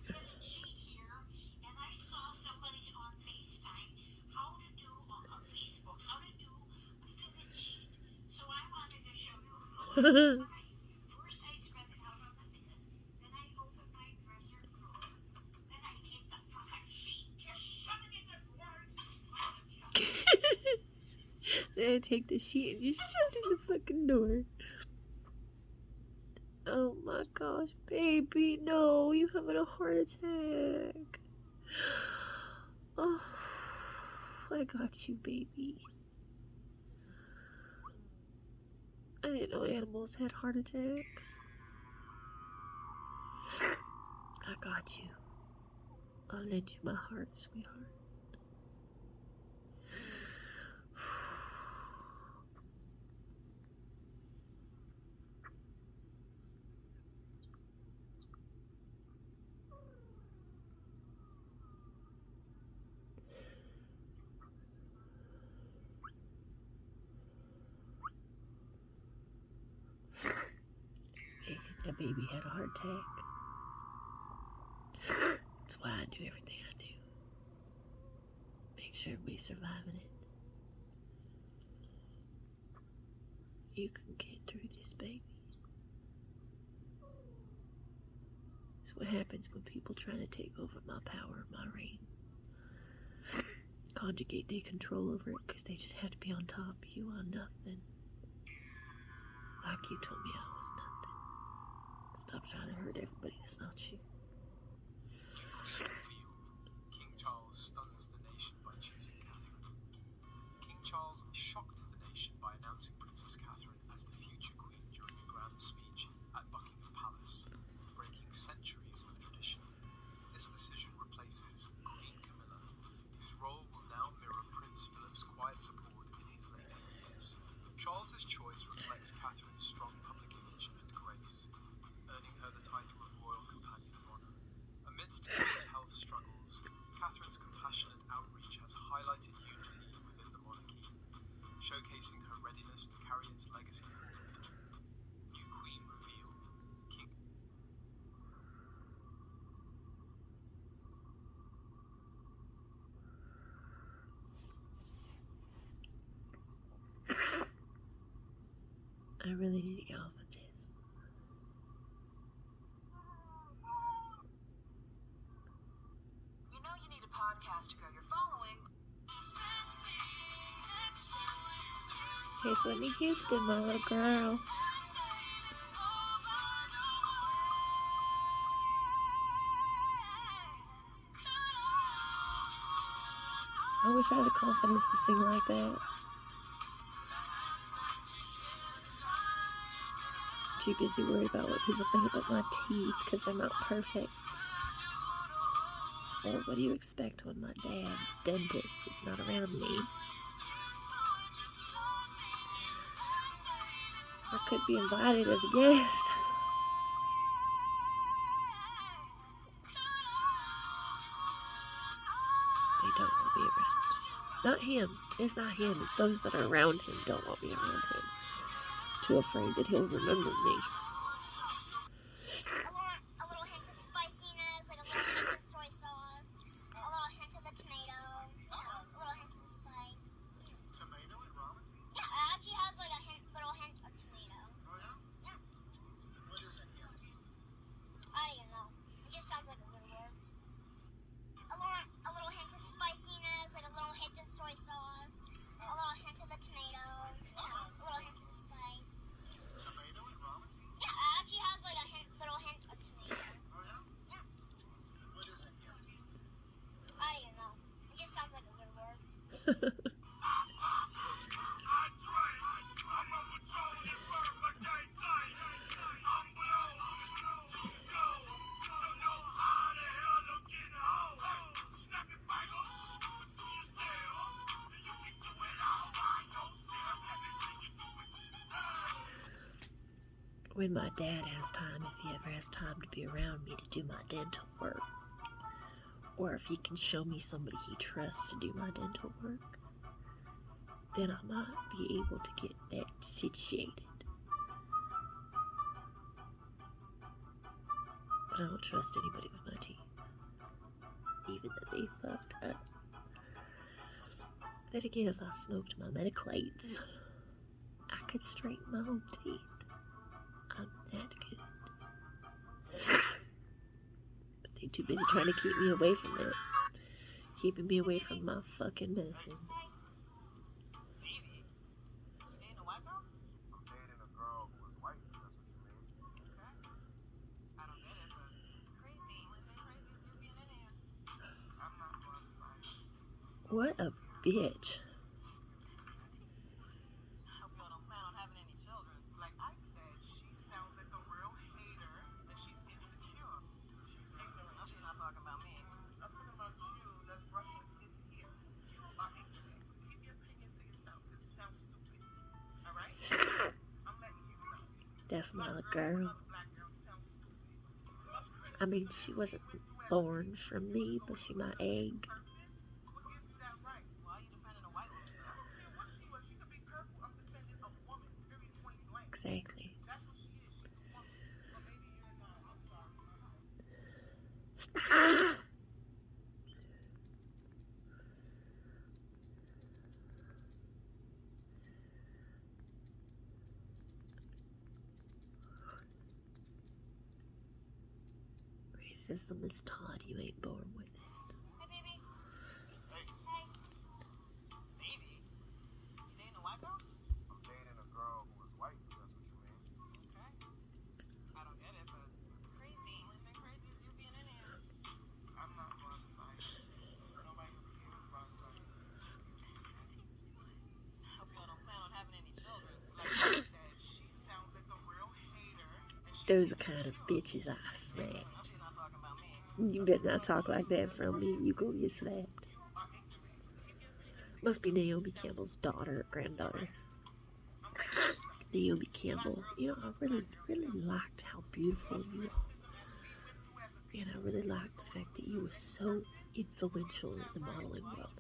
fitted sheet here, and I saw somebody on FaceTime how to do on Facebook, how to do a fitted sheet. So I wanted to show you how I do mine. First, I spread it out on the bed, then I open my dresser drawer, then I take the fucking sheet, just shove it in the drawer, slam it shut. Then I take the sheet and just shove it in the fucking door. Oh my gosh, baby, no, you having a heart attack. Oh, I got you, baby. I didn't know animals had heart attacks. I got you. I'll lend you my heart, sweetheart. That baby had a heart attack. That's why I do everything I do. Make sure everybody's surviving it. You can get through this, baby. It's what happens when people try to take over my power, my reign. Conjugate their control over it because they just have to be on top. You are nothing. Like you told me I was nothing. Stop trying to hurt everybody that's not you. King Charles stuns the nation by choosing Catherine. King Charles shocked the nation by announcing Princess Catherine as the future queen during a grand speech at Buckingham Palace, breaking centuries of tradition. This decision replaces Queen Camilla, whose role will now mirror Prince Philip's quiet support in his later years. Charles's choice reflects Catherine's strong public image and grace, earning her the title of Royal Companion of Honor. Amidst his health struggles, Catherine's compassionate outreach has highlighted unity within the monarchy, showcasing her readiness to carry its legacy forward. New Queen revealed. King I really need to get off of this. You know you need a podcast to grow your following. Here's Whitney Houston, my little girl. I wish I had the confidence to sing like that. Too busy worried about what people think about my teeth because they're not perfect. Well, what do you expect when my dad, dentist, is not around me? I could be invited as a guest. They don't want me around. Not him. It's not him. It's those that are around him don't want me around him. Too afraid that he'll remember me. A little hint of spiciness, like a little hint of soy sauce, a little hint of the tomato, a little hint of the spice. Tomato and ramen? Yeah, it actually has like a little hint of tomato. Oh yeah? Yeah. What is it? I don't even know. It just sounds like a weird word. A little hint of spiciness, like a little hint of soy sauce, a little hint of the tomato, a little hint of the spice. Tomato and ramen? Yeah, it actually has like a little hint of tomato. Oh yeah? Yeah. What is it? I don't even know. It just sounds like a weird word. When my dad has time, if he ever has time to be around me to do my dental work, or if he can show me somebody he trusts to do my dental work, then I might be able to get that situated. But I don't trust anybody with my teeth, even that they fucked up. Then again, if I smoked my Mediclates, I could straighten my own teeth. I'm that good. But they too busy trying to keep me away from it. Keeping me away from my fucking medicine. Baby? You dating a white girl? I'm dating a girl who is white, that's what you mean. Okay. What a bitch. Hope y'all don't plan on having any children. Like I said, she sounds like a real hater and she's insecure. She's ignorant. No, she's not talking about me. I'm talking about you that's brushing his ear. You are ignorant. Keep your opinions to yourself because you sound stupid. Alright? I'm letting you know. That's my Black girl. girls, other black girls sound stupid. I mean, she wasn't born from me, but she my egg. What gives you that right? Why are you defending a white woman? I don't care what she was. She could be purple. I'm defending a woman. Period. Point blank. Exactly. That's what she is. She's a woman. But maybe you're not. I'm sorry. Racism is taught, you ain't born with it. Hey, baby. Hey, Baby? You dating a white girl? I'm dating a girl who is white, if that's what you mean. Okay. I don't get it, but it's crazy. Only thing crazy is you being in here. I'm not going to fight. Nobody really cares about that. Hope y'all don't plan on having any children. Like I said, she sounds like a real hater. And she's Those are the kind of bitches I smack. No, she's not talking about me. You better not talk like that from me. You gonna get slapped. Must be Naomi Campbell's daughter or granddaughter. Naomi Campbell. You know, I really liked how beautiful you are. And I really liked the fact that you were so influential in the modeling world.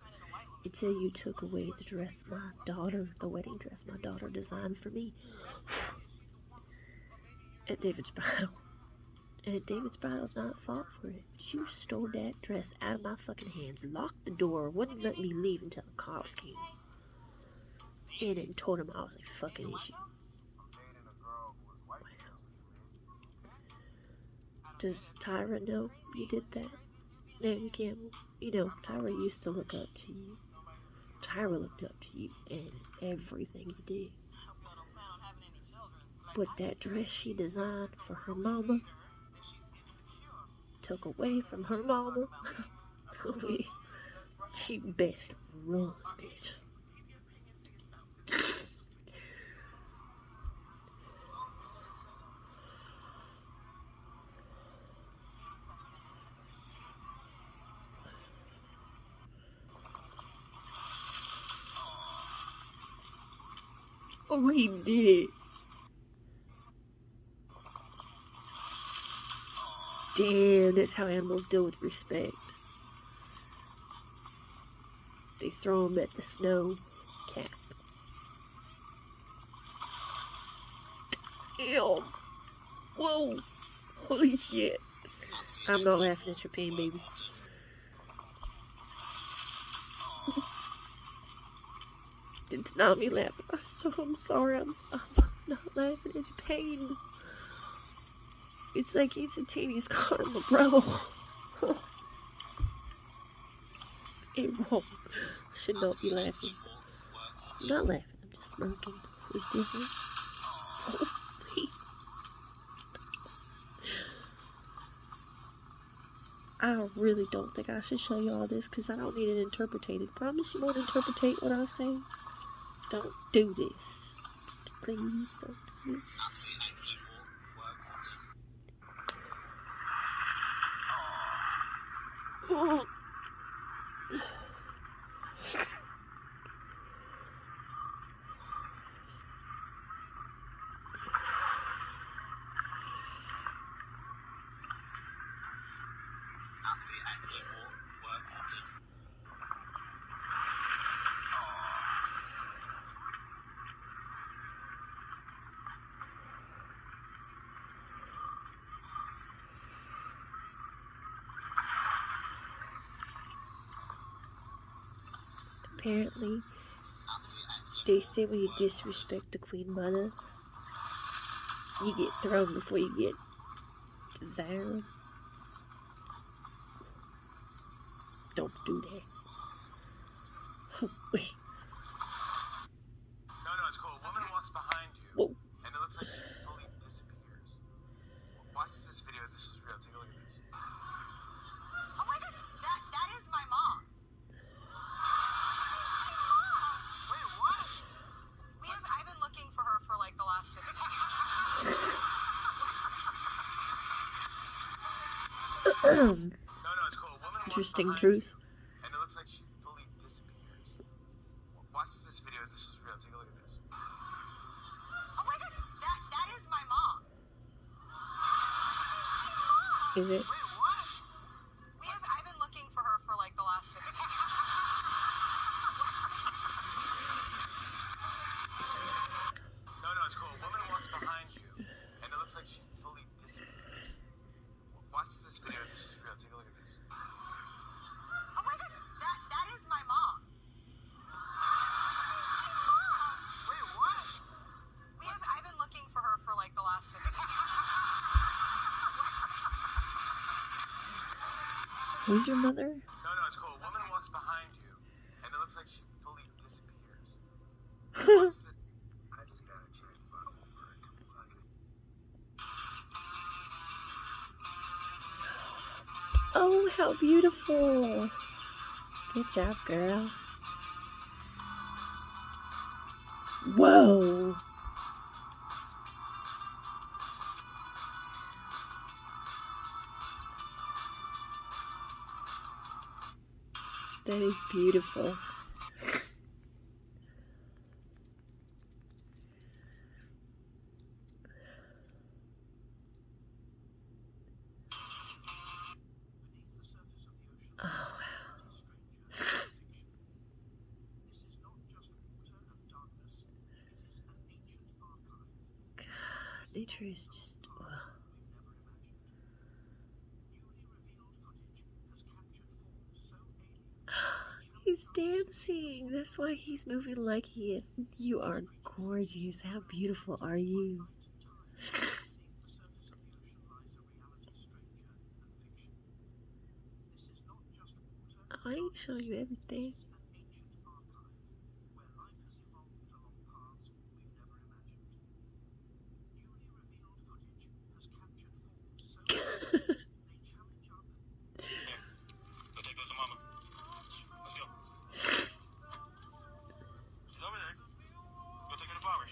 Until you took away the dress my daughter, the wedding dress my daughter designed for me at David's Bridal. And David's Bridal's not at fault for it. But you stole that dress out of my fucking hands, locked the door, wouldn't let me leave until the cops came. And then told him I was a fucking issue. I'm dating a girl who is white, if that's what you mean. Does Tyra know you did that? Naomi Campbell? You know, Tyra used to look up to you. Tyra looked up to you in everything you did. Hope y'all don't plan on having any children. Like But that dress she designed for her mama and she's insecure. took away from her mama. She best run, bitch. Oh, he did. Damn, that's how animals deal with respect. They throw them at the snow cap. Ew. Whoa. Holy shit. I'm not laughing at your pain, baby. It's not me laughing. I'm sorry. I'm not laughing at your pain. It's like instantaneous karma, bro. It won't. I should not be laughing. I'm not laughing. I'm just smirking. There's difference. Wait. I really don't think I should show you all this because I don't need it interpreted. Promise you won't interpret what I say. Don't do this. Please don't do this. Oh. Apparently, they say when you disrespect the Queen Mother, you get thrown before you get there. Don't do that. Wait. No, it's cool. A woman walks behind you, Whoa. and it looks like she fully disappears. Watch this video. This is real. Take a look at this. Oh my god, that is my mom. Interesting behind truth. you, and it looks like she fully disappears. Watch this video. This is real. Take a look at this. Oh my god, that is my mom. Is it? Wait, what? I've been looking for her for like the last 15 years. No, it's cool. A woman walks behind you, and it looks like she fully disappears. Watch this video. This is real. Take a look at this. Oh my god, that is my mom. Wait, what? I've been looking for her for like the last 15 years. Who's your mother? No, it's cool. A woman walks behind you, and it looks like she fully disappears. Watch this. I just gotta check for over 200. Oh, how beautiful. Good job, girl. Whoa. That is beautiful. Oh, wow. God, nature is just... wow. He's dancing. That's why he's moving like he is. You are gorgeous. How beautiful are you? I ain't show you everything. Go take those to mama. Let's go. She's over there. Go take her to flowers.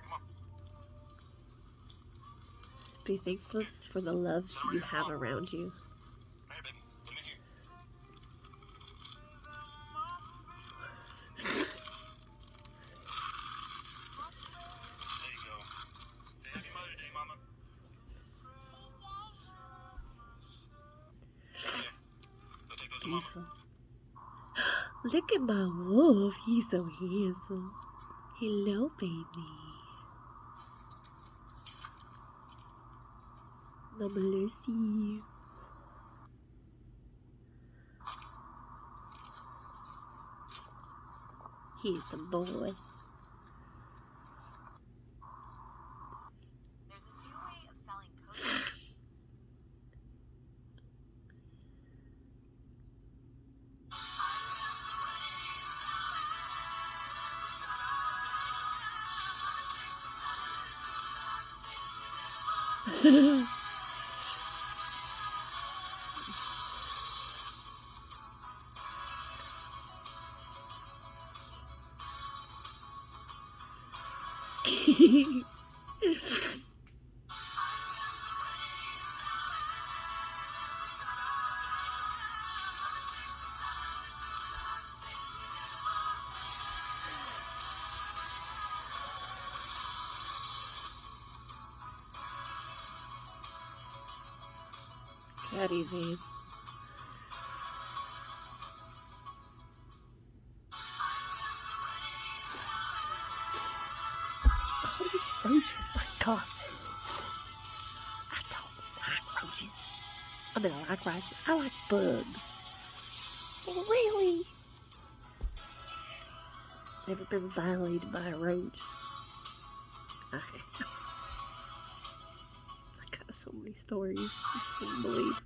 Come on. Be thankful for the love you have around you. Hey, baby. Come in here. There you go. Say happy Mother's Day, mama. Here. Go take those to mama. Beautiful. Look at my wolf. He's so handsome. Hello, baby. Mama Lucy. He's a boy. There's a new way of selling coats. Caddy's hands. Oh, these roaches, my gosh. I don't like roaches. I mean, I like roaches. I like bugs. Really? Never been violated by a roach. I have. I got so many stories. I can't believe.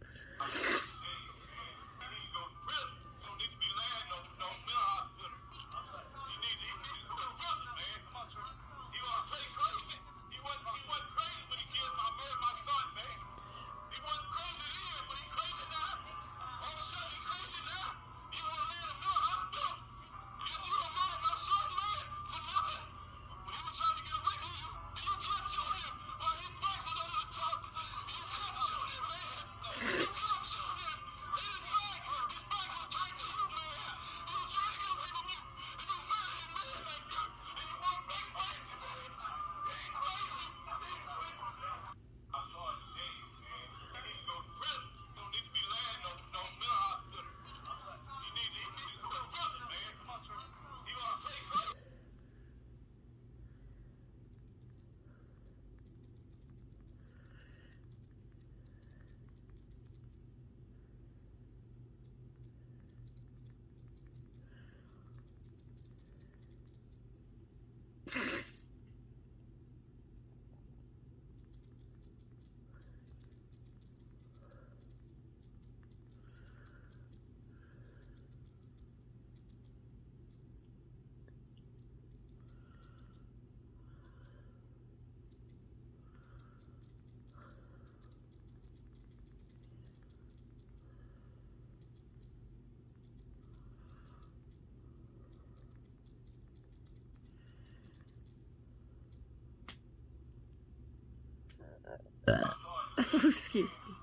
Excuse me.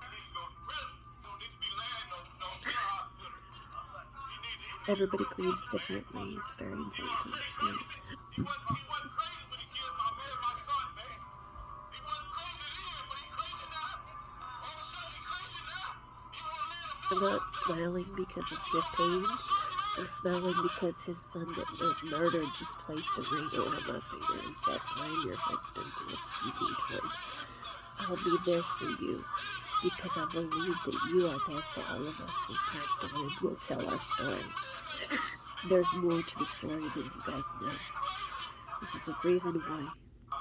Everybody grieves differently. It's very important to understand. I'm not smiling because of his pain. I'm smiling because his son that was murdered just placed a ring around my finger and said, I'm your husband, and if you need him, I'll be there for you. Because I believe that you are there for all of us who passed on and will tell our story. There's more to the story than you guys know. This is the reason why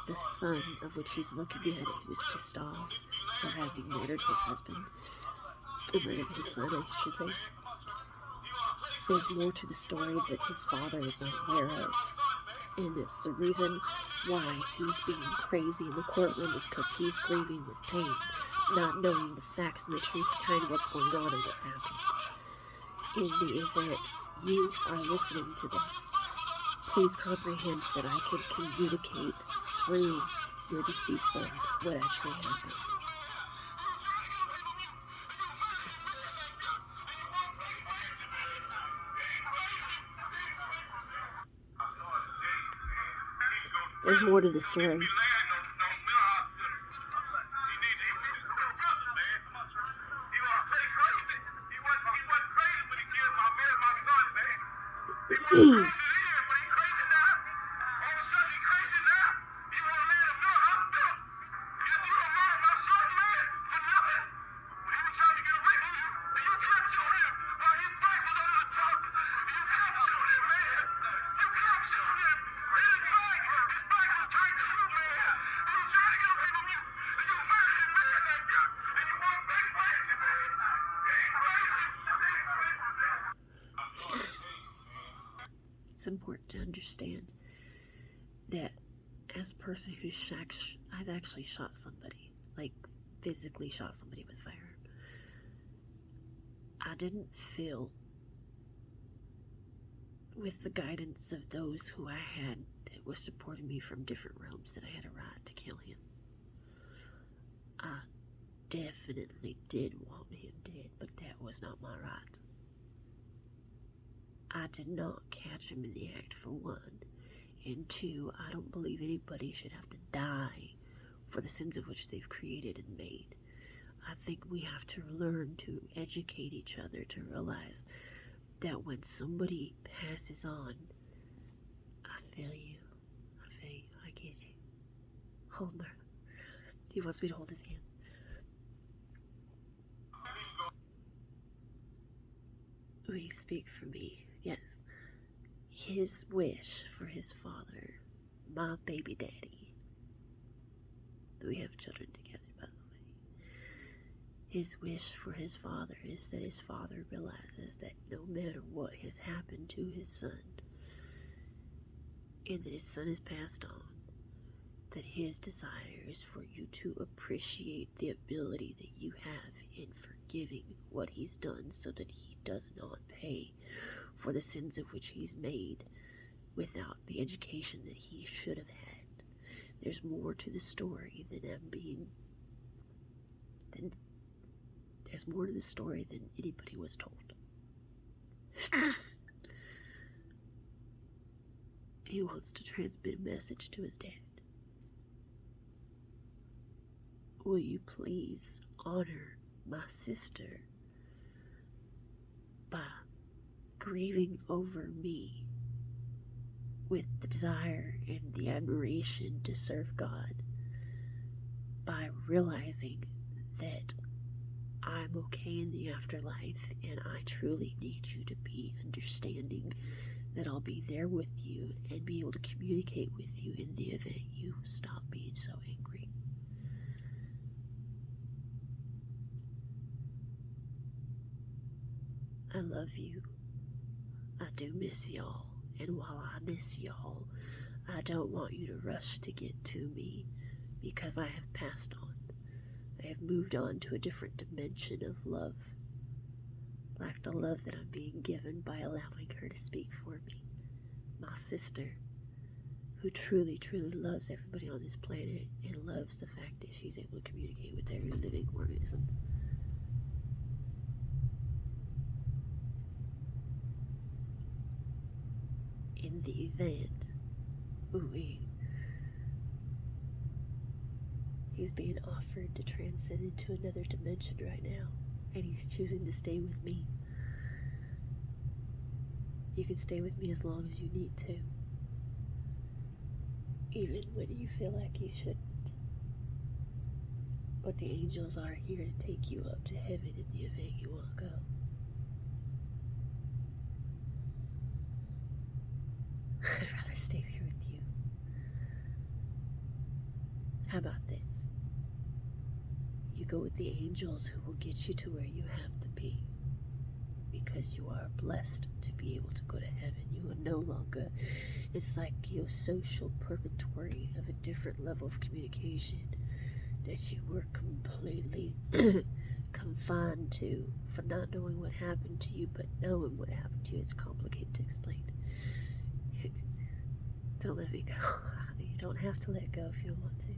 the son of which he's looking at, who's pissed off for having murdered his husband, murdered his son, I should say. There's more to the story that his father is not aware of. And it's the reason why he's being crazy in the courtroom is because he's grieving with pain, not knowing the facts and the truth behind what's going on and what's happened. In the event you are listening to this, please comprehend that I can communicate through your deceased son what actually happened. There's more to the story. It's important to understand that as a person who's I've actually shot somebody, like physically shot somebody with a firearm. I didn't feel with the guidance of those who I had that were supporting me from different realms that I had a right to kill him. I definitely did want him dead, but that was not my right. I did not catch him in the act, for one. And two, I don't believe anybody should have to die for the sins of which they've created and made. I think we have to learn to educate each other to realize that when somebody passes on, I feel you. I get you. Hold her. He wants me to hold his hand. We speak for me. Yes, his wish for his father, my baby daddy. We have children together, by the way. His wish for his father is that his father realizes that no matter what has happened to his son, and that his son has passed on, that his desire is for you to appreciate the ability that you have in forgiving what he's done so that he does not pay for the sins of which he's made without the education that he should have had. There's more to the story than there's more to the story than anybody was told. He wants to transmit a message to his dad. Will you please honor my sister by grieving over me with the desire and the admiration to serve God, by realizing that I'm okay in the afterlife and I truly need you to be understanding that I'll be there with you and be able to communicate with you in the event you stop being so angry. I love you. I do miss y'all, and while I miss y'all, I don't want you to rush to get to me, because I have passed on. I have moved on to a different dimension of love, like the love that I'm being given by allowing her to speak for me. My sister, who truly, truly loves everybody on this planet and loves the fact that she's able to communicate with every living organism. In the event, he's being offered to transcend into another dimension right now, and he's choosing to stay with me. You can stay with me as long as you need to, even when you feel like you shouldn't. But the angels are here to take you up to heaven in the event you want to go. I'd rather stay here with you. How about this? You go with the angels who will get you to where you have to be. Because you are blessed to be able to go to heaven. You are no longer, it's like your social purgatory of a different level of communication that you were completely confined to for not knowing what happened to you, but knowing what happened to you. It's complicated to explain. Don't let me go. You don't have to let go if you don't want to.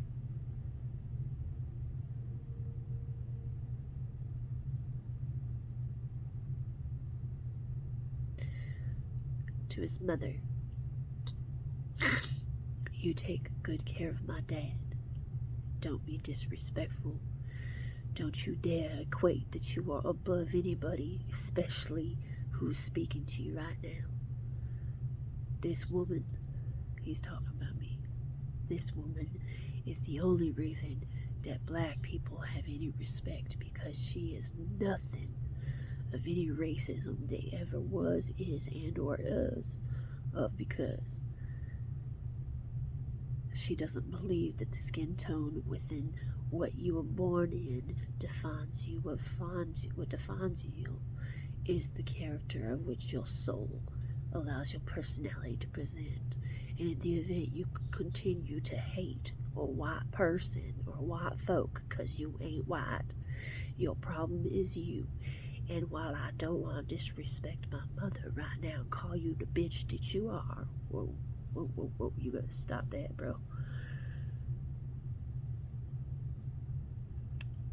To his mother, you take good care of my dad. Don't be disrespectful. Don't you dare equate that you are above anybody, especially who's speaking to you right now. This woman, he's talking about me. This woman is the only reason that black people have any respect, because she is nothing of any racism they ever was, is, and or is of, because she doesn't believe that the skin tone within what you were born in defines you. What defines you is the character of which your soul allows your personality to present. And in the event you continue to hate a white person or white folk because you ain't white, your problem is you. And while I don't want to disrespect my mother right now and call you the bitch that you are, whoa, you gotta stop that, bro.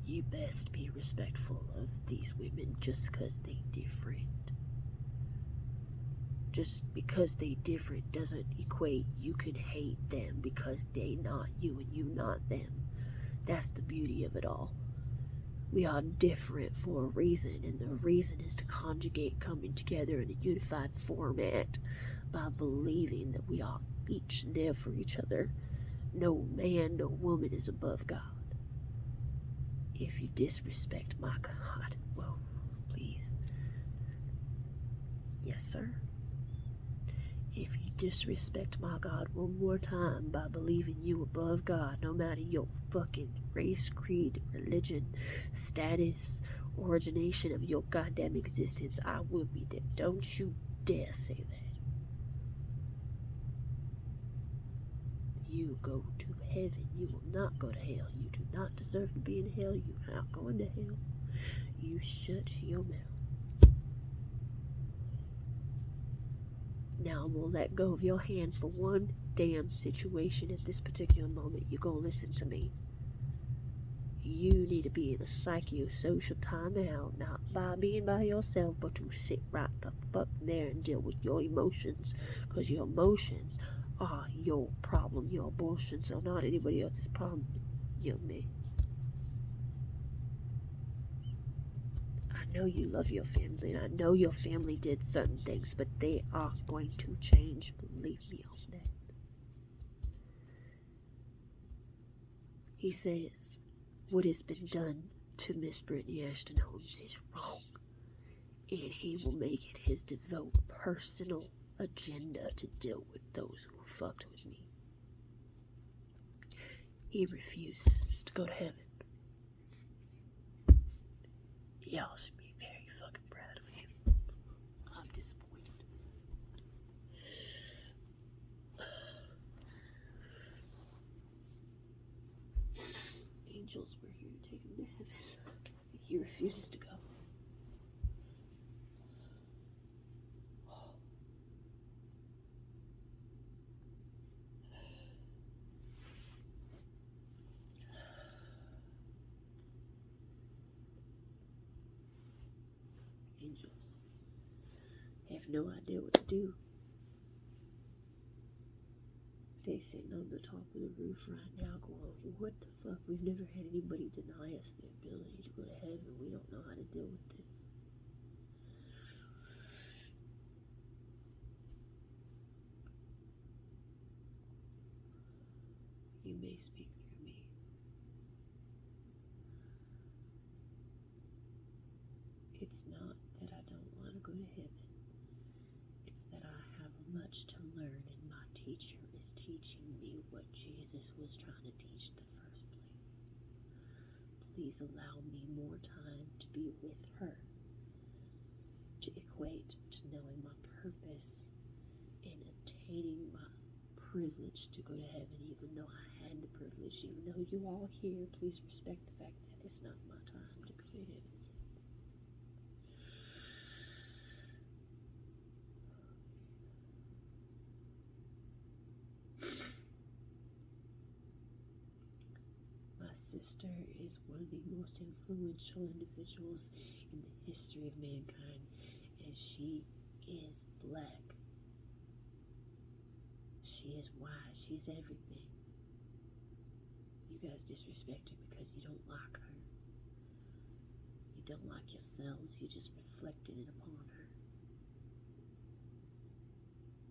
You best be respectful of these women just because they different. Just because they different doesn't equate you can hate them because they not you and you not them. That's the beauty of it all. We are different for a reason, and the reason is to conjugate coming together in a unified format by believing that we are each there for each other. No man, no woman is above God. If you disrespect my God, well, please. Yes, sir. If you disrespect my God one more time by believing you above God, no matter your fucking race, creed, religion, status, origination of your goddamn existence, I will be dead. Don't you dare say that. You go to heaven. You will not go to hell. You do not deserve to be in hell. You're not going to hell. You shut your mouth. Now I'm gonna let go of your hand for one damn situation at this particular moment. You're gonna listen to me. You need to be in a psychosocial timeout, not by being by yourself, but to sit right the fuck there and deal with your emotions, because your emotions are your problem. Your abortions are not anybody else's problem, young man. I know you love your family, and I know your family did certain things, but they are going to change. Believe me on that. He says, what has been done to Miss Brittany Ashton Holmes is wrong, and he will make it his devout personal agenda to deal with those who fucked with me. He refuses to go to heaven. Y'all should be very fucking proud of him. I'm disappointed. Angels were here to take him to heaven. He refuses to go. angels have no idea what to do. They sitting on the top of the roof right now going, what the fuck? We've never had anybody deny us the ability to go to heaven. We don't know how to deal with this. You may speak through me. It's not that I don't want to go to heaven. It's that I have much to learn, and my teacher is teaching me what Jesus was trying to teach in the first place. Please allow me more time to be with her, to equate to knowing my purpose and obtaining my privilege to go to heaven, even though I had the privilege, even though you all here, please respect the fact that it's not my time to go to heaven yet. My sister is one of the most influential individuals in the history of mankind, and she is black. She is wise. She's everything. You guys disrespect her because you don't like her. You don't like yourselves. You just reflected it upon her.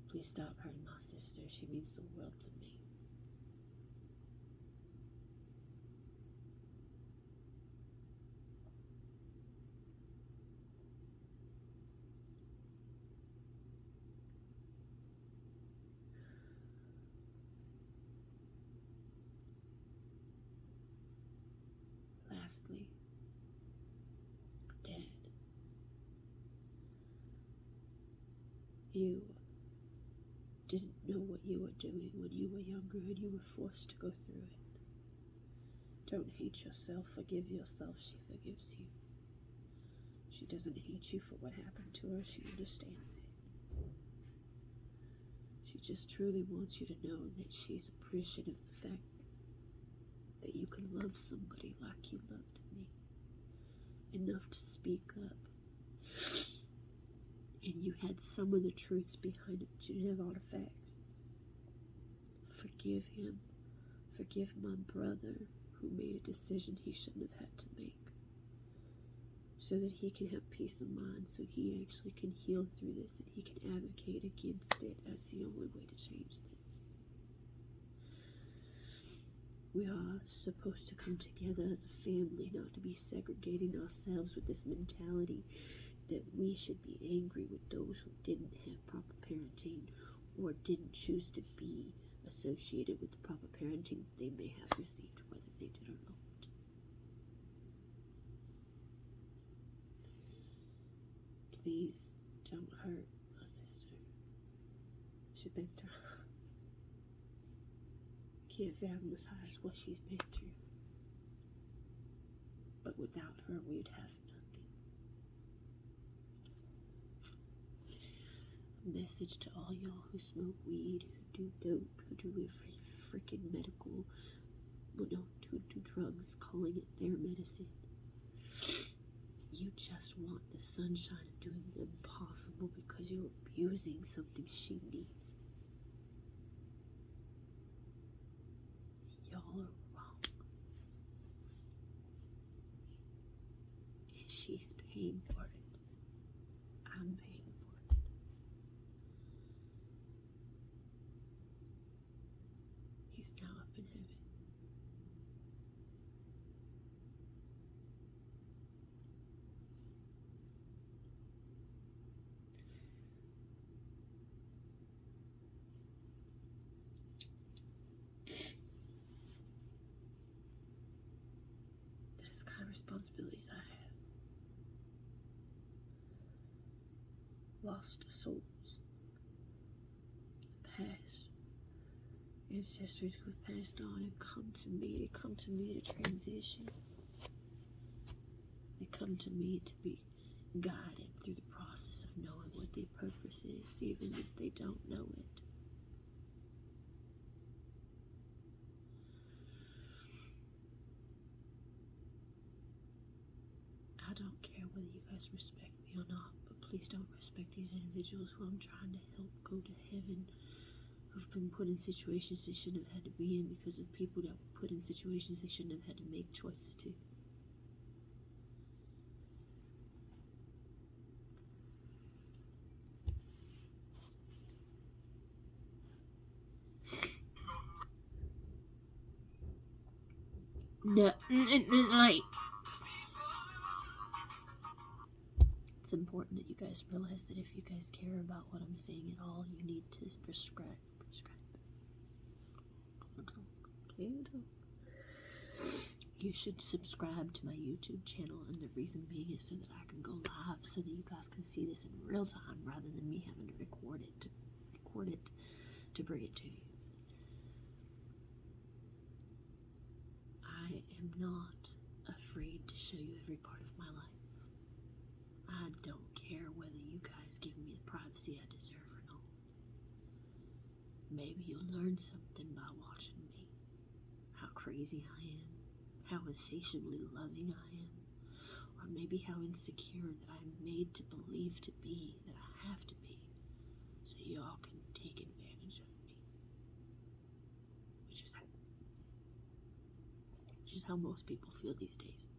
Please stop hurting my sister. She means the world to me. Lastly, Dad, you didn't know what you were doing when you were younger and you were forced to go through it. Don't hate yourself. Forgive yourself. She forgives you. She doesn't hate you for what happened to her. She understands it. She just truly wants you to know that she's appreciative of the fact that you can love somebody like you loved me, enough to speak up, and you had some of the truths behind it, but you didn't have all the facts. Forgive him. Forgive my brother who made a decision he shouldn't have had to make, so that he can have peace of mind, so he actually can heal through this and he can advocate against it as the only way to change this. We are supposed to come together as a family, not to be segregating ourselves with this mentality that we should be angry with those who didn't have proper parenting or didn't choose to be associated with the proper parenting that they may have received, whether they did or not. Please don't hurt my sister. She's been through. Can't fathom the size what she's been through. But without her, we'd have nothing. A message to all y'all who smoke weed, who do dope, who do every freaking medical, who do drugs, calling it their medicine. You just want the sunshine of doing the impossible because you're abusing something she needs. Y'all are wrong. And she's paying for it. I'm paying for it. He's now up in heaven. That's the kind of responsibilities I have. Lost souls. Past. Ancestors who have passed on and come to me. They come to me to transition. They come to me to be guided through the process of knowing what their purpose is, even if they don't know it. I don't care whether you guys respect me or not. Please don't respect these individuals who I'm trying to help go to heaven, who've been put in situations they shouldn't have had to be in because of people that were put in situations they shouldn't have had to make choices to. No, like, it's important that you guys realize that if you guys care about what I'm saying at all, you need to prescribe. You should subscribe to my YouTube channel, and the reason being is so that I can go live, so that you guys can see this in real time, rather than me having to record it to bring it to you. I am not afraid to show you every part of my life. I don't care whether you guys give me the privacy I deserve or not. Maybe you'll learn something by watching me. How crazy I am, how insatiably loving I am, or maybe how insecure that I'm made to believe to be, that I have to be, so y'all can take advantage of me. Which is how most people feel these days.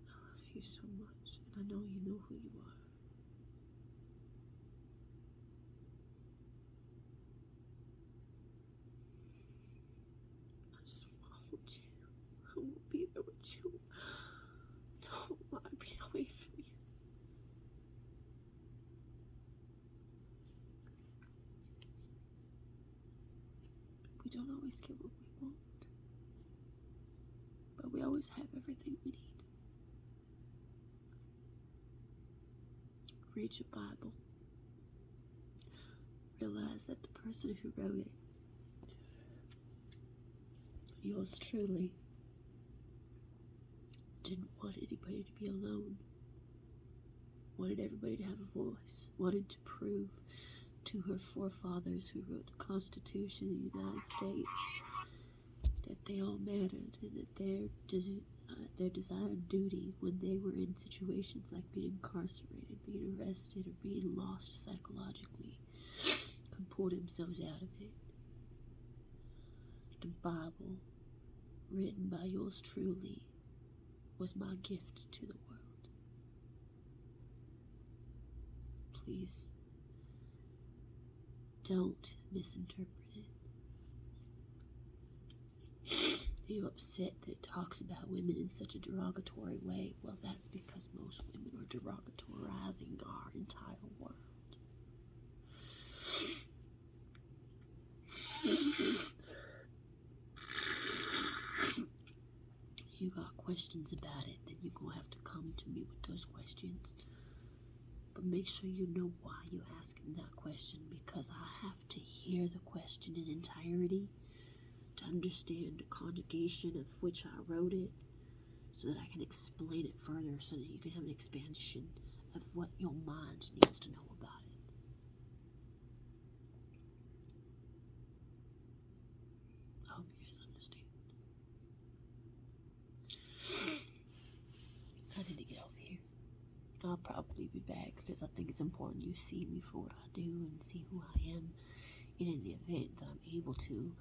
I love you so much, and I know you know who you are. I just want you. I will be there with you. Don't want to be away from you. We don't always get what we want, but we always have everything we need. Read your Bible. Realize that the person who wrote it, yours truly, didn't want anybody to be alone. Wanted everybody to have a voice. Wanted to prove to her forefathers who wrote the Constitution of the United States that they all mattered, and that their desired duty when they were in situations like being incarcerated, being arrested, or being lost psychologically, could pull themselves out of it. The Bible, written by yours truly, was my gift to the world. Please don't misinterpret it. Are you upset that it talks about women in such a derogatory way? Well, that's because most women are derogatorizing our entire world. You got questions about it, then you're going to have to come to me with those questions. But make sure you know why you're asking that question, because I have to hear the question in entirety to understand the conjugation of which I wrote it, so that I can explain it further, so that you can have an expansion of what your mind needs to know about it. I hope you guys understand. I need to get off here. I'll probably be back because I think it's important you see me for what I do and see who I am. And in the event that I'm able to,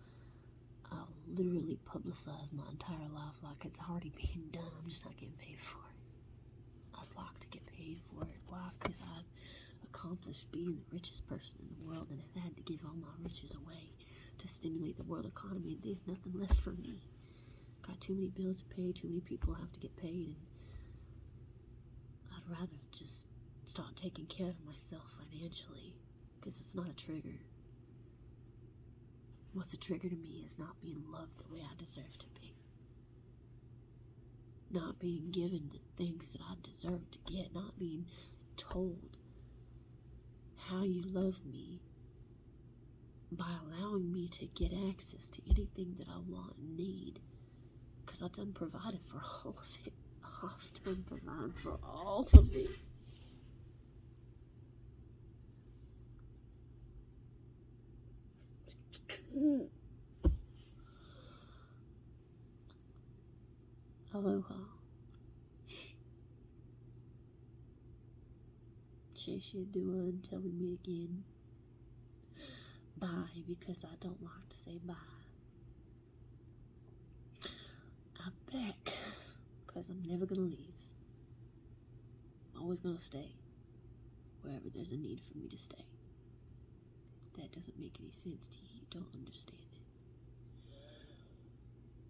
I'll literally publicize my entire life like it's already being done. I'm just not getting paid for it. I'd like to get paid for it. Why? Because I've accomplished being the richest person in the world, and I've had to give all my riches away to stimulate the world economy, and there's nothing left for me. Got too many bills to pay, too many people have to get paid, and I'd rather just start taking care of myself financially, because it's not a trigger. What's a trigger to me is not being loved the way I deserve to be. Not being given the things that I deserve to get. Not being told how you love me by allowing me to get access to anything that I want and need. Because I've done provided for all of it. I've done provided for all of it. Aloha. Shea Dua until we meet again. Bye, because I don't like to say bye. I'm back, because I'm never gonna leave. I'm always gonna stay wherever there's a need for me to stay. If that doesn't make any sense to you, you don't understand it.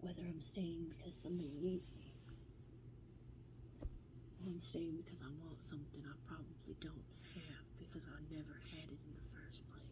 Whether I'm staying because somebody needs me, or I'm staying because I want something I probably don't have because I never had it in the first place.